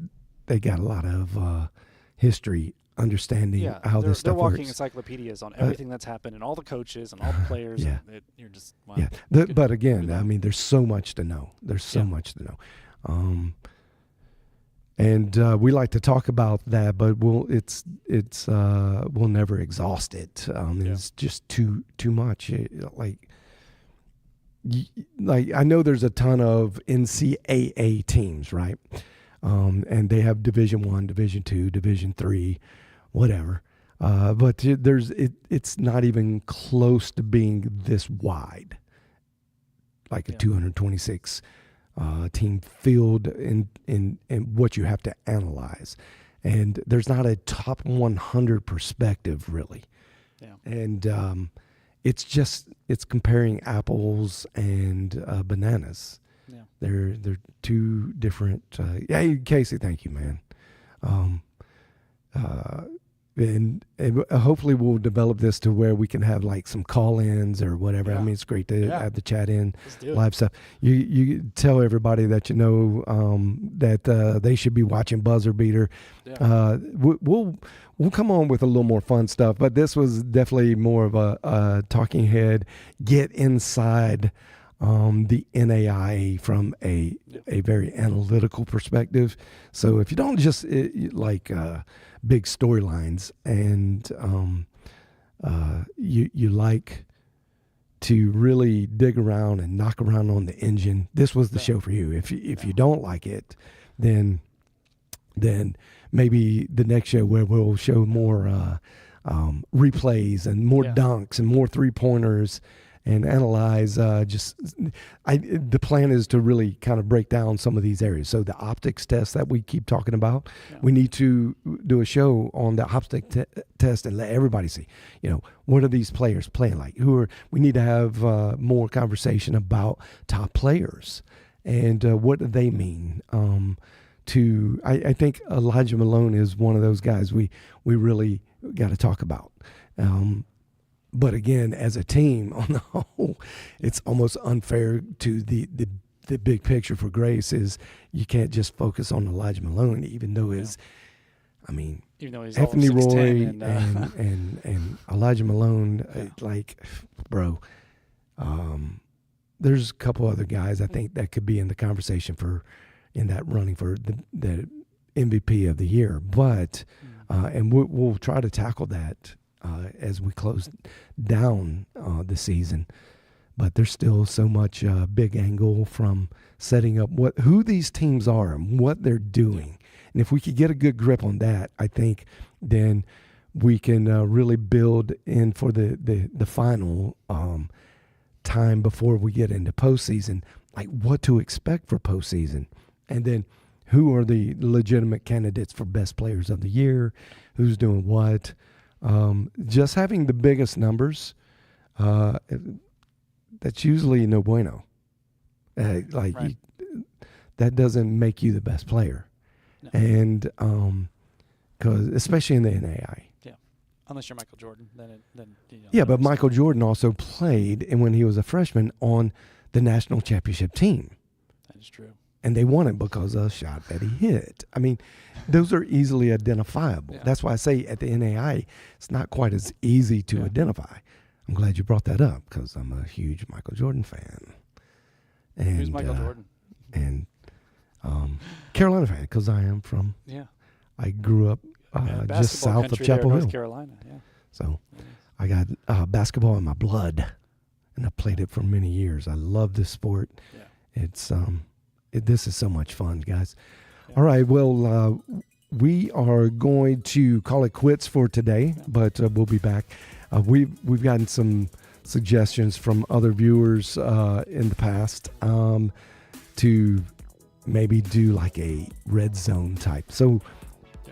Speaker 1: got a lot of history, understanding how this stuff
Speaker 2: works. They're walking
Speaker 1: works.
Speaker 2: Encyclopedias on everything that's happened and all the coaches and all the players.
Speaker 1: Yeah.
Speaker 2: And you're just wow.
Speaker 1: Yeah. But again, I mean, there's so much to know. There's so much to know. And we like to talk about that, but we'll never exhaust it. It's just too much. Like I know there's a ton of NCAA teams, right? And they have Division I, Division II, Division III, whatever. But it's not even close to being this wide, like a 226 team field in what you have to analyze. And there's not a top 100 perspective, really.
Speaker 2: Yeah.
Speaker 1: And it's comparing apples and bananas.
Speaker 2: Yeah.
Speaker 1: They're two different. Casey, thank you, man. And hopefully we'll develop this to where we can have like some call-ins or whatever. I mean, it's great to have the chat in live stuff. You tell everybody that that they should be watching Buzzer Beater. Yeah. We'll come on with a little more fun stuff, but this was definitely more of a talking head. Get inside the NAIA from a very analytical perspective. So if you don't just big storylines and you like to really dig around and knock around on the engine, this was the show for you. If you don't like it, then maybe the next show where we'll show more replays and more dunks and more 3-pointers and analyze. The plan is to really kind of break down some of these areas. So the optics test that we keep talking about, we need to do a show on the optics test and let everybody see, what are these players playing like? We need to have more conversation about top players and what do they mean? I think Elijah Malone is one of those guys we really got to talk about. But again, as a team on the whole, it's almost unfair to the big picture for Grace is you can't just focus on Elijah Malone, even though his, I mean,
Speaker 2: even though he's
Speaker 1: Anthony
Speaker 2: all of 6'10"
Speaker 1: Roy and Elijah Malone, like, bro, there's a couple other guys I think that could be in the conversation in that running for the MVP of the year. But and we'll try to tackle that as we close down the season. But there's still so much big angle from setting up who these teams are and what they're doing. And if we could get a good grip on that, I think then we can really build in for the final time before we get into postseason, like what to expect for postseason. And then who are the legitimate candidates for best players of the year, who's doing what. Just having the biggest numbers, that's usually no bueno.
Speaker 2: Right.
Speaker 1: That doesn't make you the best player.
Speaker 2: No.
Speaker 1: And because especially in the NAIA.
Speaker 2: Yeah, unless you're Michael Jordan, then
Speaker 1: Yeah, but Michael Jordan also played, and when he was a freshman, on the national championship team.
Speaker 2: That is true.
Speaker 1: And they won it because of a shot that he hit. I mean, those are easily identifiable.
Speaker 2: Yeah.
Speaker 1: That's why I say at the NAIA, it's not quite as easy to identify. I'm glad you brought that up because I'm a huge Michael Jordan fan. And,
Speaker 2: Who's Michael Jordan?
Speaker 1: And Carolina fan because I am from.
Speaker 2: Yeah.
Speaker 1: I grew up just south of Chapel Hill,
Speaker 2: North Carolina. Yeah.
Speaker 1: So I got basketball in my blood, and I played it for many years. I love this sport.
Speaker 2: Yeah.
Speaker 1: It's this is so much fun, guys.
Speaker 2: Yeah.
Speaker 1: All right, well, we are going to call it quits for today, but we'll be back. We've gotten some suggestions from other viewers in the past to maybe do like a red zone type. So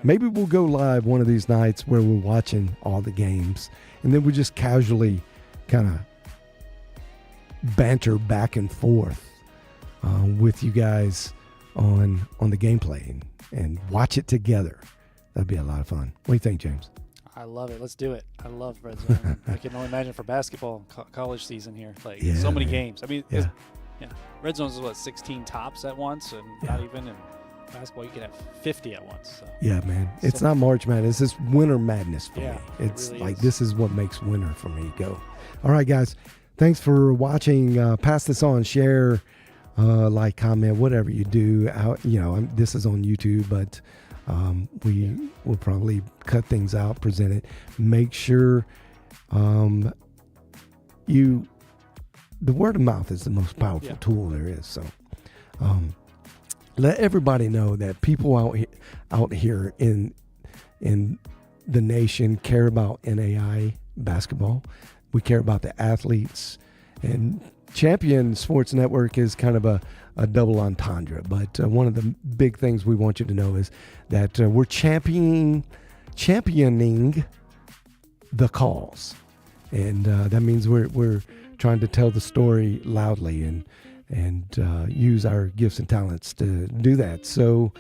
Speaker 1: maybe we'll go live one of these nights where we're watching all the games, and then we just casually kind of banter back and forth with you guys on the gameplay and watch it together. That'd be a lot of fun. What do you think, James?
Speaker 2: I love it. Let's do it. I love red zone. I can only imagine for basketball college season here, like so many games. I mean, red zone is what 16 tops at once, and not even in basketball you can have 50 at once. So.
Speaker 1: Yeah, man. It's not March Madness. It's winter madness for me. It's
Speaker 2: really
Speaker 1: like
Speaker 2: is.
Speaker 1: This is what makes winter for me go. All right, guys. Thanks for watching. Pass this on. Share, like, comment, whatever you do. This is on YouTube, but we will probably cut things out, present it. Make sure the word of mouth is the most powerful tool there is. So let everybody know that people out here in the nation care about NAIA basketball. We care about the athletes, and Champion Sports Network is kind of a double entendre. But one of the big things we want you to know is that we're championing the cause, and that means we're trying to tell the story loudly and use our gifts and talents to do that. So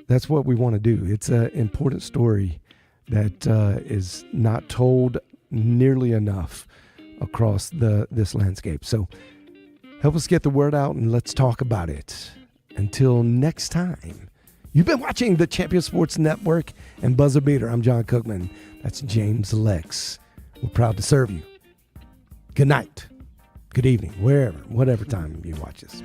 Speaker 1: that's what we want to do. It's an important story that is not told nearly enough across this landscape. So help us get the word out, and let's talk about it. Until next time, you've been watching the Champion Sports Network and Buzzer Beater. I'm John Cookman. That's James Lex. We're proud to serve you. Good night, good evening, whatever time you watch this.